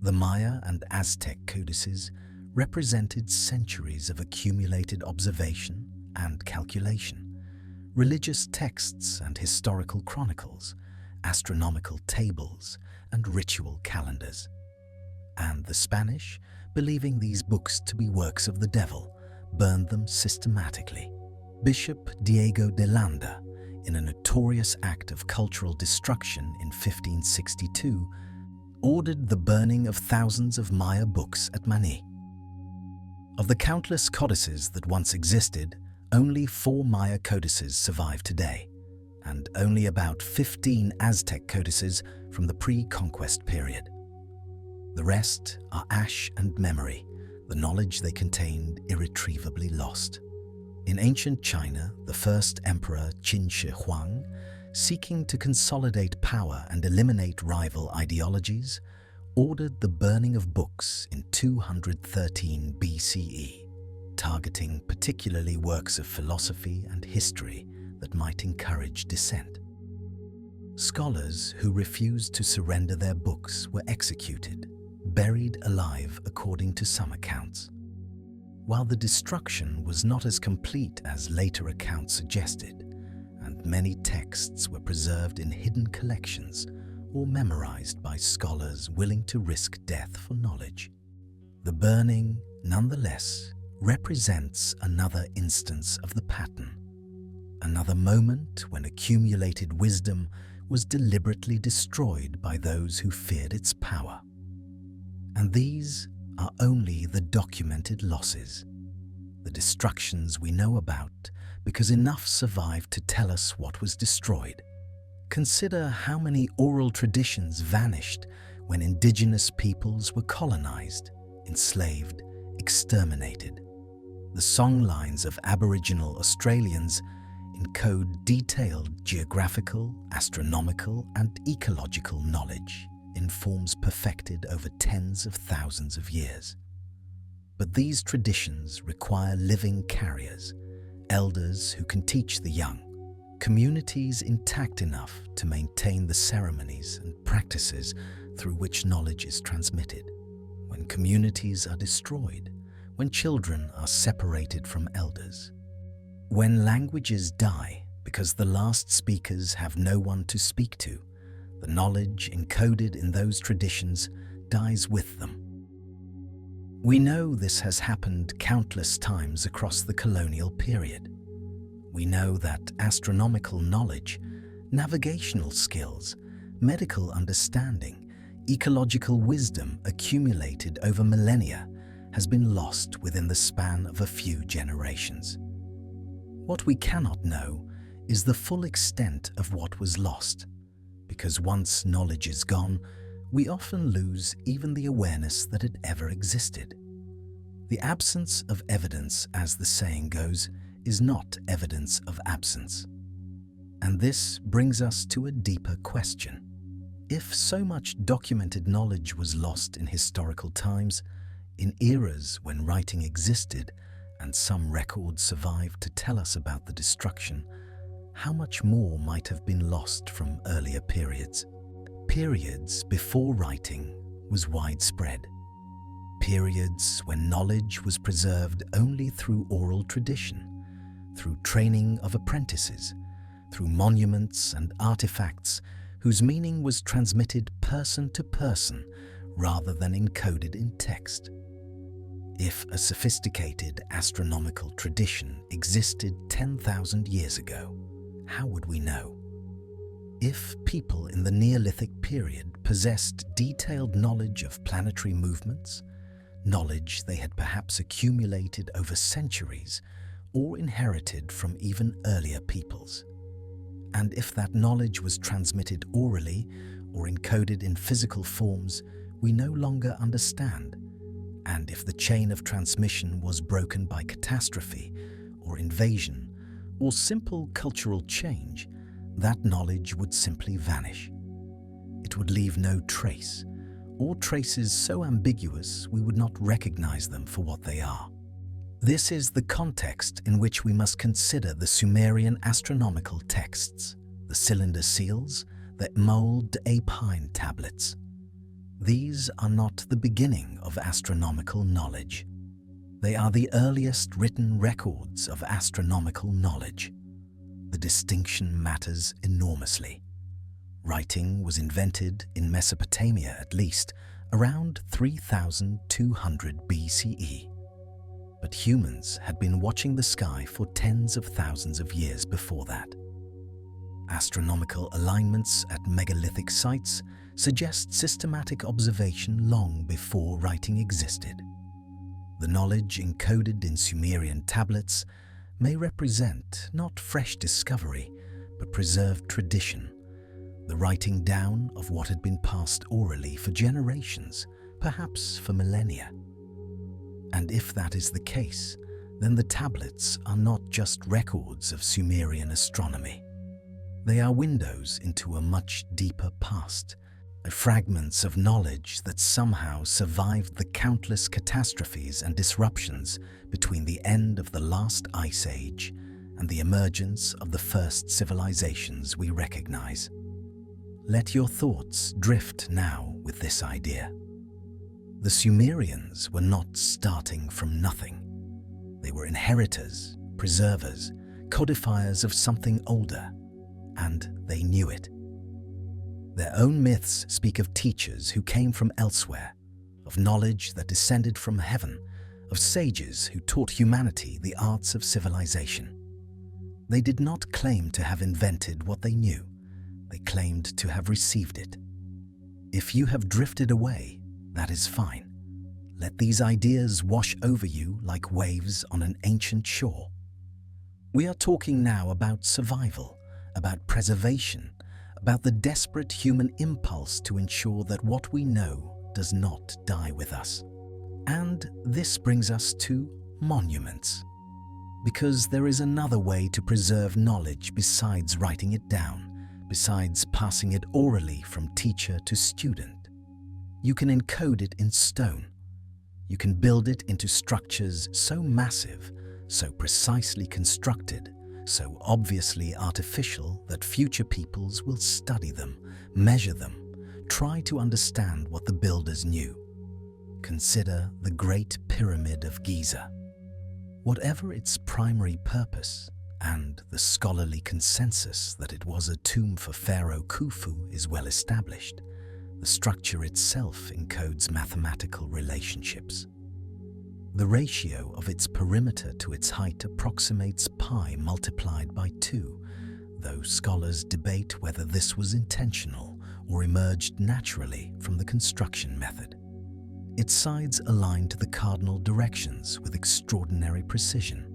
The Maya and Aztec codices represented centuries of accumulated observation and calculation, religious texts and historical chronicles, astronomical tables and ritual calendars. And the Spanish, believing these books to be works of the devil, burned them systematically. Bishop Diego de Landa, in a notorious act of cultural destruction in 1562, ordered the burning of thousands of Maya books at Mani. Of the countless codices that once existed, only 4 Maya codices survive today, and only about 15 Aztec codices from the pre-conquest period. The rest are ash and memory, the knowledge they contained irretrievably lost. In ancient China, the first emperor Qin Shi Huang, seeking to consolidate power and eliminate rival ideologies, ordered the burning of books in 213 BCE, targeting particularly works of philosophy and history that might encourage dissent. Scholars who refused to surrender their books were executed, buried alive according to some accounts. While the destruction was not as complete as later accounts suggested, and many texts were preserved in hidden collections or memorized by scholars willing to risk death for knowledge, the burning, nonetheless, represents another instance of the pattern, another moment when accumulated wisdom was deliberately destroyed by those who feared its power. And these are only the documented losses, the destructions we know about because enough survived to tell us what was destroyed. Consider how many oral traditions vanished when indigenous peoples were colonized, enslaved, exterminated. The songlines of Aboriginal Australians encode detailed geographical, astronomical, and ecological knowledge in forms perfected over tens of thousands of years. But these traditions require living carriers, elders who can teach the young, communities intact enough to maintain the ceremonies and practices through which knowledge is transmitted. When communities are destroyed, when children are separated from elders, when languages die because the last speakers have no one to speak to, the knowledge encoded in those traditions dies with them. We know this has happened countless times across the colonial period. We know that astronomical knowledge, navigational skills, medical understanding, ecological wisdom accumulated over millennia has been lost within the span of a few generations. What we cannot know is the full extent of what was lost, because once knowledge is gone, we often lose even the awareness that it ever existed. The absence of evidence, as the saying goes, is not evidence of absence. And this brings us to a deeper question. If so much documented knowledge was lost in historical times, in eras when writing existed and some records survived to tell us about the destruction, how much more might have been lost from earlier periods? Periods before writing was widespread. Periods when knowledge was preserved only through oral tradition, through training of apprentices, through monuments and artifacts whose meaning was transmitted person to person rather than encoded in text. If a sophisticated astronomical tradition existed 10,000 years ago, how would we know? If people in the Neolithic period possessed detailed knowledge of planetary movements, knowledge they had perhaps accumulated over centuries or inherited from even earlier peoples, and if that knowledge was transmitted orally or encoded in physical forms we no longer understand, and if the chain of transmission was broken by catastrophe or invasion or simple cultural change, that knowledge would simply vanish. It would leave no trace, or traces so ambiguous we would not recognize them for what they are. This is the context in which we must consider the Sumerian astronomical texts, the cylinder seals that mold apine tablets. These are not the beginning of astronomical knowledge. They are the earliest written records of astronomical knowledge. The distinction matters enormously. Writing was invented in Mesopotamia at least around 3200 BCE. But humans had been watching the sky for tens of thousands of years before that. Astronomical alignments at megalithic sites suggest systematic observation long before writing existed. The knowledge encoded in Sumerian tablets may represent not fresh discovery, but preserved tradition, the writing down of what had been passed orally for generations, perhaps for millennia. And if that is the case, then the tablets are not just records of Sumerian astronomy. They are windows into a much deeper past, fragments of knowledge that somehow survived the countless catastrophes and disruptions between the end of the last ice age and the emergence of the first civilizations we recognize. Let your thoughts drift now with this idea. The Sumerians were not starting from nothing. They were inheritors, preservers, codifiers of something older, and they knew it. Their own myths speak of teachers who came from elsewhere, of knowledge that descended from heaven, of sages who taught humanity the arts of civilization. They did not claim to have invented what they knew. They claimed to have received it. If you have drifted away, that is fine. Let these ideas wash over you like waves on an ancient shore. We are talking now about survival, about preservation, about the desperate human impulse to ensure that what we know does not die with us. And this brings us to monuments. Because there is another way to preserve knowledge besides writing it down, besides passing it orally from teacher to student. You can encode it in stone. You can build it into structures so massive, so precisely constructed, so obviously artificial that future peoples will study them, measure them, try to understand what the builders knew. Consider the Great Pyramid of Giza. Whatever its primary purpose, and the scholarly consensus that it was a tomb for Pharaoh Khufu is well established, the structure itself encodes mathematical relationships. The ratio of its perimeter to its height approximates pi multiplied by 2, though scholars debate whether this was intentional or emerged naturally from the construction method. Its sides align to the cardinal directions with extraordinary precision,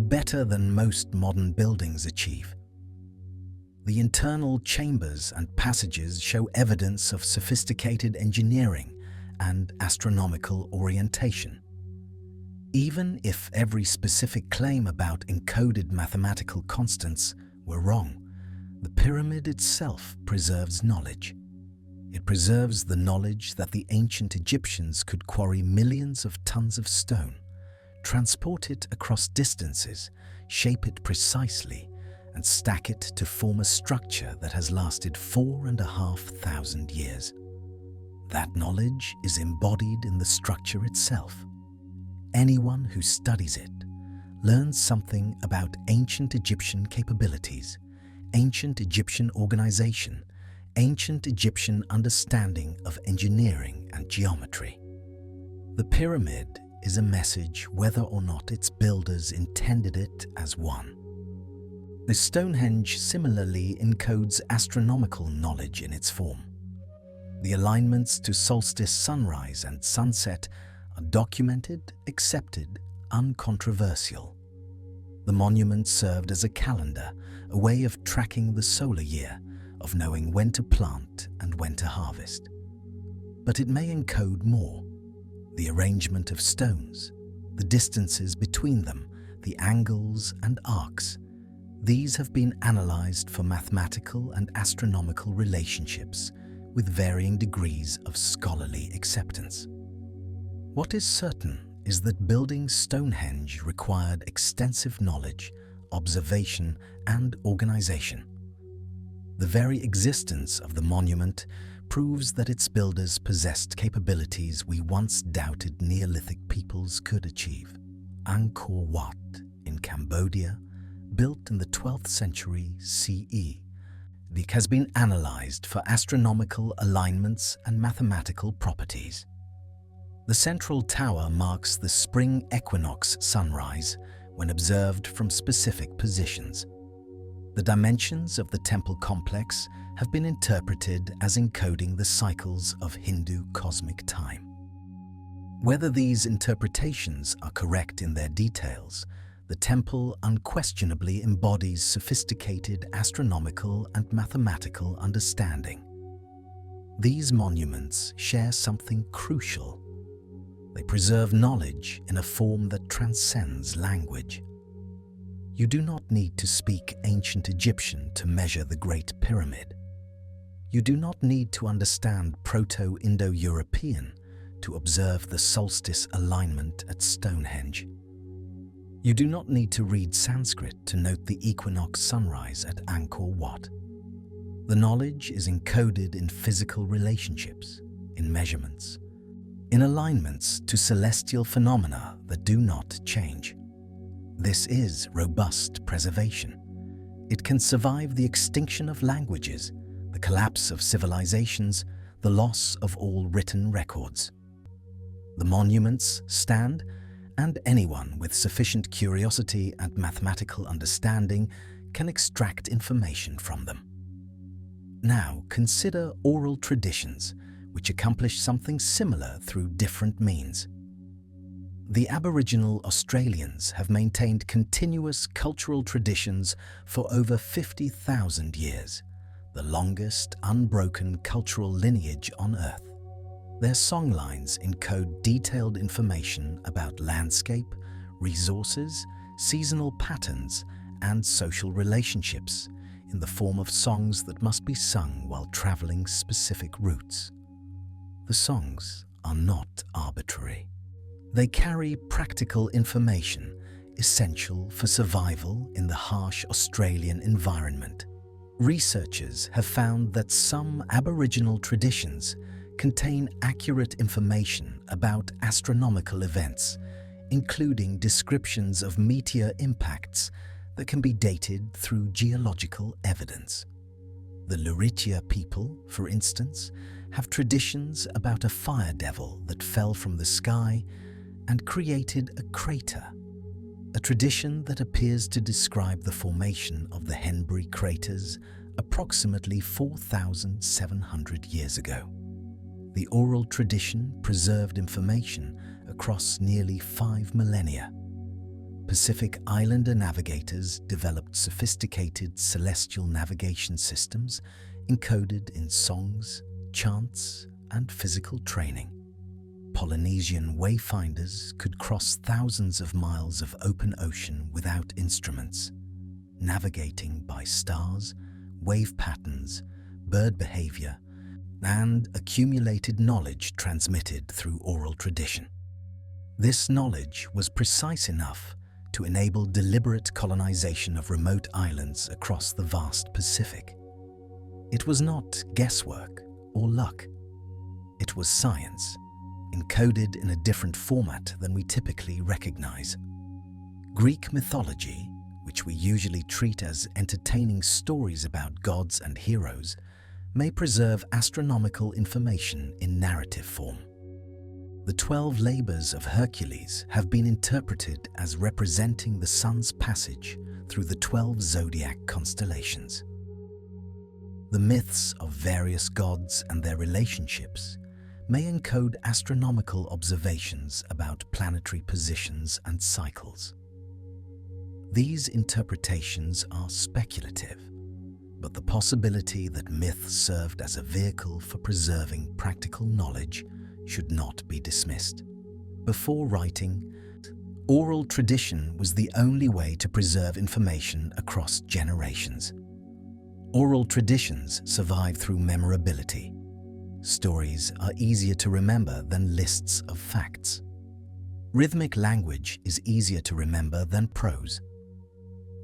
better than most modern buildings achieve. The internal chambers and passages show evidence of sophisticated engineering and astronomical orientation. Even if every specific claim about encoded mathematical constants were wrong, the pyramid itself preserves knowledge. It preserves the knowledge that the ancient Egyptians could quarry millions of tons of stone, transport it across distances, shape it precisely, and stack it to form a structure that has lasted 4,500 years. That knowledge is embodied in the structure itself. Anyone who studies it learns something about ancient Egyptian capabilities, ancient Egyptian organization, ancient Egyptian understanding of engineering and geometry. The pyramid is a message whether or not its builders intended it as one. The Stonehenge similarly encodes astronomical knowledge in its form. The alignments to solstice sunrise and sunset are documented, accepted, uncontroversial. The monument served as a calendar, a way of tracking the solar year, of knowing when to plant and when to harvest. But it may encode more: the arrangement of stones, the distances between them, the angles and arcs. These have been analyzed for mathematical and astronomical relationships with varying degrees of scholarly acceptance. What is certain is that building Stonehenge required extensive knowledge, observation, and organization. The very existence of the monument proves that its builders possessed capabilities we once doubted Neolithic peoples could achieve. Angkor Wat in Cambodia, built in the 12th century CE, has been analyzed for astronomical alignments and mathematical properties. The central tower marks the spring equinox sunrise when observed from specific positions. The dimensions of the temple complex have been interpreted as encoding the cycles of Hindu cosmic time. Whether these interpretations are correct in their details, the temple unquestionably embodies sophisticated astronomical and mathematical understanding. These monuments share something crucial. They preserve knowledge in a form that transcends language. You do not need to speak ancient Egyptian to measure the Great Pyramid. You do not need to understand Proto-Indo-European to observe the solstice alignment at Stonehenge. You do not need to read Sanskrit to note the equinox sunrise at Angkor Wat. The knowledge is encoded in physical relationships, in measurements, in alignments to celestial phenomena that do not change. This is robust preservation. It can survive the extinction of languages, the collapse of civilizations, the loss of all written records. The monuments stand, and anyone with sufficient curiosity and mathematical understanding can extract information from them. Now consider oral traditions, which accomplish something similar through different means. The Aboriginal Australians have maintained continuous cultural traditions for over 50,000 years, the longest unbroken cultural lineage on Earth. Their songlines encode detailed information about landscape, resources, seasonal patterns, and social relationships in the form of songs that must be sung while traveling specific routes. The songs are not arbitrary. They carry practical information essential for survival in the harsh Australian environment. Researchers have found that some Aboriginal traditions contain accurate information about astronomical events, including descriptions of meteor impacts that can be dated through geological evidence. The Luritia people, for instance, have traditions about a fire devil that fell from the sky and created a crater, a tradition that appears to describe the formation of the Henbury craters approximately 4,700 years ago. The oral tradition preserved information across nearly 5 millennia. Pacific Islander navigators developed sophisticated celestial navigation systems encoded in songs, chants, and physical training. Polynesian wayfinders could cross thousands of miles of open ocean without instruments, navigating by stars, wave patterns, bird behavior, and accumulated knowledge transmitted through oral tradition. This knowledge was precise enough to enable deliberate colonization of remote islands across the vast Pacific. It was not guesswork or luck. It was science, encoded in a different format than we typically recognize. Greek mythology, which we usually treat as entertaining stories about gods and heroes, may preserve astronomical information in narrative form. The 12 labors of Hercules have been interpreted as representing the sun's passage through the 12 zodiac constellations. The myths of various gods and their relationships may encode astronomical observations about planetary positions and cycles. These interpretations are speculative, but the possibility that myth served as a vehicle for preserving practical knowledge should not be dismissed. Before writing, oral tradition was the only way to preserve information across generations. Oral traditions survive through memorability. Stories are easier to remember than lists of facts. Rhythmic language is easier to remember than prose.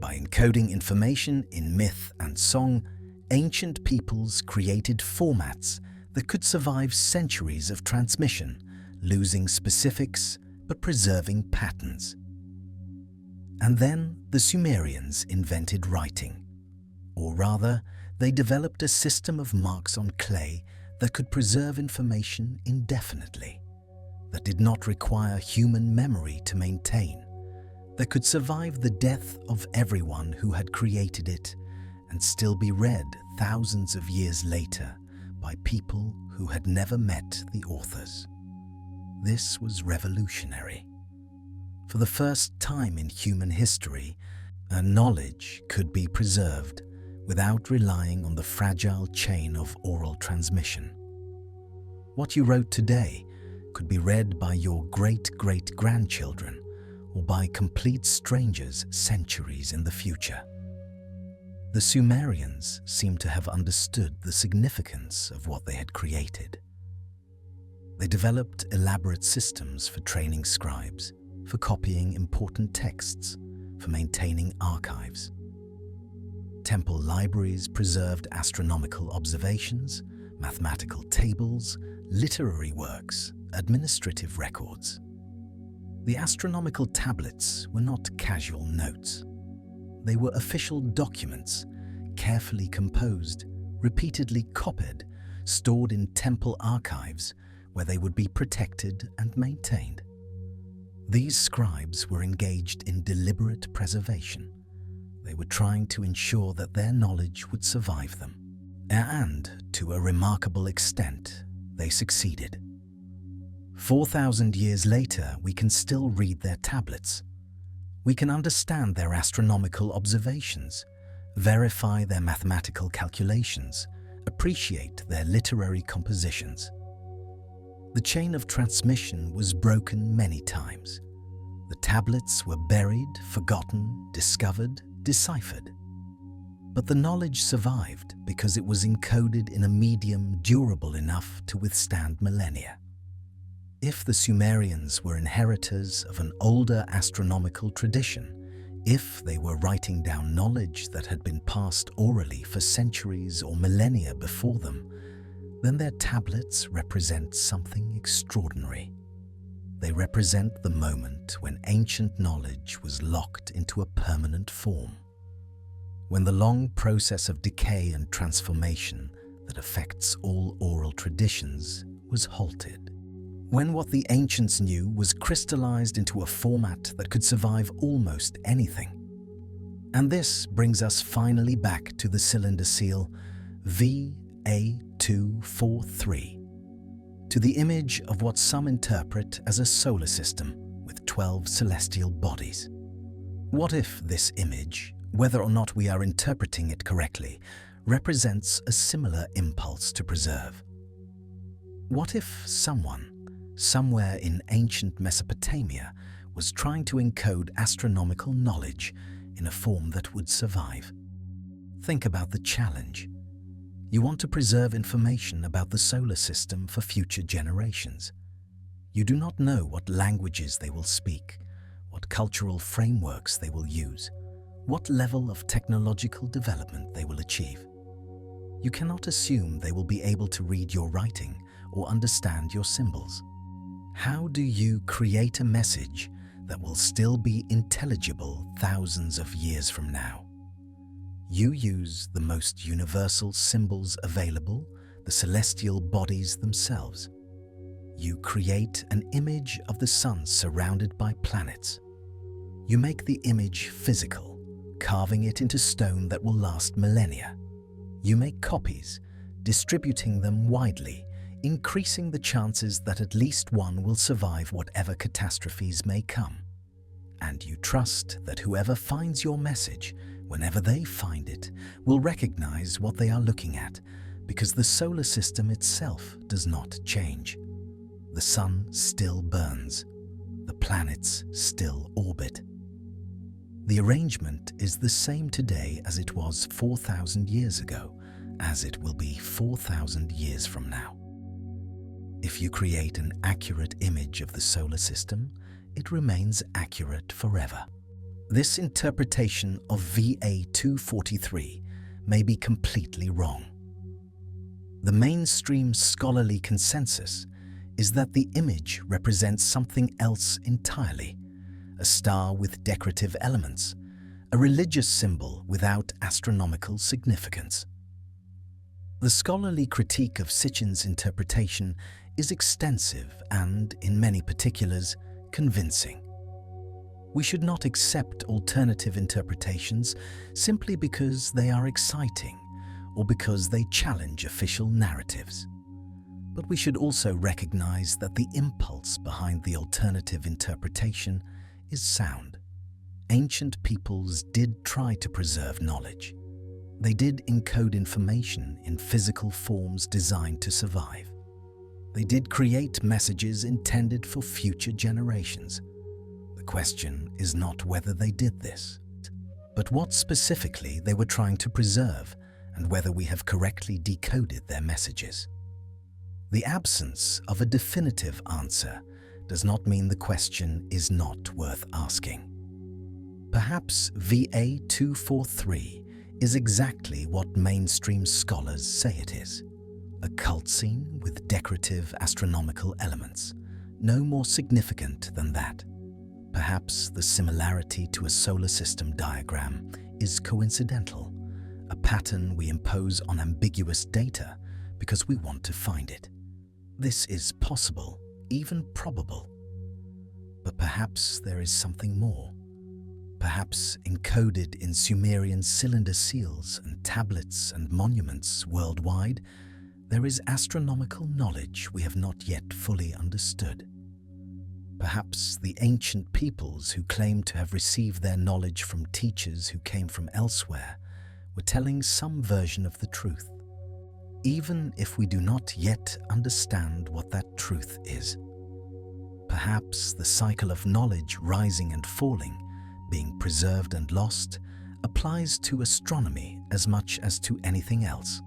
By encoding information in myth and song, ancient peoples created formats that could survive centuries of transmission, losing specifics but preserving patterns. And then the Sumerians invented writing. Or rather, they developed a system of marks on clay that could preserve information indefinitely, that did not require human memory to maintain, that could survive the death of everyone who had created it and still be read thousands of years later by people who had never met the authors. This was revolutionary. For the first time in human history, a knowledge could be preserved without relying on the fragile chain of oral transmission. What you wrote today could be read by your great-great-grandchildren or by complete strangers centuries in the future. The Sumerians seem to have understood the significance of what they had created. They developed elaborate systems for training scribes, for copying important texts, for maintaining archives. Temple libraries preserved astronomical observations, mathematical tables, literary works, administrative records. The astronomical tablets were not casual notes. They were official documents, carefully composed, repeatedly copied, stored in temple archives where they would be protected and maintained. These scribes were engaged in deliberate preservation. They were trying to ensure that their knowledge would survive them. And, to a remarkable extent, they succeeded. 4,000 years later, we can still read their tablets. We can understand their astronomical observations, verify their mathematical calculations, appreciate their literary compositions. The chain of transmission was broken many times. The tablets were buried, forgotten, discovered, deciphered. But the knowledge survived because it was encoded in a medium durable enough to withstand millennia. If the Sumerians were inheritors of an older astronomical tradition, if they were writing down knowledge that had been passed orally for centuries or millennia before them, then their tablets represent something extraordinary. They represent the moment when ancient knowledge was locked into a permanent form, when the long process of decay and transformation that affects all oral traditions was halted. when what the ancients knew was crystallized into a format that could survive almost anything. And this brings us finally back to the cylinder seal VA243, to the image of what some interpret as a solar system with 12 celestial bodies. What if this image, whether or not we are interpreting it correctly, represents a similar impulse to preserve? What if someone, somewhere in ancient Mesopotamia, was trying to encode astronomical knowledge in a form that would survive? Think about the challenge. You want to preserve information about the solar system for future generations. You do not know what languages they will speak, what cultural frameworks they will use, what level of technological development they will achieve. You cannot assume they will be able to read your writing or understand your symbols. How do you create a message that will still be intelligible thousands of years from now? You use the most universal symbols available, the celestial bodies themselves. You create an image of the sun surrounded by planets. You make the image physical, carving it into stone that will last millennia. You make copies, distributing them widely, increasing the chances that at least one will survive whatever catastrophes may come. And you trust that whoever finds your message, whenever they find it, will recognize what they are looking at, because the solar system itself does not change. The sun still burns. The planets still orbit. The arrangement is the same today as it was 4,000 years ago, as it will be 4,000 years from now. If you create an accurate image of the solar system, it remains accurate forever. This interpretation of VA243 may be completely wrong. The mainstream scholarly consensus is that the image represents something else entirely, a star with decorative elements, a religious symbol without astronomical significance. The scholarly critique of Sitchin's interpretation is extensive and, in many particulars, convincing. We should not accept alternative interpretations simply because they are exciting or because they challenge official narratives. But we should also recognize that the impulse behind the alternative interpretation is sound. Ancient peoples did try to preserve knowledge. They did encode information in physical forms designed to survive. They did create messages intended for future generations. The question is not whether they did this, but what specifically they were trying to preserve and whether we have correctly decoded their messages. The absence of a definitive answer does not mean the question is not worth asking. Perhaps VA243 is exactly what mainstream scholars say it is: a cult scene with decorative astronomical elements, no more significant than that. Perhaps the similarity to a solar system diagram is coincidental, a pattern we impose on ambiguous data because we want to find it. This is possible, even probable. But perhaps there is something more. Perhaps encoded in Sumerian cylinder seals and tablets and monuments worldwide, there is astronomical knowledge we have not yet fully understood. Perhaps the ancient peoples who claim to have received their knowledge from teachers who came from elsewhere were telling some version of the truth, even if we do not yet understand what that truth is. Perhaps the cycle of knowledge rising and falling, being preserved and lost, applies to astronomy as much as to anything else.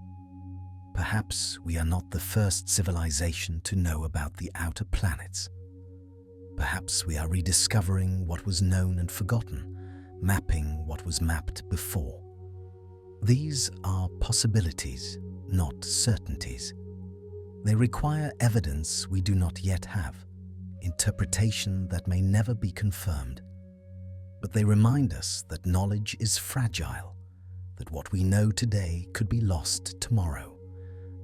Perhaps we are not the first civilization to know about the outer planets. Perhaps we are rediscovering what was known and forgotten, mapping what was mapped before. These are possibilities, not certainties. They require evidence we do not yet have, interpretation that may never be confirmed. But they remind us that knowledge is fragile, that what we know today could be lost tomorrow,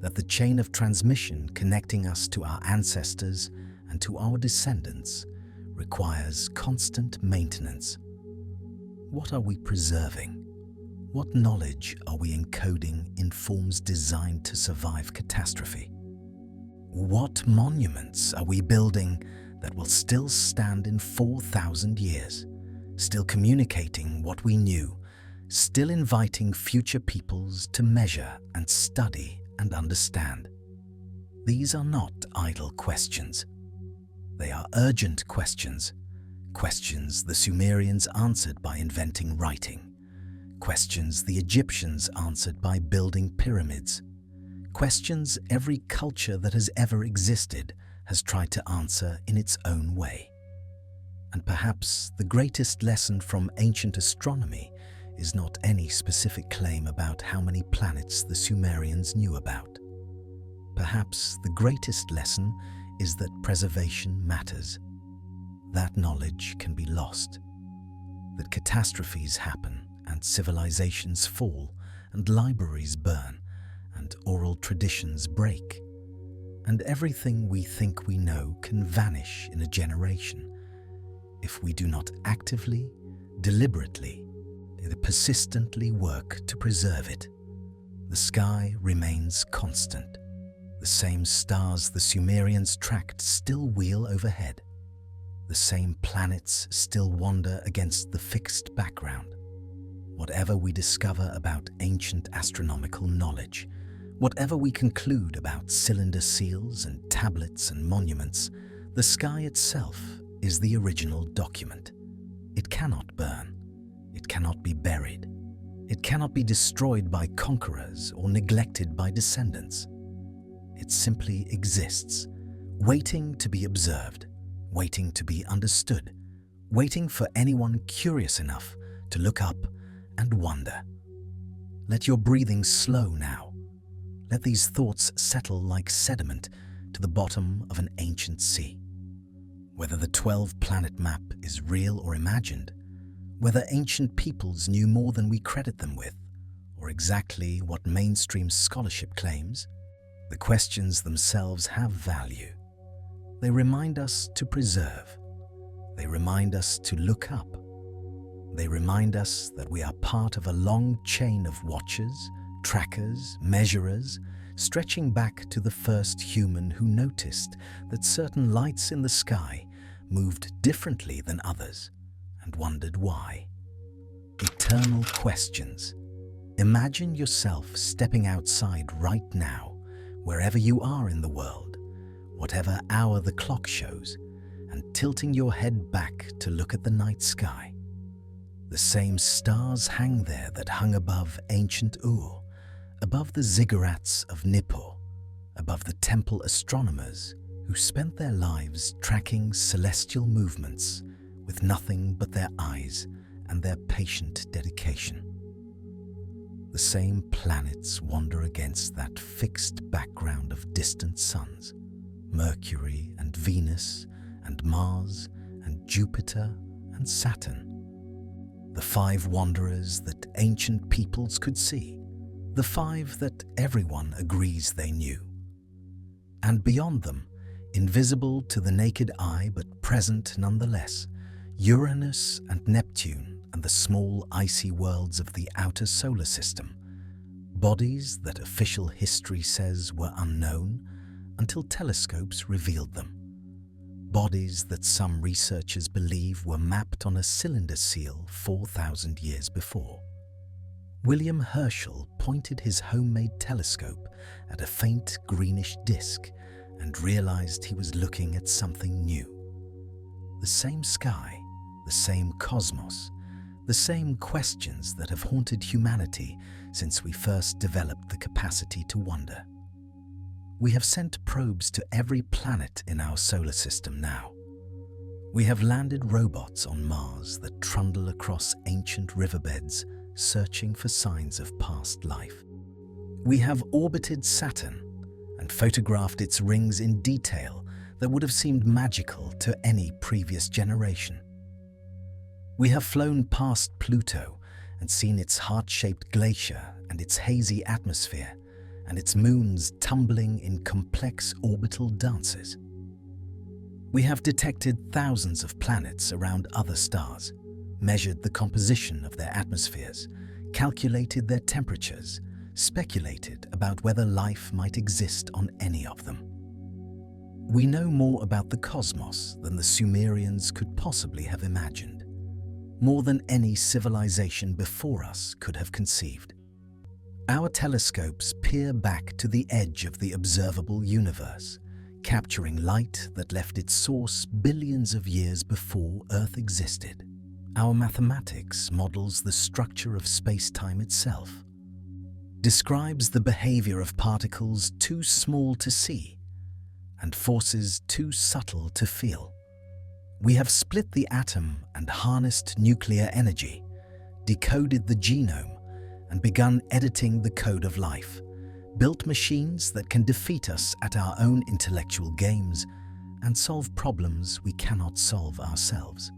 that the chain of transmission connecting us to our ancestors and to our descendants requires constant maintenance. What are we preserving? What knowledge are we encoding in forms designed to survive catastrophe? What monuments are we building that will still stand in 4,000 years, still communicating what we knew, still inviting future peoples to measure and study and understand? These are not idle questions. They are urgent questions, questions the Sumerians answered by inventing writing, questions the Egyptians answered by building pyramids, questions every culture that has ever existed has tried to answer in its own way. And perhaps the greatest lesson from ancient astronomy is not any specific claim about how many planets the Sumerians knew about. Perhaps the greatest lesson is that preservation matters. That knowledge can be lost, that catastrophes happen and civilizations fall and libraries burn and oral traditions break, and everything we think we know can vanish in a generation if we do not actively, deliberately, persistently work to preserve it. The sky remains constant. The same stars the Sumerians tracked still wheel overhead. The same planets still wander against the fixed background. Whatever we discover about ancient astronomical knowledge, whatever we conclude about cylinder seals and tablets and monuments, the sky itself is the original document. It cannot burn. It cannot be buried. It cannot be destroyed by conquerors or neglected by descendants. It simply exists, waiting to be observed, waiting to be understood, waiting for anyone curious enough to look up and wonder. Let your breathing slow now. Let these thoughts settle like sediment to the bottom of an ancient sea. Whether the 12-planet map is real or imagined, whether ancient peoples knew more than we credit them with, or exactly what mainstream scholarship claims, the questions themselves have value. They remind us to preserve. They remind us to look up. They remind us that we are part of a long chain of watchers, trackers, measurers, stretching back to the first human who noticed that certain lights in the sky moved differently than others and wondered why. Eternal questions. Imagine yourself stepping outside right now, wherever you are in the world, whatever hour the clock shows, and tilting your head back to look at the night sky. The same stars hang there that hung above ancient Ur, above the ziggurats of Nippur, above the temple astronomers who spent their lives tracking celestial movements with nothing but their eyes and their patient dedication. The same planets wander against that fixed background of distant suns, Mercury and Venus and Mars and Jupiter and Saturn. The 5 wanderers that ancient peoples could see, the 5 that everyone agrees they knew. And beyond them, invisible to the naked eye but present nonetheless, Uranus and Neptune and the small icy worlds of the outer solar system, bodies that official history says were unknown until telescopes revealed them, bodies that some researchers believe were mapped on a cylinder seal 4,000 years before. William Herschel pointed his homemade telescope at a faint greenish disk and realized he was looking at something new. The same sky, the same cosmos, the same questions that have haunted humanity since we first developed the capacity to wonder. We have sent probes to every planet in our solar system now. We have landed robots on Mars that trundle across ancient riverbeds searching for signs of past life. We have orbited Saturn and photographed its rings in detail that would have seemed magical to any previous generation. We have flown past Pluto and seen its heart-shaped glacier and its hazy atmosphere and its moons tumbling in complex orbital dances. We have detected thousands of planets around other stars, measured the composition of their atmospheres, calculated their temperatures, speculated about whether life might exist on any of them. We know more about the cosmos than the Sumerians could possibly have imagined, more than any civilization before us could have conceived. Our telescopes peer back to the edge of the observable universe, capturing light that left its source billions of years before Earth existed. Our mathematics models the structure of space-time itself, describes the behavior of particles too small to see and forces too subtle to feel. We have split the atom and harnessed nuclear energy, decoded the genome, and begun editing the code of life, built machines that can defeat us at our own intellectual games and solve problems we cannot solve ourselves.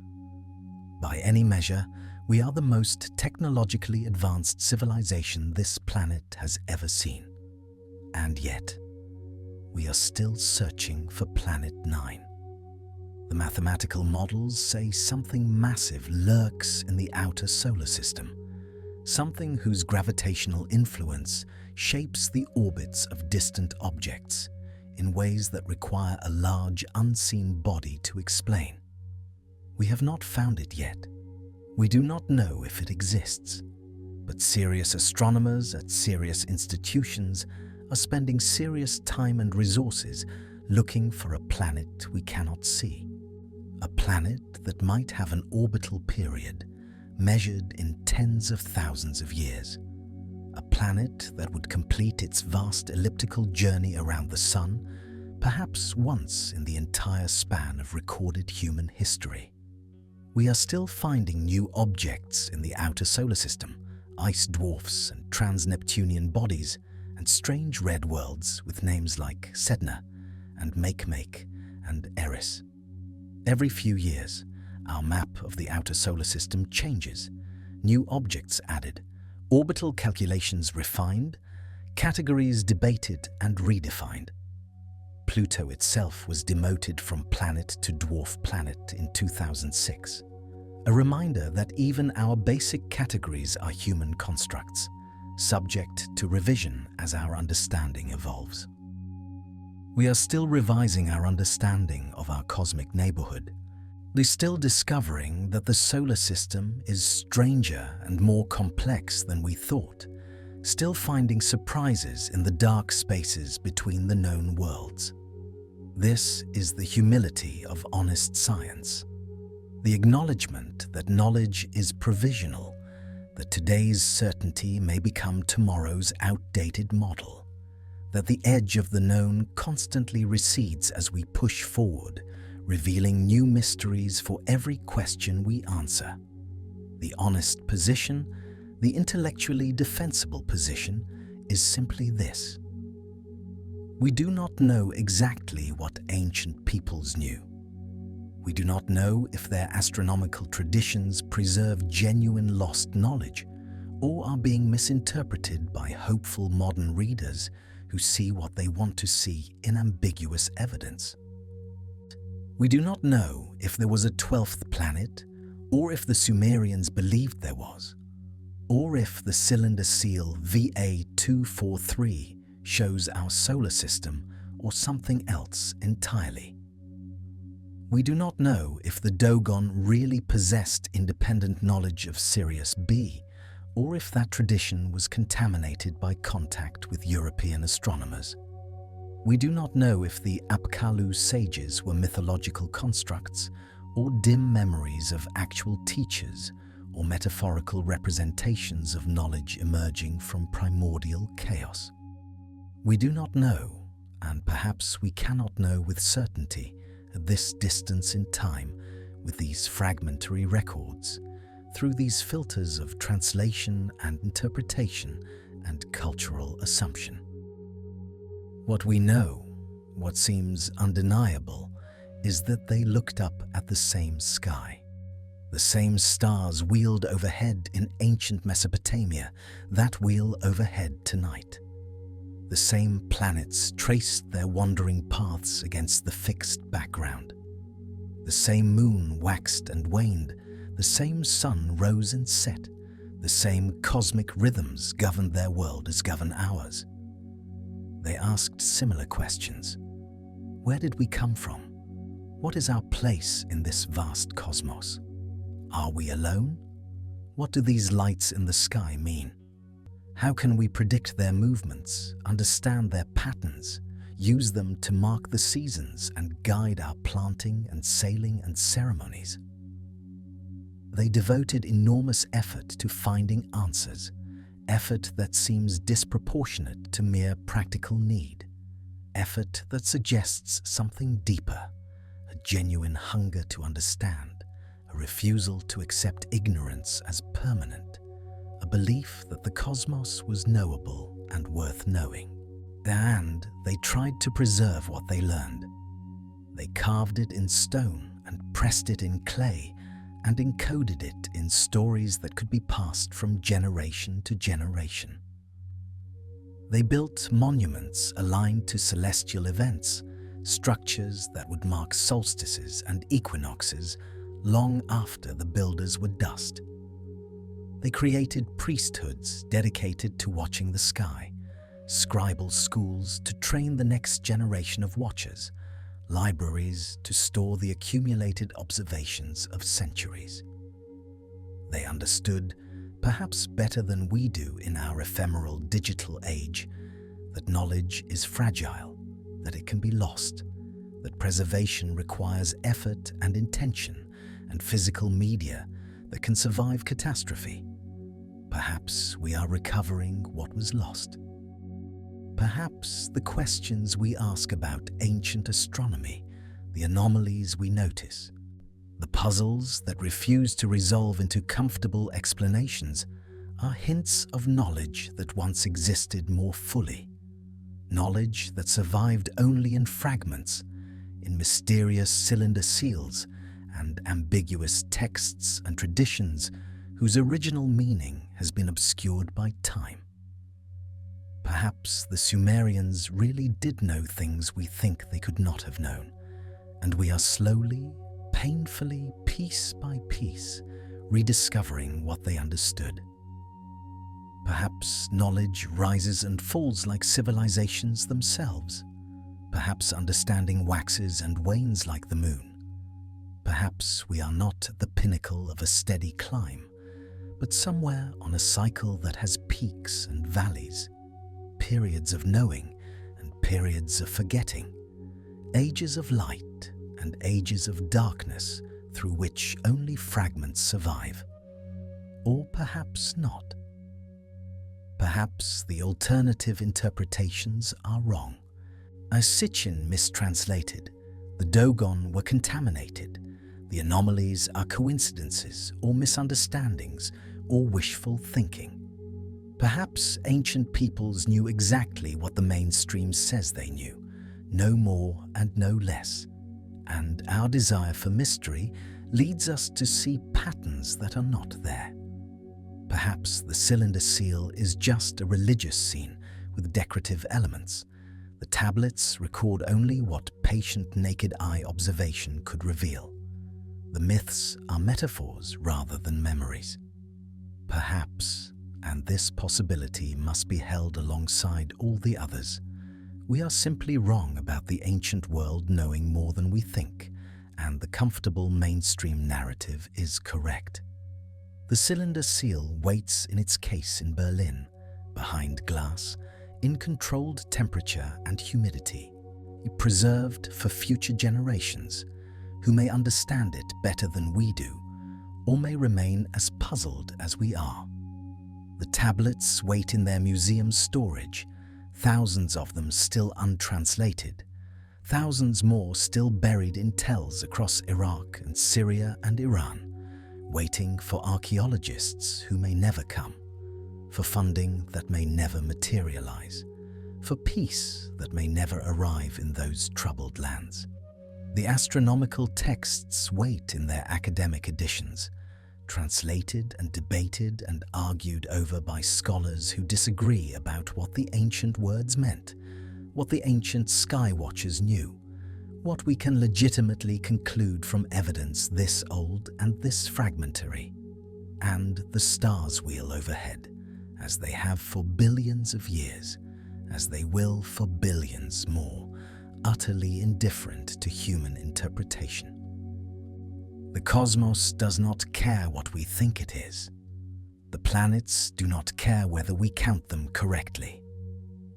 By any measure, we are the most technologically advanced civilization this planet has ever seen. And yet, we are still searching for Planet 9. The mathematical models say something massive lurks in the outer solar system, something whose gravitational influence shapes the orbits of distant objects in ways that require a large unseen body to explain. We have not found it yet. We do not know if it exists, but serious astronomers at serious institutions are spending serious time and resources looking for a planet we cannot see. A planet that might have an orbital period measured in tens of thousands of years. A planet that would complete its vast elliptical journey around the Sun, perhaps once in the entire span of recorded human history. We are still finding new objects in the outer solar system, ice dwarfs and trans-Neptunian bodies, and strange red worlds with names like Sedna and Makemake and Eris. Every few years, our map of the outer solar system changes, new objects added, orbital calculations refined, categories debated and redefined. Pluto itself was demoted from planet to dwarf planet in 2006. A reminder that even our basic categories are human constructs, subject to revision as our understanding evolves. We are still revising our understanding of our cosmic neighborhood. We're still discovering that the solar system is stranger and more complex than we thought, still finding surprises in the dark spaces between the known worlds. This is the humility of honest science, the acknowledgement that knowledge is provisional, that today's certainty may become tomorrow's outdated model, that the edge of the known constantly recedes as we push forward, revealing new mysteries for every question we answer. The honest position, the intellectually defensible position, is simply this: we do not know exactly what ancient peoples knew. We do not know if their astronomical traditions preserve genuine lost knowledge or are being misinterpreted by hopeful modern readers who see what they want to see in ambiguous evidence. We do not know if there was a 12th planet, or if the Sumerians believed there was, or if the cylinder seal VA243 shows our solar system or something else entirely. We do not know if the Dogon really possessed independent knowledge of Sirius B, or if that tradition was contaminated by contact with European astronomers. We do not know if the Apkallu sages were mythological constructs or dim memories of actual teachers or metaphorical representations of knowledge emerging from primordial chaos. We do not know, and perhaps we cannot know with certainty at this distance in time with these fragmentary records, through these filters of translation and interpretation and cultural assumption. What we know, what seems undeniable, is that they looked up at the same sky. The same stars wheeled overhead in ancient Mesopotamia that wheel overhead tonight. The same planets traced their wandering paths against the fixed background. The same moon waxed and waned, the same sun rose and set, the same cosmic rhythms governed their world as govern ours. They asked similar questions. Where did we come from? What is our place in this vast cosmos? Are we alone? What do these lights in the sky mean? How can we predict their movements, understand their patterns, use them to mark the seasons and guide our planting and sailing and ceremonies? They devoted enormous effort to finding answers, effort that seems disproportionate to mere practical need, effort that suggests something deeper, a genuine hunger to understand, a refusal to accept ignorance as permanent, a belief that the cosmos was knowable and worth knowing. And they tried to preserve what they learned. They carved it in stone and pressed it in clay and encoded it in stories that could be passed from generation to generation. They built monuments aligned to celestial events, structures that would mark solstices and equinoxes long after the builders were dust. They created priesthoods dedicated to watching the sky, scribal schools to train the next generation of watchers, libraries to store the accumulated observations of centuries. They understood, perhaps better than we do in our ephemeral digital age, that knowledge is fragile, that it can be lost, that preservation requires effort and intention and physical media that can survive catastrophe. Perhaps we are recovering what was lost. Perhaps the questions we ask about ancient astronomy, the anomalies we notice, the puzzles that refuse to resolve into comfortable explanations are hints of knowledge that once existed more fully, knowledge that survived only in fragments, in mysterious cylinder seals and ambiguous texts and traditions whose original meaning has been obscured by time. Perhaps the Sumerians really did know things we think they could not have known, and we are slowly, painfully, piece by piece, rediscovering what they understood. Perhaps knowledge rises and falls like civilizations themselves. Perhaps understanding waxes and wanes like the moon. Perhaps we are not at the pinnacle of a steady climb, but somewhere on a cycle that has peaks and valleys, periods of knowing and periods of forgetting, ages of light and ages of darkness through which only fragments survive. Or perhaps not. Perhaps the alternative interpretations are wrong. As Sitchin mistranslated, the Dogon were contaminated. The anomalies are coincidences or misunderstandings or wishful thinking. Perhaps ancient peoples knew exactly what the mainstream says they knew, no more and no less, and our desire for mystery leads us to see patterns that are not there. Perhaps the cylinder seal is just a religious scene with decorative elements. The tablets record only what patient naked eye observation could reveal. The myths are metaphors rather than memories. Perhaps, and this possibility must be held alongside all the others, we are simply wrong about the ancient world knowing more than we think, and the comfortable mainstream narrative is correct. The cylinder seal waits in its case in Berlin, behind glass, in controlled temperature and humidity, preserved for future generations, who may understand it better than we do, or may remain as puzzled as we are. The tablets wait in their museum storage, thousands of them still untranslated, thousands more still buried in tells across Iraq and Syria and Iran, waiting for archaeologists who may never come, for funding that may never materialize, for peace that may never arrive in those troubled lands. The astronomical texts wait in their academic editions, translated and debated and argued over by scholars who disagree about what the ancient words meant, what the ancient sky watchers knew, what we can legitimately conclude from evidence this old and this fragmentary, and the stars wheel overhead, as they have for billions of years, as they will for billions more, utterly indifferent to human interpretation. The cosmos does not care what we think it is. The planets do not care whether we count them correctly.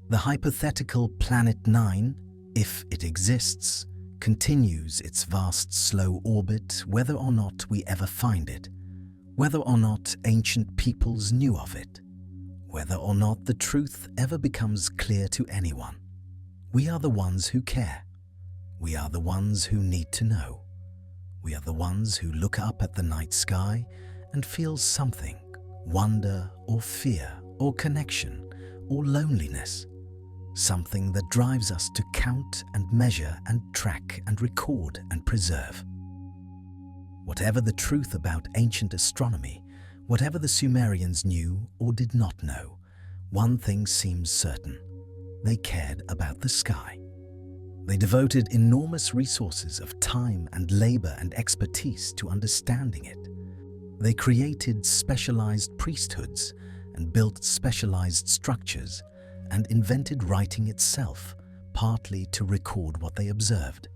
The hypothetical Planet 9, if it exists, continues its vast slow orbit whether or not we ever find it, whether or not ancient peoples knew of it, whether or not the truth ever becomes clear to anyone. We are the ones who care. We are the ones who need to know. We are the ones who look up at the night sky and feel something, wonder or fear or connection or loneliness, something that drives us to count and measure and track and record and preserve. Whatever the truth about ancient astronomy, whatever the Sumerians knew or did not know, one thing seems certain: they cared about the sky. They devoted enormous resources of time and labor and expertise to understanding it. They created specialized priesthoods and built specialized structures and invented writing itself, partly to record what they observed.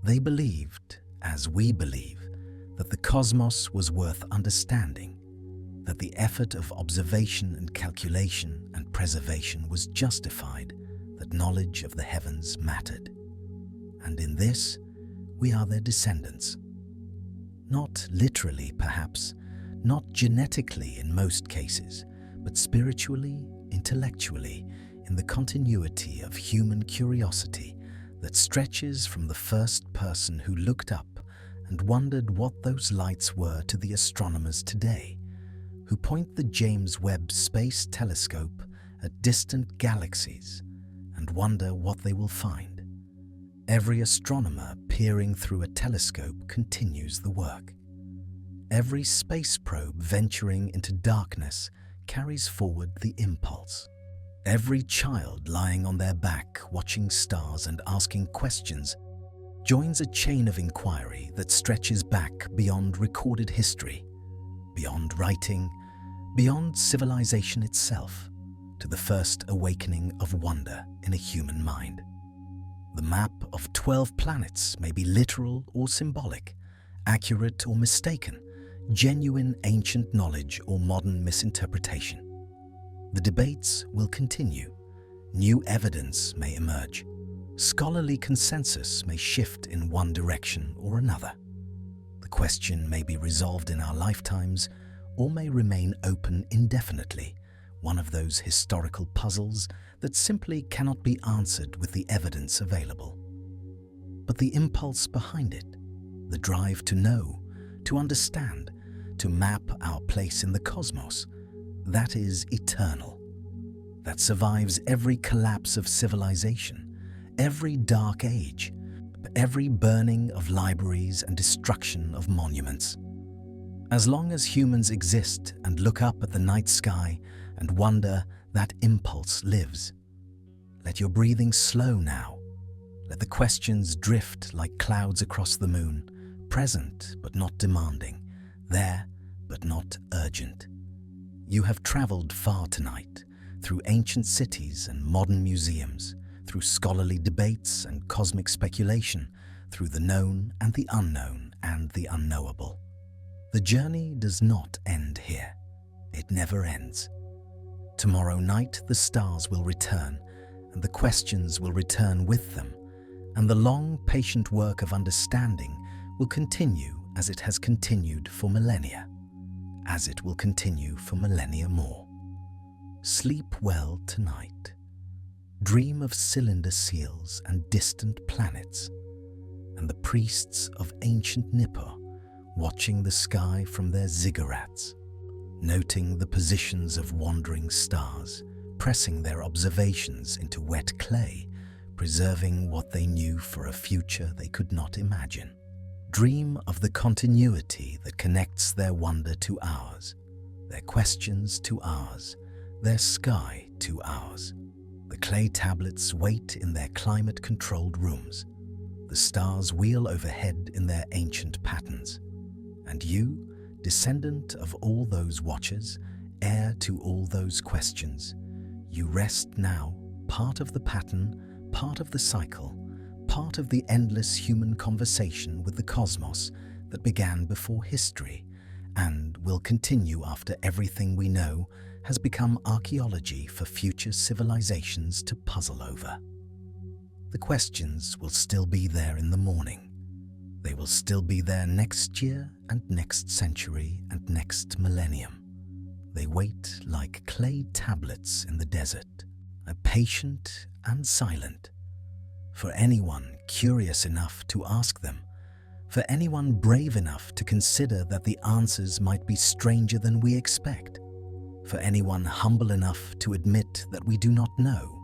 They believed, as we believe, that the cosmos was worth understanding, that the effort of observation and calculation and preservation was justified, that knowledge of the heavens mattered. And in this, we are their descendants. Not literally, perhaps, not genetically in most cases, but spiritually, intellectually, in the continuity of human curiosity that stretches from the first person who looked up and wondered what those lights were to the astronomers today, who point the James Webb Space Telescope at distant galaxies and wonder what they will find. Every astronomer peering through a telescope continues the work. Every space probe venturing into darkness carries forward the impulse. Every child lying on their back watching stars and asking questions joins a chain of inquiry that stretches back beyond recorded history, beyond writing, beyond civilization itself, to the first awakening of wonder in a human mind. The map of 12 planets may be literal or symbolic, accurate or mistaken, genuine ancient knowledge or modern misinterpretation. The debates will continue. New evidence may emerge. Scholarly consensus may shift in one direction or another. The question may be resolved in our lifetimes or may remain open indefinitely, one of those historical puzzles that simply cannot be answered with the evidence available. But the impulse behind it, the drive to know, to understand, to map our place in the cosmos, that is eternal. That survives every collapse of civilization, every dark age, every burning of libraries and destruction of monuments. As long as humans exist and look up at the night sky and wonder, that impulse lives. Let your breathing slow now. Let the questions drift like clouds across the moon, present but not demanding, there but not urgent. You have traveled far tonight, through ancient cities and modern museums, through scholarly debates and cosmic speculation, through the known and the unknown and the unknowable. The journey does not end here. It never ends. Tomorrow night the stars will return, and the questions will return with them, and the long, patient work of understanding will continue as it has continued for millennia, as it will continue for millennia more. Sleep well tonight. Dream of cylinder seals and distant planets, and the priests of ancient Nippur watching the sky from their ziggurats, noting the positions of wandering stars, pressing their observations into wet clay, preserving what they knew for a future they could not imagine. Dream of the continuity that connects their wonder to ours, their questions to ours, their sky to ours. The clay tablets wait in their climate-controlled rooms. The stars wheel overhead in their ancient patterns. And you, descendant of all those watchers, heir to all those questions, you rest now, part of the pattern, part of the cycle, part of the endless human conversation with the cosmos that began before history and will continue after everything we know has become archaeology for future civilizations to puzzle over. The questions will still be there in the morning. They will still be there next year and next century and next millennium. They wait like clay tablets in the desert, patient and silent, for anyone curious enough to ask them, for anyone brave enough to consider that the answers might be stranger than we expect, for anyone humble enough to admit that we do not know,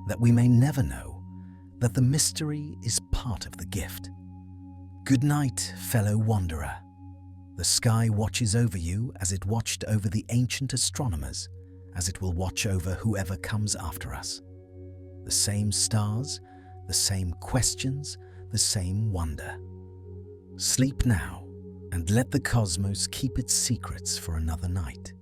that we may never know, that the mystery is part of the gift. Good night, fellow wanderer. The sky watches over you as it watched over the ancient astronomers, as it will watch over whoever comes after us. The same stars, the same questions, the same wonder. Sleep now, and let the cosmos keep its secrets for another night.